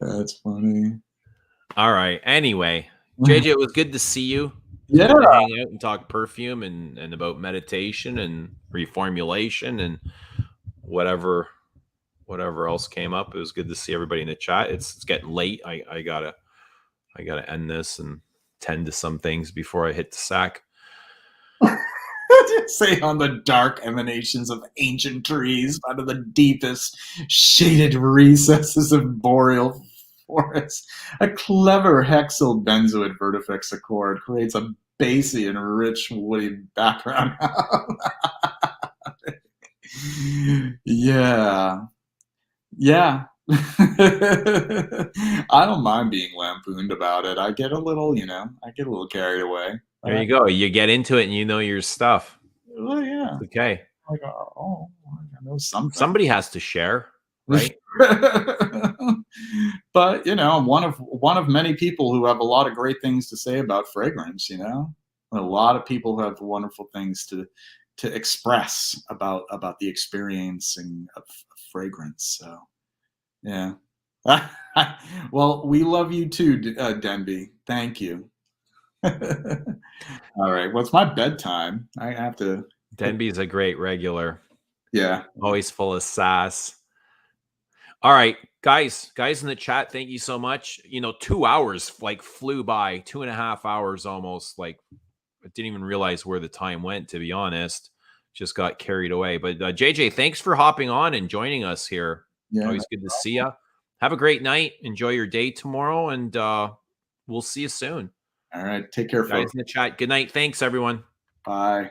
C: That's funny.
A: All right. Anyway, JJ, it was good to see you.
C: Yeah.
A: Good to hang out and talk perfume and about meditation and reformulation and whatever else came up. It was good to see everybody in the chat. It's getting late. I gotta end this and tend to some things before I hit the sack.
C: Say on the dark emanations of ancient trees out of the deepest shaded recesses of boreal forests, a clever hexyl benzoate vertifex accord creates a bassy and rich woody background. Yeah. I don't mind being lampooned about it. I get a little carried away.
A: There you go. You get into it and you know your stuff.
C: Well, yeah.
A: It's okay.
C: Like, I know something.
A: Somebody has to share, right?
C: But I'm one of many people who have a lot of great things to say about fragrance. A lot of people who have wonderful things to express about the experiencing of fragrance. So, yeah. Well, we love you too, Denby. Thank you. All right. Well, it's my bedtime. I have to.
A: Denby's a great regular.
C: Yeah.
A: Always full of sass. All right, guys in the chat, thank you so much. 2 hours like flew by, 2.5 hours almost. Like, I didn't even realize where the time went, to be honest. Just got carried away. But JJ, thanks for hopping on and joining us here.
C: Yeah.
A: Always good to see you. Have a great night. Enjoy your day tomorrow, and we'll see you soon.
C: All right. Take care,
A: Guys
C: folks.
A: in the chat. Good night. Thanks, everyone.
C: Bye.